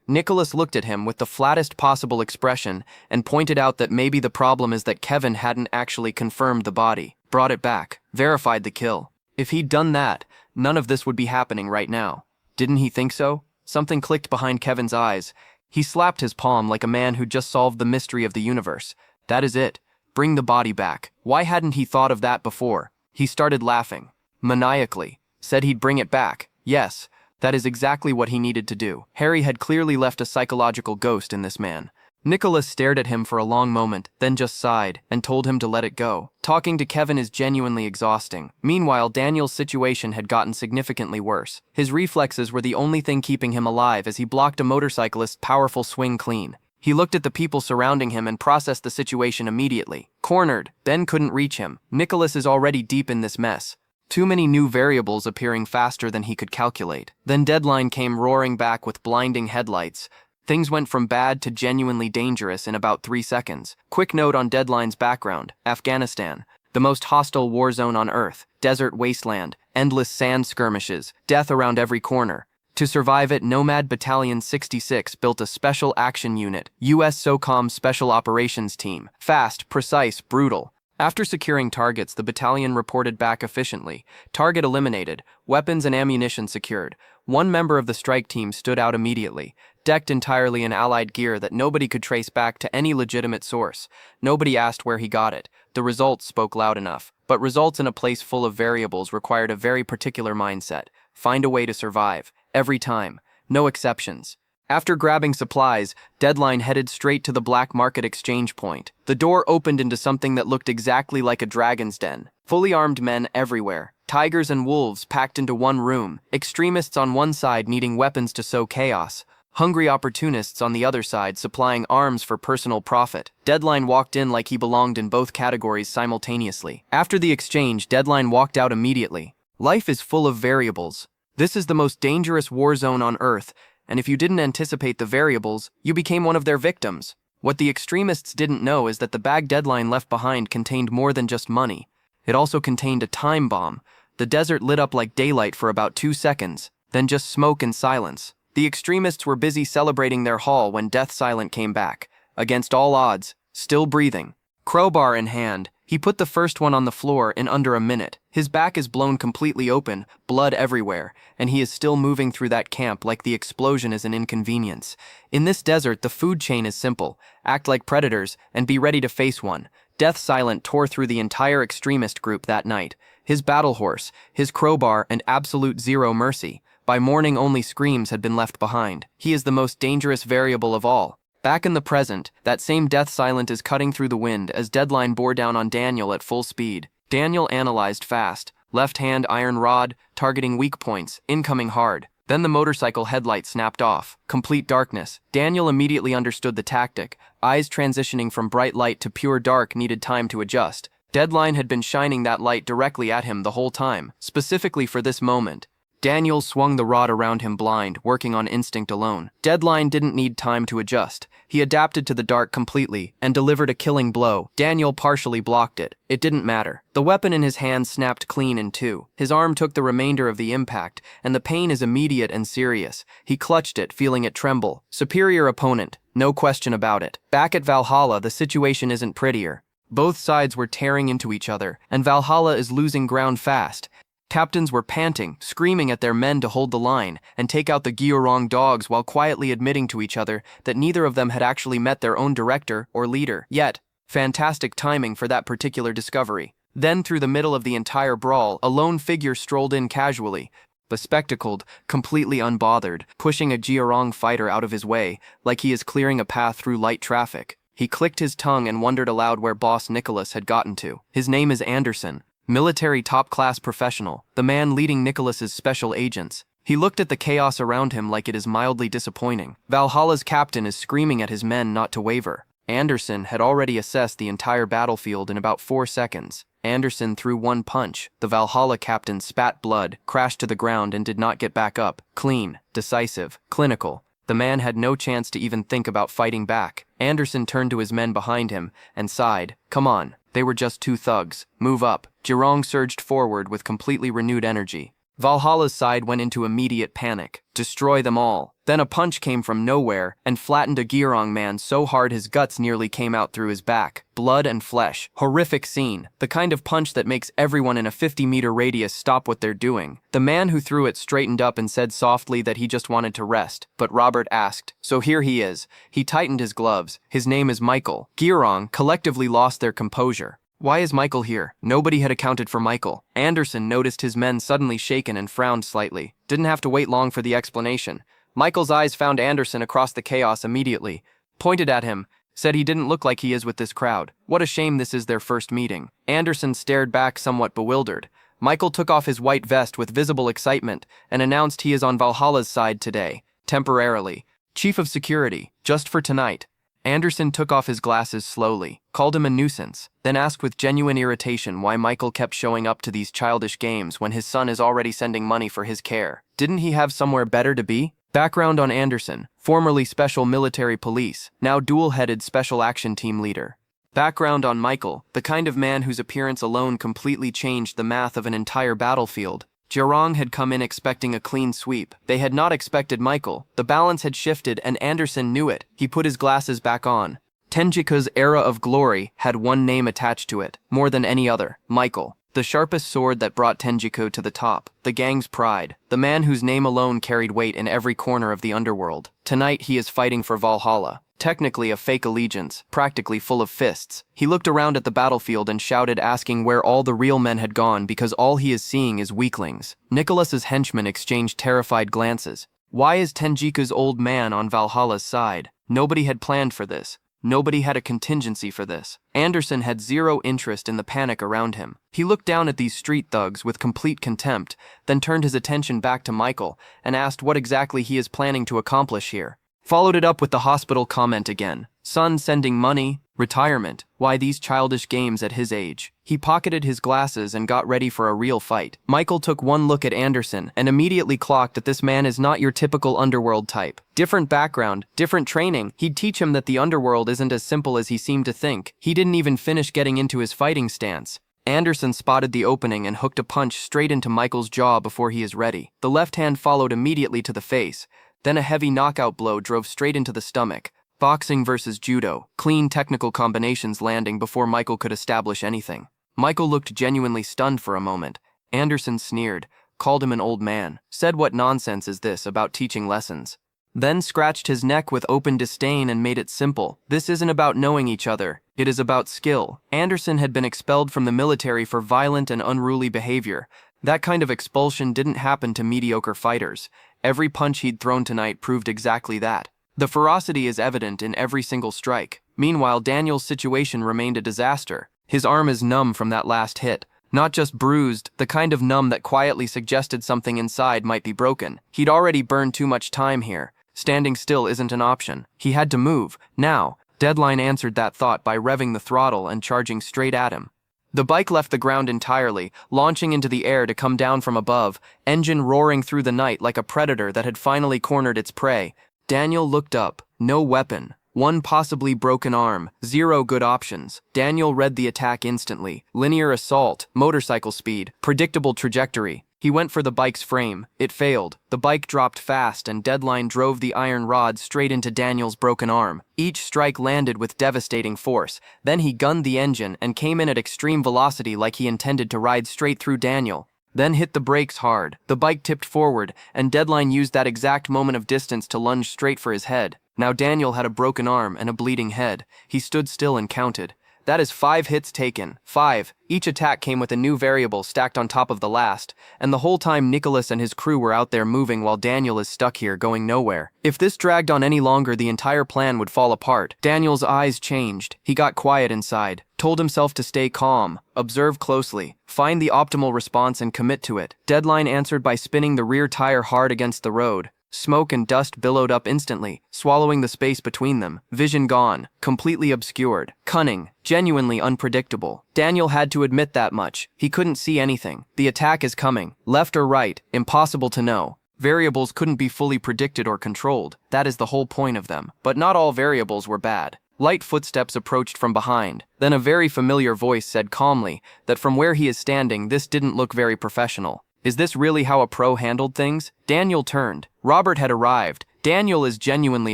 Nicholas looked at him with the flattest possible expression and pointed out that maybe the problem is that Kevin hadn't actually confirmed the body, brought it back, verified the kill. If he'd done that, none of this would be happening right now. Didn't he think so? Something clicked behind Kevin's eyes. He slapped his palm like a man who just solved the mystery of the universe. That is it. Bring the body back. Why hadn't he thought of that before? He started laughing. Maniacally. Said he'd bring it back. Yes, that is exactly what he needed to do. Harry had clearly left a psychological ghost in this man. Nicholas stared at him for a long moment, then just sighed, and told him to let it go. Talking to Kevin is genuinely exhausting. Meanwhile, Daniel's situation had gotten significantly worse. His reflexes were the only thing keeping him alive as he blocked a motorcyclist's powerful swing clean. He looked at the people surrounding him and processed the situation immediately. Cornered, Ben couldn't reach him. Nicholas is already deep in this mess. Too many new variables appearing faster than he could calculate. Then Deadline came roaring back with blinding headlights. Things went from bad to genuinely dangerous in about 3 seconds. Quick note on Deadline's background. Afghanistan. The most hostile war zone on Earth. Desert wasteland. Endless sand skirmishes. Death around every corner. To survive it, Nomad Battalion 66 built a special action unit, U.S. SOCOM Special Operations Team. Fast, precise, brutal. After securing targets, the battalion reported back efficiently. Target eliminated, weapons and ammunition secured. One member of the strike team stood out immediately. decked entirely in allied gear that nobody could trace back to any legitimate source. Nobody asked where he got it. The results spoke loud enough. But results in a place full of variables required a very particular mindset. Find a way to survive. Every time. No exceptions. After grabbing supplies, Deadline headed straight to the black market exchange point. The door opened into something that looked exactly like a dragon's den. Fully armed men everywhere. Tigers and wolves packed into one room. Extremists on one side needing weapons to sow chaos. Hungry opportunists on the other side supplying arms for personal profit. Deadline walked in like he belonged in both categories simultaneously. After the exchange, Deadline walked out immediately. Life is full of variables. This is the most dangerous war zone on Earth, and if you didn't anticipate the variables, you became one of their victims. What the extremists didn't know is that the bag Deadline left behind contained more than just money. It also contained a time bomb. The desert lit up like daylight for about 2 seconds, then just smoke and silence. The extremists were busy celebrating their haul when Death Silent came back. Against all odds, still breathing. Crowbar in hand, he put the first one on the floor in under a minute. His back is blown completely open, blood everywhere, and he is still moving through that camp like the explosion is an inconvenience. In this desert, the food chain is simple. Act like predators and be ready to face one. Death Silent tore through the entire extremist group that night. His battle horse, his crowbar, and absolute zero mercy. By morning, only screams had been left behind. He is the most dangerous variable of all. Back in the present, that same Death Silent is cutting through the wind as Deadline bore down on Daniel at full speed. Daniel analyzed fast. Left hand iron rod, targeting weak points, incoming hard. Then the motorcycle headlight snapped off. Complete darkness. Daniel immediately understood the tactic. Eyes transitioning from bright light to pure dark needed time to adjust. Deadline had been shining that light directly at him the whole time, specifically for this moment. Daniel swung the rod around him blind, working on instinct alone. Deadline didn't need time to adjust. He adapted to the dark completely and delivered a killing blow. Daniel partially blocked it. It didn't matter. The weapon in his hand snapped clean in two. His arm took the remainder of the impact, and the pain is immediate and serious. He clutched it, feeling it tremble. Superior opponent, no question about it. Back at Valhalla, the situation isn't prettier. Both sides were tearing into each other, and Valhalla is losing ground fast. Captains were panting, screaming at their men to hold the line and take out the Gyorong dogs while quietly admitting to each other that neither of them had actually met their own director or leader yet. Fantastic timing for that particular discovery. Then through the middle of the entire brawl, a lone figure strolled in casually, bespectacled, completely unbothered, pushing a Gyorong fighter out of his way, like he is clearing a path through light traffic. He clicked his tongue and wondered aloud where boss Nicholas had gotten to. His name is Anderson. Military top-class professional, the man leading Nicholas's special agents. He looked at the chaos around him like it is mildly disappointing. Valhalla's captain is screaming at his men not to waver. Anderson had already assessed the entire battlefield in about 4 seconds. Anderson threw one punch. The Valhalla captain spat blood, crashed to the ground and did not get back up. Clean, decisive, clinical. The man had no chance to even think about fighting back. Anderson turned to his men behind him and sighed. Come on. They were just 2 thugs. Move up. Gyorong surged forward with completely renewed energy. Valhalla's side went into immediate panic. Destroy them all. Then a punch came from nowhere and flattened a Gyorong man so hard his guts nearly came out through his back. Blood and flesh. Horrific scene. The kind of punch that makes everyone in a 50-meter radius stop what they're doing. The man who threw it straightened up and said softly that he just wanted to rest. But Robert asked, so here he is. He tightened his gloves. His name is Michael. Gyorong collectively lost their composure. Why is Michael here? Nobody had accounted for Michael. Anderson noticed his men suddenly shaken and frowned slightly. Didn't have to wait long for the explanation. Michael's eyes found Anderson across the chaos immediately. Pointed at him. Said he didn't look like he is with this crowd. What a shame this is their first meeting. Anderson stared back somewhat bewildered. Michael took off his white vest with visible excitement and announced he is on Valhalla's side today. Temporarily. Chief of Security. Just for tonight. Anderson took off his glasses slowly, called him a nuisance, then asked with genuine irritation why Michael kept showing up to these childish games when his son is already sending money for his care. Didn't he have somewhere better to be? Background on Anderson, formerly Special Military Police, now dual-headed Special Action Team leader. Background on Michael, the kind of man whose appearance alone completely changed the math of an entire battlefield. Gyorong had come in expecting a clean sweep. They had not expected Michael. The balance had shifted and Anderson knew it. He put his glasses back on. Tenjika's era of glory had one name attached to it, more than any other, Michael. The sharpest sword that brought Tenjiku to the top, the gang's pride, the man whose name alone carried weight in every corner of the underworld. Tonight he is fighting for Valhalla. Technically a fake allegiance, practically full of fists. He looked around at the battlefield and shouted, asking where all the real men had gone, because all he is seeing is weaklings. Nicholas's henchmen exchanged terrified glances. Why is Tenjiku's old man on Valhalla's side? Nobody had planned for this. Nobody had a contingency for this. Anderson had zero interest in the panic around him. He looked down at these street thugs with complete contempt, then turned his attention back to Michael and asked what exactly he is planning to accomplish here. Followed it up with the hospital comment again. Son sending money, retirement, why these childish games at his age? He pocketed his glasses and got ready for a real fight. Michael took one look at Anderson and immediately clocked that this man is not your typical underworld type. Different background, different training. He'd teach him that the underworld isn't as simple as he seemed to think. He didn't even finish getting into his fighting stance. Anderson spotted the opening and hooked a punch straight into Michael's jaw before he is ready. The left hand followed immediately to the face. Then a heavy knockout blow drove straight into the stomach. Boxing versus judo, clean technical combinations landing before Michael could establish anything. Michael looked genuinely stunned for a moment. Anderson sneered, called him an old man, said what nonsense is this about teaching lessons. Then scratched his neck with open disdain and made it simple. This isn't about knowing each other, it is about skill. Anderson had been expelled from the military for violent and unruly behavior. That kind of expulsion didn't happen to mediocre fighters. Every punch he'd thrown tonight proved exactly that. The ferocity is evident in every single strike. Meanwhile, Daniel's situation remained a disaster. His arm is numb from that last hit. Not just bruised, the kind of numb that quietly suggested something inside might be broken. He'd already burned too much time here. Standing still isn't an option. He had to move, now. Deadline answered that thought by revving the throttle and charging straight at him. The bike left the ground entirely, launching into the air to come down from above, engine roaring through the night like a predator that had finally cornered its prey. Daniel looked up. No weapon. One possibly broken arm. Zero good options. Daniel read the attack instantly. Linear assault, motorcycle speed, predictable trajectory. He went for the bike's frame. It failed. The bike dropped fast and Deadline drove the iron rod straight into Daniel's broken arm. Each strike landed with devastating force. Then he gunned the engine and came in at extreme velocity like he intended to ride straight through Daniel. Then hit the brakes hard. The bike tipped forward, and Deadline used that exact moment of distance to lunge straight for his head. Now Daniel had a broken arm and a bleeding head. He stood still and counted. That is 5 hits taken. 5. Each attack came with a new variable stacked on top of the last, and the whole time Nicholas and his crew were out there moving while Daniel is stuck here going nowhere. If this dragged on any longer, the entire plan would fall apart. Daniel's eyes changed. He got quiet inside, told himself to stay calm, observe closely, find the optimal response and commit to it. Deadline answered by spinning the rear tire hard against the road. Smoke and dust billowed up instantly, swallowing the space between them. Vision gone, completely obscured. Cunning, genuinely unpredictable. Daniel had to admit that much. He couldn't see anything. The attack is coming. Left or right, impossible to know. Variables couldn't be fully predicted or controlled. That is the whole point of them. But not all variables were bad. Light footsteps approached from behind. Then a very familiar voice said calmly that from where he is standing, this didn't look very professional. Is this really how a pro handled things? Daniel turned. Robert had arrived. Daniel is genuinely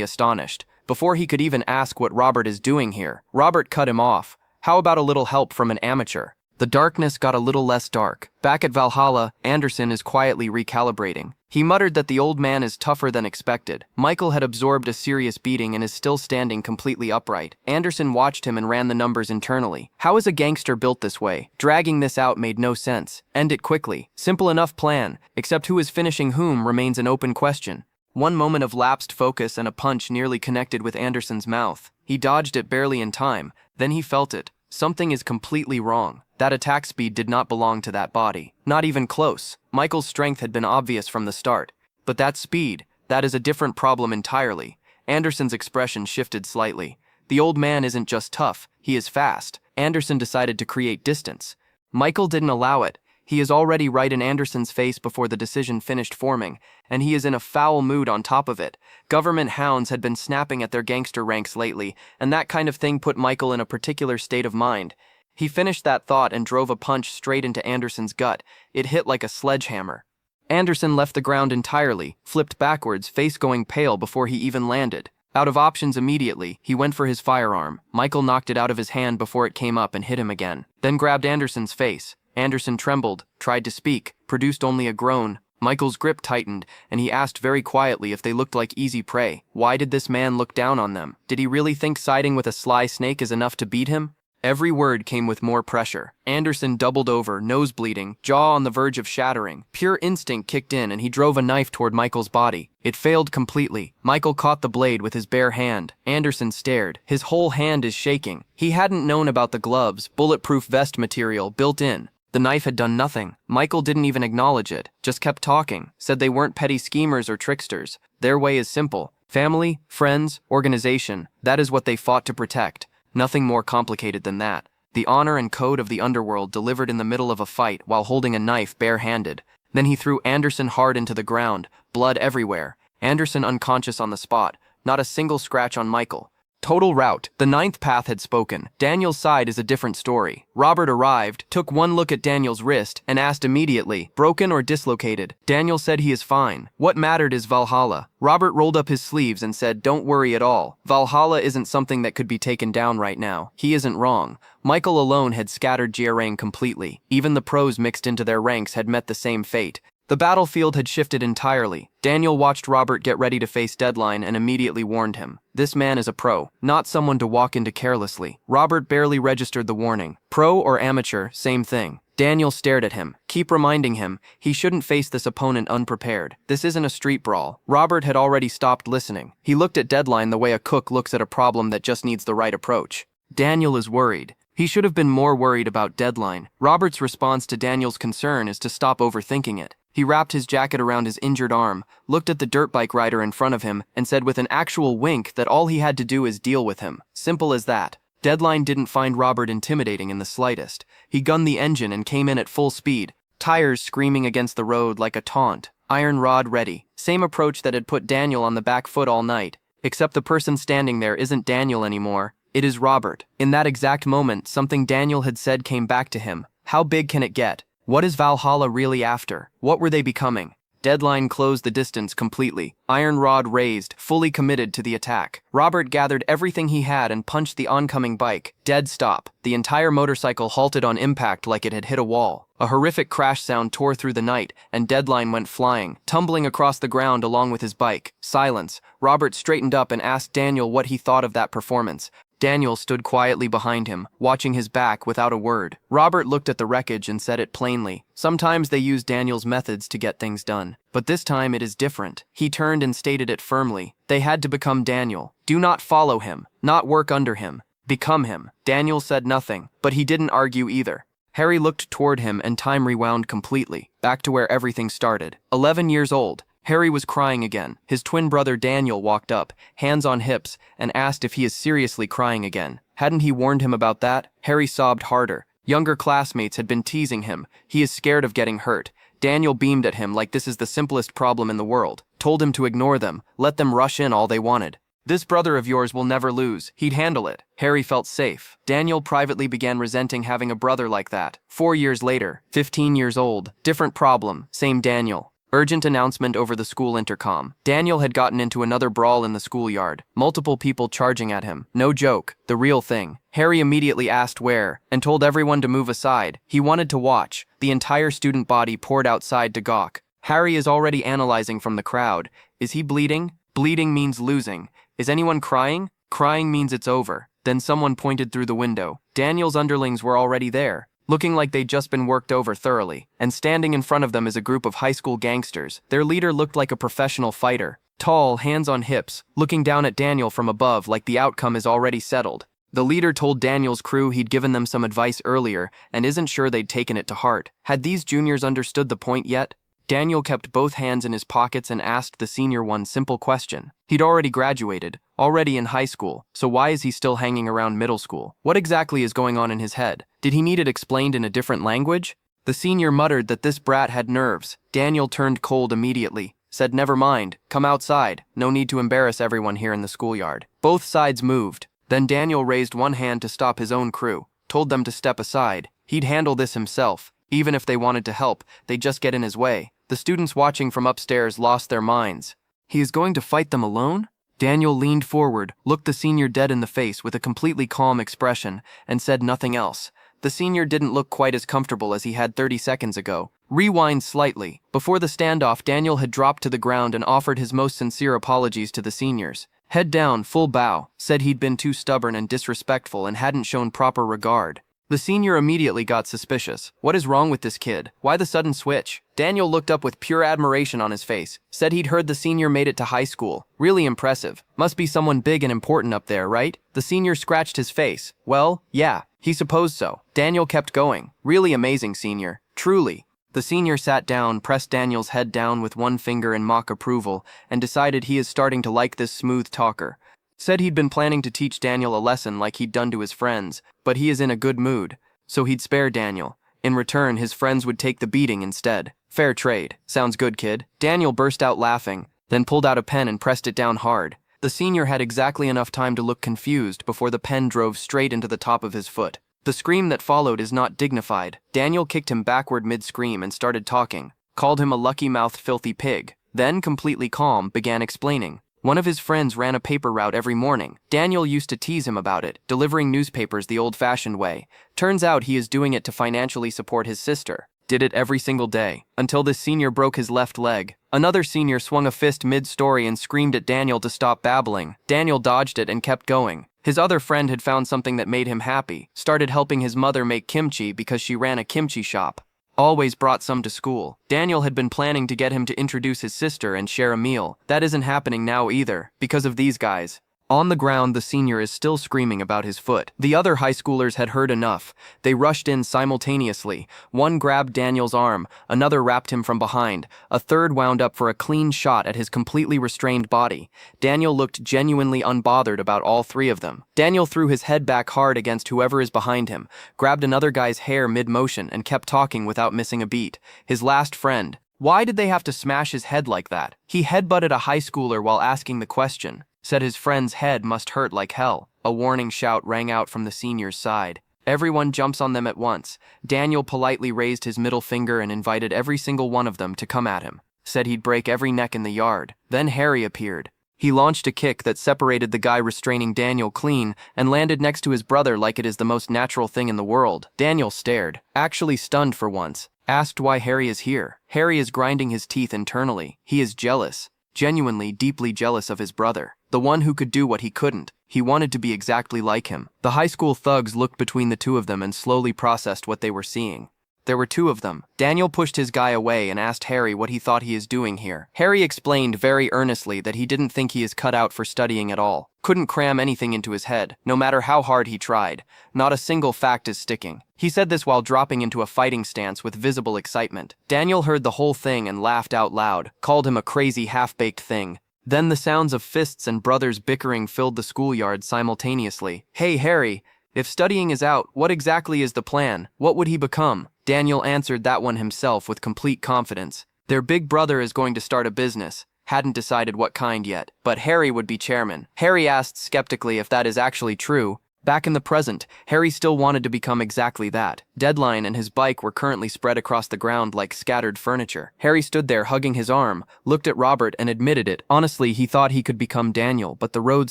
astonished. Before he could even ask what Robert is doing here, Robert cut him off. How about a little help from an amateur? The darkness got a little less dark. Back at Valhalla, Anderson is quietly recalibrating. He muttered that the old man is tougher than expected. Michael had absorbed a serious beating and is still standing completely upright. Anderson watched him and ran the numbers internally. How is a gangster built this way? Dragging this out made no sense. End it quickly. Simple enough plan, except who is finishing whom remains an open question. One moment of lapsed focus and a punch nearly connected with Anderson's mouth. He dodged it barely in time. Then he felt it. Something is completely wrong. That attack speed did not belong to that body. Not even close. Michael's strength had been obvious from the start. But that speed, that is a different problem entirely. Anderson's expression shifted slightly. The old man isn't just tough, he is fast. Anderson decided to create distance. Michael didn't allow it. He is already right in Anderson's face before the decision finished forming, and he is in a foul mood on top of it. Government hounds had been snapping at their gangster ranks lately, and that kind of thing put Michael in a particular state of mind. He finished that thought and drove a punch straight into Anderson's gut. It hit like a sledgehammer. Anderson left the ground entirely, flipped backwards, face going pale before he even landed. Out of options immediately, he went for his firearm. Michael knocked it out of his hand before it came up and hit him again, then grabbed Anderson's face. Anderson trembled, tried to speak, produced only a groan. Michael's grip tightened, and he asked very quietly if they looked like easy prey. Why did this man look down on them? Did he really think siding with a sly snake is enough to beat him? Every word came with more pressure. Anderson doubled over, nose bleeding, jaw on the verge of shattering. Pure instinct kicked in and he drove a knife toward Michael's body. It failed completely. Michael caught the blade with his bare hand. Anderson stared. His whole hand is shaking. He hadn't known about the gloves, bulletproof vest material, built in. The knife had done nothing. Michael didn't even acknowledge it, just kept talking, said they weren't petty schemers or tricksters. Their way is simple. Family, friends, organization, that is what they fought to protect. Nothing more complicated than that. The honor and code of the underworld delivered in the middle of a fight while holding a knife bare-handed. Then he threw Anderson hard into the ground, blood everywhere. Anderson unconscious on the spot, not a single scratch on Michael. Total rout. The ninth path had spoken. Daniel's side is a different story. Robert arrived, took one look at Daniel's wrist, and asked immediately, broken or dislocated? Daniel said he is fine. What mattered is Valhalla. Robert rolled up his sleeves and said, don't worry at all. Valhalla isn't something that could be taken down right now. He isn't wrong. Michael alone had scattered Jiarang completely. Even the pros mixed into their ranks had met the same fate. The battlefield had shifted entirely. Daniel watched Robert get ready to face Deadline and immediately warned him. This man is a pro, not someone to walk into carelessly. Robert barely registered the warning. Pro or amateur, same thing. Daniel stared at him. Keep reminding him, he shouldn't face this opponent unprepared. This isn't a street brawl. Robert had already stopped listening. He looked at Deadline the way a cook looks at a problem that just needs the right approach. Daniel is worried. He should have been more worried about Deadline. Robert's response to Daniel's concern is to stop overthinking it. He wrapped his jacket around his injured arm, looked at the dirt bike rider in front of him, and said with an actual wink that all he had to do is deal with him. Simple as that. Deadline didn't find Robert intimidating in the slightest. He gunned the engine and came in at full speed, tires screaming against the road like a taunt, iron rod ready. Same approach that had put Daniel on the back foot all night, except the person standing there isn't Daniel anymore. It is Robert. In that exact moment, something Daniel had said came back to him. How big can it get? What is Valhalla really after? What were they becoming? Deadline closed the distance completely. Iron rod raised, fully committed to the attack. Robert gathered everything he had and punched the oncoming bike. Dead stop. The entire motorcycle halted on impact like it had hit a wall. A horrific crash sound tore through the night, and Deadline went flying, tumbling across the ground along with his bike. Silence. Robert straightened up and asked Daniel what he thought of that performance. Daniel stood quietly behind him, watching his back without a word. Robert looked at the wreckage and said it plainly. Sometimes they use Daniel's methods to get things done. But this time it is different. He turned and stated it firmly. They had to become Daniel. Do not follow him. Not work under him. Become him. Daniel said nothing, but he didn't argue either. Harry looked toward him and time rewound completely, back to where everything started. 11 years old. Harry was crying again. His twin brother Daniel walked up, hands on hips, and asked if he is seriously crying again. Hadn't he warned him about that? Harry sobbed harder. Younger classmates had been teasing him. He is scared of getting hurt. Daniel beamed at him like this is the simplest problem in the world. Told him to ignore them, let them rush in all they wanted. This brother of yours will never lose. He'd handle it. Harry felt safe. Daniel privately began resenting having a brother like that. 4 years later, 15 years old, different problem, same Daniel. Urgent announcement over the school intercom. Daniel had gotten into another brawl in the schoolyard. Multiple people charging at him. No joke. The real thing. Harry immediately asked where, and told everyone to move aside. He wanted to watch. The entire student body poured outside to gawk. Harry is already analyzing from the crowd. Is he bleeding? Bleeding means losing. Is anyone crying? Crying means it's over. Then someone pointed through the window. Daniel's underlings were already there, looking like they'd just been worked over thoroughly, and standing in front of them is a group of high school gangsters. Their leader looked like a professional fighter, tall, hands on hips, looking down at Daniel from above like the outcome is already settled. The leader told Daniel's crew he'd given them some advice earlier and isn't sure they'd taken it to heart. Had these juniors understood the point yet? Daniel kept both hands in his pockets and asked the senior one simple question. He'd already graduated, already in high school, so why is he still hanging around middle school? What exactly is going on in his head? Did he need it explained in a different language? The senior muttered that this brat had nerves. Daniel turned cold immediately, said never mind, come outside, no need to embarrass everyone here in the schoolyard. Both sides moved. Then Daniel raised one hand to stop his own crew, told them to step aside. He'd handle this himself. Even if they wanted to help, they'd just get in his way. The students watching from upstairs lost their minds. He is going to fight them alone? Daniel leaned forward, looked the senior dead in the face with a completely calm expression, and said nothing else. The senior didn't look quite as comfortable as he had 30 seconds ago. Rewind slightly. Before the standoff, Daniel had dropped to the ground and offered his most sincere apologies to the seniors. Head down, full bow, said he'd been too stubborn and disrespectful and hadn't shown proper regard. The senior immediately got suspicious. What is wrong with this kid? Why the sudden switch? Daniel looked up with pure admiration on his face. Said he'd heard the senior made it to high school. Really impressive. Must be someone big and important up there, right? The senior scratched his face. Well, yeah, he supposed so. Daniel kept going. Really amazing, senior. Truly. The senior sat down, pressed Daniel's head down with one finger in mock approval, and decided he is starting to like this smooth talker. Said he'd been planning to teach Daniel a lesson like he'd done to his friends, but he is in a good mood, so he'd spare Daniel. In return, his friends would take the beating instead. Fair trade. Sounds good, kid. Daniel burst out laughing, then pulled out a pen and pressed it down hard. The senior had exactly enough time to look confused before the pen drove straight into the top of his foot. The scream that followed is not dignified. Daniel kicked him backward mid-scream and started talking, called him a lucky-mouthed filthy pig, then, completely calm, began explaining. One of his friends ran a paper route every morning. Daniel used to tease him about it, delivering newspapers the old-fashioned way. Turns out he is doing it to financially support his sister. Did it every single day, until this senior broke his left leg. Another senior swung a fist mid-story and screamed at Daniel to stop babbling. Daniel dodged it and kept going. His other friend had found something that made him happy, started helping his mother make kimchi because she ran a kimchi shop. Always brought some to school. Daniel had been planning to get him to introduce his sister and share a meal. That isn't happening now either, because of these guys. On the ground, the senior is still screaming about his foot. The other high schoolers had heard enough. They rushed in simultaneously. One grabbed Daniel's arm, another wrapped him from behind, a third wound up for a clean shot at his completely restrained body. Daniel looked genuinely unbothered about all three of them. Daniel threw his head back hard against whoever is behind him, grabbed another guy's hair mid-motion and kept talking without missing a beat. His last friend. Why did they have to smash his head like that? He headbutted a high schooler while asking the question. Said his friend's head must hurt like hell. A warning shout rang out from the senior's side. Everyone jumps on them at once. Daniel politely raised his middle finger and invited every single one of them to come at him. Said he'd break every neck in the yard. Then Harry appeared. He launched a kick that separated the guy restraining Daniel clean and landed next to his brother like it is the most natural thing in the world. Daniel stared, actually stunned for once. Asked why Harry is here. Harry is grinding his teeth internally. He is jealous. Genuinely, deeply jealous of his brother. The one who could do what he couldn't. He wanted to be exactly like him. The high school thugs looked between the two of them and slowly processed what they were seeing. There were two of them. Daniel pushed his guy away and asked Harry what he thought he is doing here. Harry explained very earnestly that he didn't think he is cut out for studying at all. Couldn't cram anything into his head, no matter how hard he tried. Not a single fact is sticking. He said this while dropping into a fighting stance with visible excitement. Daniel heard the whole thing and laughed out loud, called him a crazy half-baked thing. Then the sounds of fists and brothers bickering filled the schoolyard simultaneously. Hey Harry, if studying is out, what exactly is the plan? What would he become? Daniel answered that one himself with complete confidence. Their big brother is going to start a business. Hadn't decided what kind yet, but Harry would be chairman. Harry asked skeptically if that is actually true. Back in the present, Harry still wanted to become exactly that. Deadline and his bike were currently spread across the ground like scattered furniture. Harry stood there hugging his arm, looked at Robert and admitted it. Honestly, he thought he could become Daniel, but the road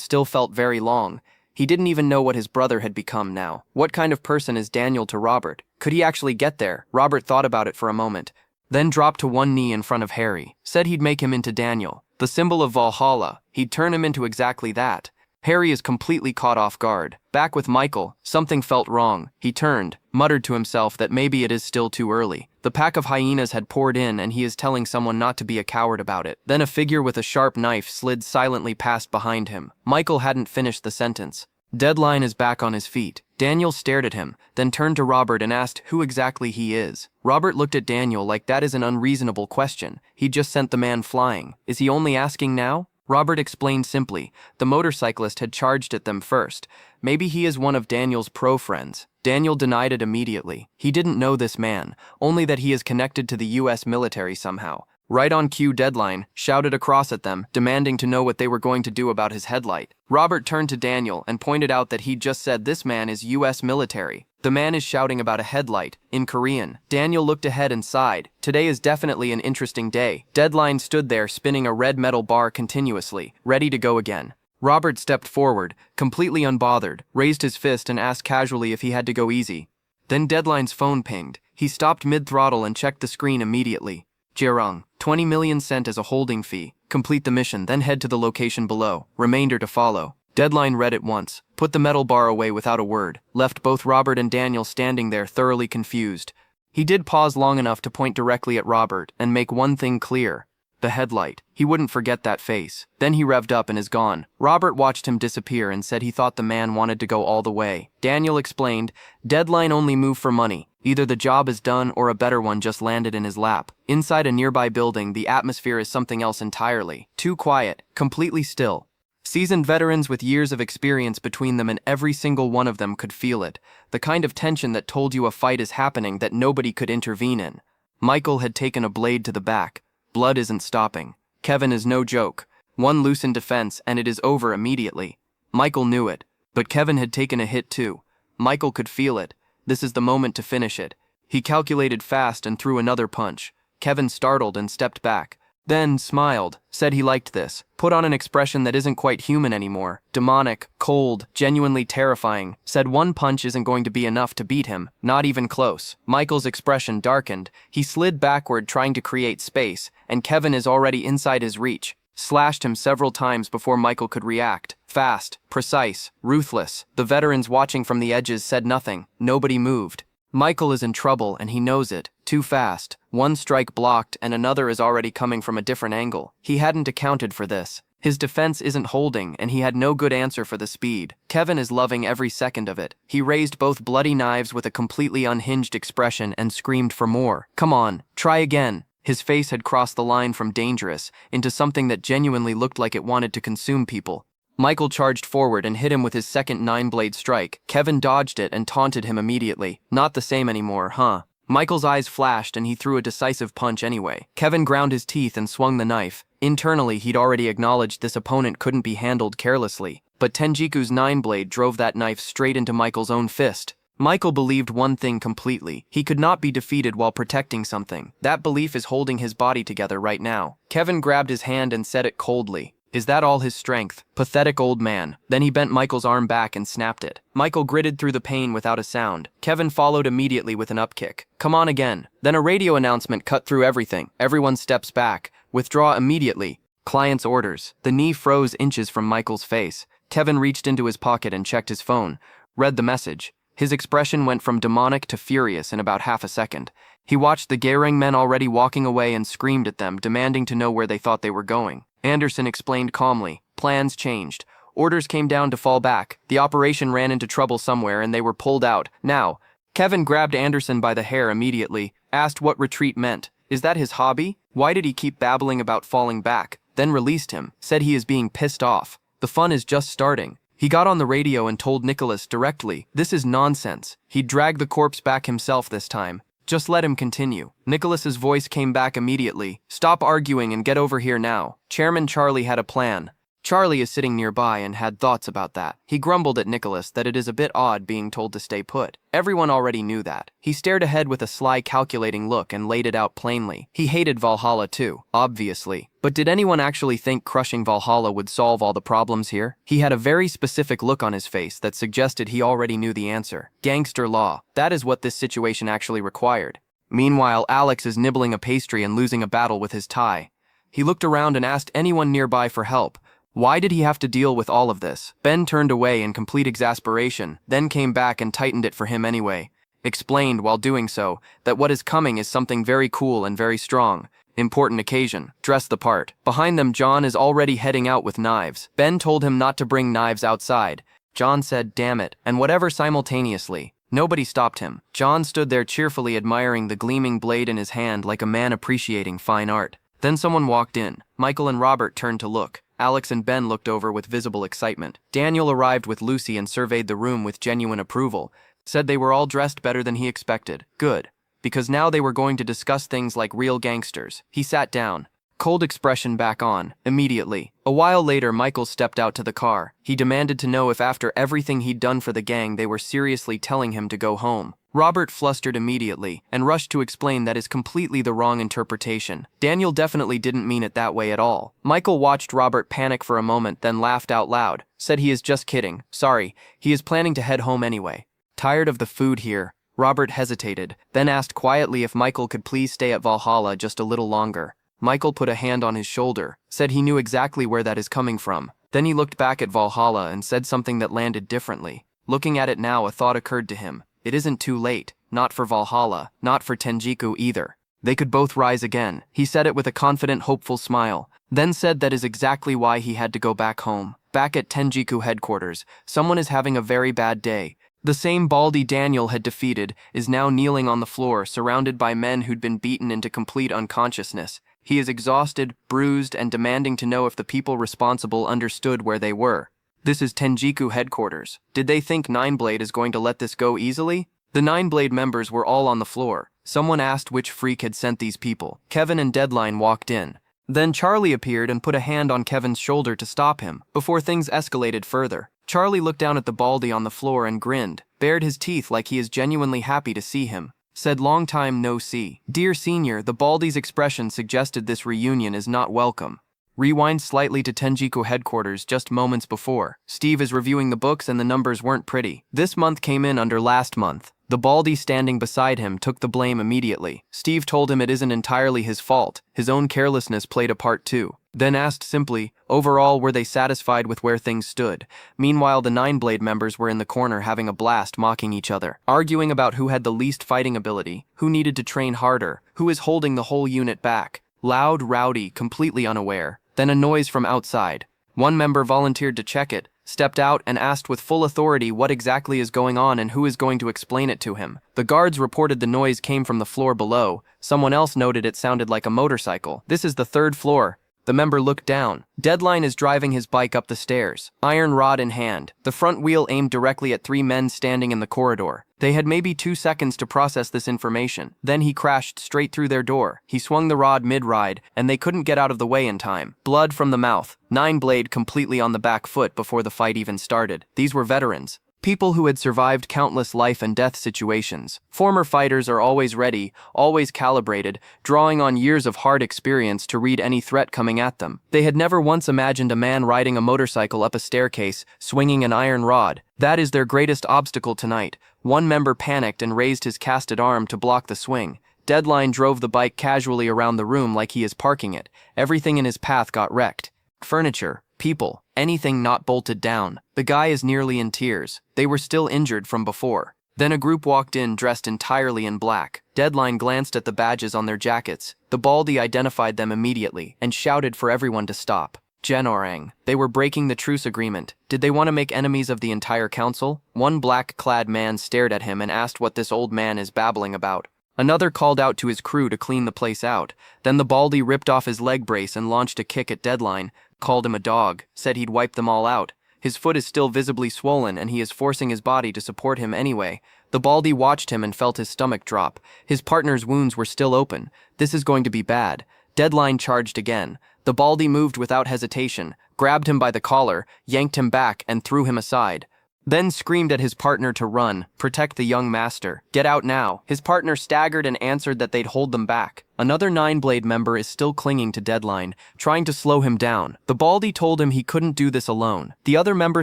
still felt very long. He didn't even know what his brother had become now. What kind of person is Daniel to Robert? Could he actually get there? Robert thought about it for a moment, then dropped to one knee in front of Harry. Said he'd make him into Daniel, the symbol of Valhalla. He'd turn him into exactly that. Harry is completely caught off guard. Back with Michael, something felt wrong. He turned, muttered to himself that maybe it is still too early. The pack of hyenas had poured in and he is telling someone not to be a coward about it. Then a figure with a sharp knife slid silently past behind him. Michael hadn't finished the sentence. Deadline is back on his feet. Daniel stared at him, then turned to Robert and asked who exactly he is. Robert looked at Daniel like that is an unreasonable question. He just sent the man flying. Is he only asking now? Robert explained simply. The motorcyclist had charged at them first. Maybe he is one of Daniel's pro friends. Daniel denied it immediately. He didn't know this man, only that he is connected to the US military somehow. Right on cue, Deadline shouted across at them, demanding to know what they were going to do about his headlight. Robert turned to Daniel and pointed out that he just said this man is US military. The man is shouting about a headlight, in Korean. Daniel looked ahead and sighed. Today is definitely an interesting day. Deadline stood there spinning a red metal bar continuously, ready to go again. Robert stepped forward, completely unbothered, raised his fist and asked casually if he had to go easy. Then Deadline's phone pinged. He stopped mid-throttle and checked the screen immediately. Jirong, 20 million sent as a holding fee. Complete the mission, then head to the location below. Remainder to follow. Deadline read it once, put the metal bar away without a word, left both Robert and Daniel standing there thoroughly confused. He did pause long enough to point directly at Robert and make one thing clear. The headlight. He wouldn't forget that face. Then he revved up and is gone. Robert watched him disappear and said he thought the man wanted to go all the way. Daniel explained, Deadline only moved for money. Either the job is done or a better one just landed in his lap. Inside a nearby building, the atmosphere is something else entirely. Too quiet, completely still. Seasoned veterans with years of experience between them, and every single one of them could feel it. The kind of tension that told you a fight is happening that nobody could intervene in. Michael had taken a blade to the back. Blood isn't stopping. Kevin is no joke. One loosened defense and it is over immediately. Michael knew it, but Kevin had taken a hit too. Michael could feel it. This is the moment to finish it. He calculated fast and threw another punch. Kevin startled and stepped back. Then smiled, said he liked this, put on an expression that isn't quite human anymore, demonic, cold, genuinely terrifying, said one punch isn't going to be enough to beat him, not even close. Michael's expression darkened, he slid backward trying to create space, and Kevin is already inside his reach, slashed him several times before Michael could react. Fast, precise, ruthless. The veterans watching from the edges said nothing, nobody moved. Michael is in trouble and he knows it. Too fast. One strike blocked and another is already coming from a different angle. He hadn't accounted for this. His defense isn't holding and he had no good answer for the speed. Kevin is loving every second of it. He raised both bloody knives with a completely unhinged expression and screamed for more. Come on, try again. His face had crossed the line from dangerous into something that genuinely looked like it wanted to consume people. Michael charged forward and hit him with his second 9-blade strike. Kevin dodged it and taunted him immediately. Not the same anymore, huh? Michael's eyes flashed and he threw a decisive punch anyway. Kevin ground his teeth and swung the knife. Internally, he'd already acknowledged this opponent couldn't be handled carelessly. But Tenjiku's 9-blade drove that knife straight into Michael's own fist. Michael believed one thing completely. He could not be defeated while protecting something. That belief is holding his body together right now. Kevin grabbed his hand and said it coldly. Is that all his strength? Pathetic old man. Then he bent Michael's arm back and snapped it. Michael gritted through the pain without a sound. Kevin followed immediately with an upkick. Come on again. Then a radio announcement cut through everything. Everyone steps back. Withdraw immediately. Client's orders. The knee froze inches from Michael's face. Kevin reached into his pocket and checked his phone. Read the message. His expression went from demonic to furious in about half a second. He watched the Garang men already walking away and screamed at them, demanding to know where they thought they were going. Anderson explained calmly. Plans changed. Orders came down to fall back. The operation ran into trouble somewhere and they were pulled out. Now, Kevin grabbed Anderson by the hair immediately, asked what retreat meant. Is that his hobby? Why did he keep babbling about falling back? Then released him, said he is being pissed off. The fun is just starting. He got on the radio and told Nicholas directly, this is nonsense. He'd drag the corpse back himself this time. Just let him continue. Nicholas's voice came back immediately. Stop arguing and get over here now. Chairman Charlie had a plan. Charlie is sitting nearby and had thoughts about that. He grumbled at Nicholas that it is a bit odd being told to stay put. Everyone already knew that. He stared ahead with a sly calculating look and laid it out plainly. He hated Valhalla too, obviously. But did anyone actually think crushing Valhalla would solve all the problems here? He had a very specific look on his face that suggested he already knew the answer. Gangster law. That is what this situation actually required. Meanwhile, Alex is nibbling a pastry and losing a battle with his tie. He looked around and asked anyone nearby for help. Why did he have to deal with all of this? Ben turned away in complete exasperation, then came back and tightened it for him anyway. Explained while doing so that what is coming is something very cool and very strong. Important occasion. Dress the part. Behind them, John is already heading out with knives. Ben told him not to bring knives outside. John said, damn it, and whatever simultaneously. Nobody stopped him. John stood there cheerfully admiring the gleaming blade in his hand like a man appreciating fine art. Then someone walked in. Michael and Robert turned to look. Alex and Ben looked over with visible excitement. Daniel arrived with Lucy and surveyed the room with genuine approval. Said they were all dressed better than he expected. Good. Because now they were going to discuss things like real gangsters. He sat down. Cold expression back on, immediately. A while later, Michael stepped out to the car. He demanded to know if after everything he'd done for the gang they were seriously telling him to go home. Robert flustered immediately and rushed to explain that is completely the wrong interpretation. Daniel definitely didn't mean it that way at all. Michael watched Robert panic for a moment, then laughed out loud. Said he is just kidding. Sorry, he is planning to head home anyway. Tired of the food here. Robert hesitated, then asked quietly if Michael could please stay at Valhalla just a little longer. Michael put a hand on his shoulder, said he knew exactly where that is coming from. Then he looked back at Valhalla and said something that landed differently. Looking at it now, a thought occurred to him. It isn't too late, not for Valhalla, not for Tenjiku either. They could both rise again. He said it with a confident, hopeful smile, then said that is exactly why he had to go back home. Back at Tenjiku headquarters, someone is having a very bad day. The same Baldy Daniel had defeated is now kneeling on the floor, surrounded by men who'd been beaten into complete unconsciousness. He is exhausted, bruised, and demanding to know if the people responsible understood where they were. This is Tenjiku headquarters. Did they think Nineblade is going to let this go easily? The Nineblade members were all on the floor. Someone asked which freak had sent these people. Kevin and Deadline walked in. Then Charlie appeared and put a hand on Kevin's shoulder to stop him, before things escalated further. Charlie looked down at the Baldy on the floor and grinned, bared his teeth like he is genuinely happy to see him. Said long time no see. Dear Senior, the Baldy's expression suggested this reunion is not welcome. Rewind slightly to Tenjiku headquarters just moments before. Steve is reviewing the books and the numbers weren't pretty. This month came in under last month. The Baldy standing beside him took the blame immediately. Steve told him it isn't entirely his fault. His own carelessness played a part too. Then asked simply, overall, were they satisfied with where things stood? Meanwhile, the Nineblade members were in the corner having a blast, mocking each other, arguing about who had the least fighting ability, who needed to train harder, who is holding the whole unit back. Loud, rowdy, completely unaware. Then a noise from outside. One member volunteered to check it, stepped out and asked with full authority what exactly is going on and who is going to explain it to him. The guards reported the noise came from the floor below. Someone else noted it sounded like a motorcycle. This is the 3rd floor. The member looked down. Deadline is driving his bike up the stairs, iron rod in hand, the front wheel aimed directly at 3 men standing in the corridor. They had maybe 2 seconds to process this information. Then he crashed straight through their door. He swung the rod mid-ride, and they couldn't get out of the way in time. Blood from the mouth. Nineblade completely on the back foot before the fight even started. These were veterans. People who had survived countless life and death situations. Former fighters are always ready, always calibrated, drawing on years of hard experience to read any threat coming at them. They had never once imagined a man riding a motorcycle up a staircase, swinging an iron rod. That is their greatest obstacle tonight. One member panicked and raised his casted arm to block the swing. Deadline drove the bike casually around the room like he is parking it. Everything in his path got wrecked. Furniture, people, anything not bolted down. The guy is nearly in tears. They were still injured from before. Then a group walked in dressed entirely in black. Deadline glanced at the badges on their jackets. The Baldy identified them immediately and shouted for everyone to stop. Genorang. They were breaking the truce agreement. Did they want to make enemies of the entire council? One black-clad man stared at him and asked what this old man is babbling about. Another called out to his crew to clean the place out. Then the Baldy ripped off his leg brace and launched a kick at Deadline, called him a dog, said he'd wipe them all out. His foot is still visibly swollen and he is forcing his body to support him anyway. The Baldy watched him and felt his stomach drop. His partner's wounds were still open. This is going to be bad. Deadline charged again. The Baldy moved without hesitation, grabbed him by the collar, yanked him back and threw him aside. Then screamed at his partner to run, protect the young master. Get out now. His partner staggered and answered that they'd hold them back. Another Nineblade member is still clinging to Deadline, trying to slow him down. The Baldy told him he couldn't do this alone. The other member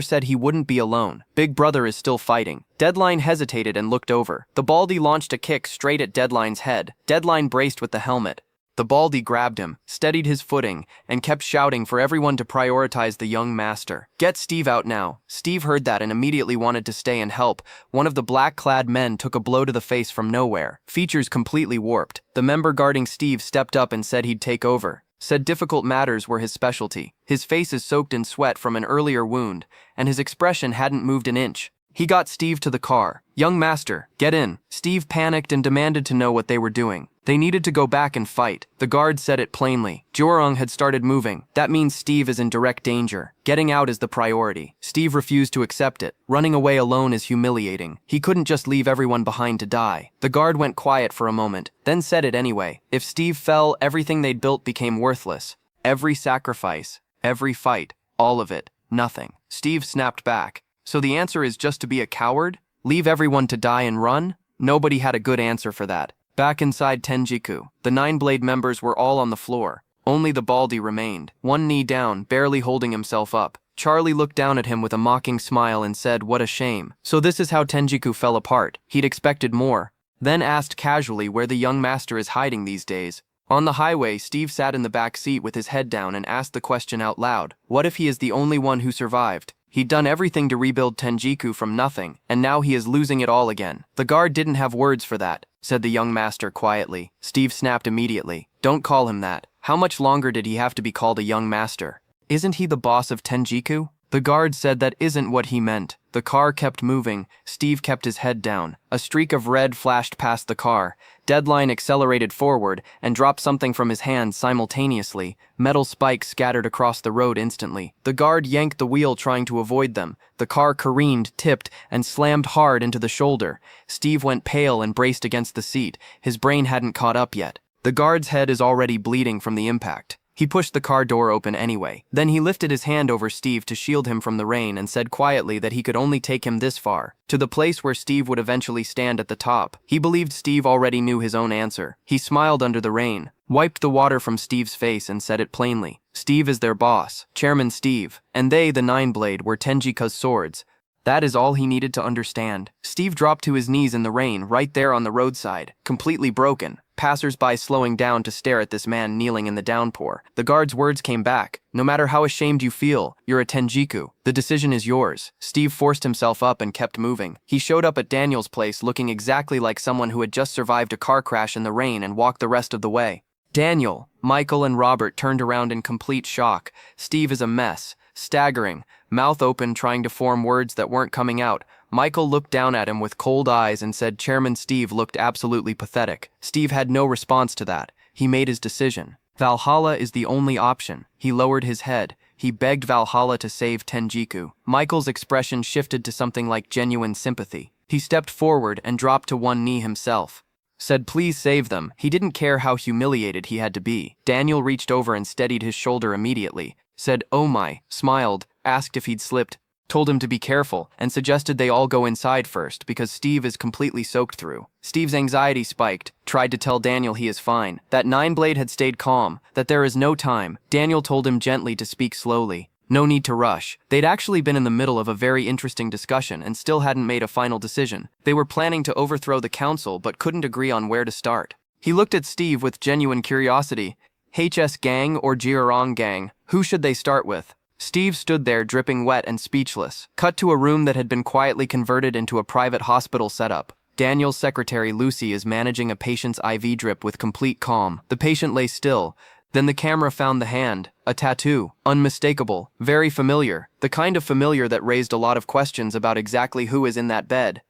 said he wouldn't be alone. Big Brother is still fighting. Deadline hesitated and looked over. The Baldy launched a kick straight at Deadline's head. Deadline braced with the helmet. The Baldy grabbed him, steadied his footing, and kept shouting for everyone to prioritize the young master. Get Steve out now. Steve heard that and immediately wanted to stay and help. One of the black-clad men took a blow to the face from nowhere. Features completely warped. The member guarding Steve stepped up and said he'd take over. Said difficult matters were his specialty. His face is soaked in sweat from an earlier wound, and his expression hadn't moved an inch. He got Steve to the car. Young master, get in. Steve panicked and demanded to know what they were doing. They needed to go back and fight. The guard said it plainly. Jorung had started moving. That means Steve is in direct danger. Getting out is the priority. Steve refused to accept it. Running away alone is humiliating. He couldn't just leave everyone behind to die. The guard went quiet for a moment, then said it anyway. If Steve fell, everything they'd built became worthless. Every sacrifice, every fight, all of it, nothing. Steve snapped back. So the answer is just to be a coward? Leave everyone to die and run? Nobody had a good answer for that. Back inside Tenjiku, the Nineblade members were all on the floor. Only the Baldy remained, one knee down, barely holding himself up. Charlie looked down at him with a mocking smile and said, "What a shame." So this is how Tenjiku fell apart. He'd expected more. Then asked casually where the young master is hiding these days. On the highway, Steve sat in the back seat with his head down and asked the question out loud. What if he is the only one who survived? He'd done everything to rebuild Tenjiku from nothing, and now he is losing it all again. The guard didn't have words for that, said the young master quietly. Steve snapped immediately. Don't call him that. How much longer did he have to be called a young master? Isn't he the boss of Tenjiku? The guard said that isn't what he meant. The car kept moving. Steve kept his head down. A streak of red flashed past the car. Deadline accelerated forward and dropped something from his hand simultaneously. Metal spikes scattered across the road instantly. The guard yanked the wheel trying to avoid them. The car careened, tipped, and slammed hard into the shoulder. Steve went pale and braced against the seat. His brain hadn't caught up yet. The guard's head is already bleeding from the impact. He pushed the car door open anyway. Then he lifted his hand over Steve to shield him from the rain and said quietly that he could only take him this far, to the place where Steve would eventually stand at the top. He believed Steve already knew his own answer. He smiled under the rain, wiped the water from Steve's face and said it plainly. Steve is their boss, Chairman Steve, and they, the Nine-Blade, were Tenjiku's swords. That is all he needed to understand. Steve dropped to his knees in the rain right there on the roadside, completely broken. Passers-by slowing down to stare at this man kneeling in the downpour. The guard's words came back. No matter how ashamed you feel, you're a Tenjiku. The decision is yours. Steve forced himself up and kept moving. He showed up at Daniel's place looking exactly like someone who had just survived a car crash in the rain and walked the rest of the way. Daniel, Michael, and Robert turned around in complete shock. Steve is a mess, staggering, mouth open trying to form words that weren't coming out. Michael looked down at him with cold eyes and said Chairman Steve looked absolutely pathetic. Steve had no response to that. He made his decision. Valhalla is the only option. He lowered his head. He begged Valhalla to save Tenjiku. Michael's expression shifted to something like genuine sympathy. He stepped forward and dropped to one knee himself. Said please save them. He didn't care how humiliated he had to be. Daniel reached over and steadied his shoulder immediately. Said oh my, smiled, asked if he'd slipped, told him to be careful, and suggested they all go inside first because Steve is completely soaked through. Steve's anxiety spiked, tried to tell Daniel he is fine, that Nine-Blade had stayed calm, that there is no time. Daniel told him gently to speak slowly. No need to rush. They'd actually been in the middle of a very interesting discussion and still hadn't made a final decision. They were planning to overthrow the council but couldn't agree on where to start. He looked at Steve with genuine curiosity. HS Gang or Jirong Gang? Who should they start with? Steve stood there dripping wet and speechless. Cut to a room that had been quietly converted into a private hospital setup. Daniel's secretary Lucy is managing a patient's IV drip with complete calm. The patient lay still. Then the camera found the hand. A tattoo. Unmistakable. Very familiar. The kind of familiar that raised a lot of questions about exactly who is in that bed.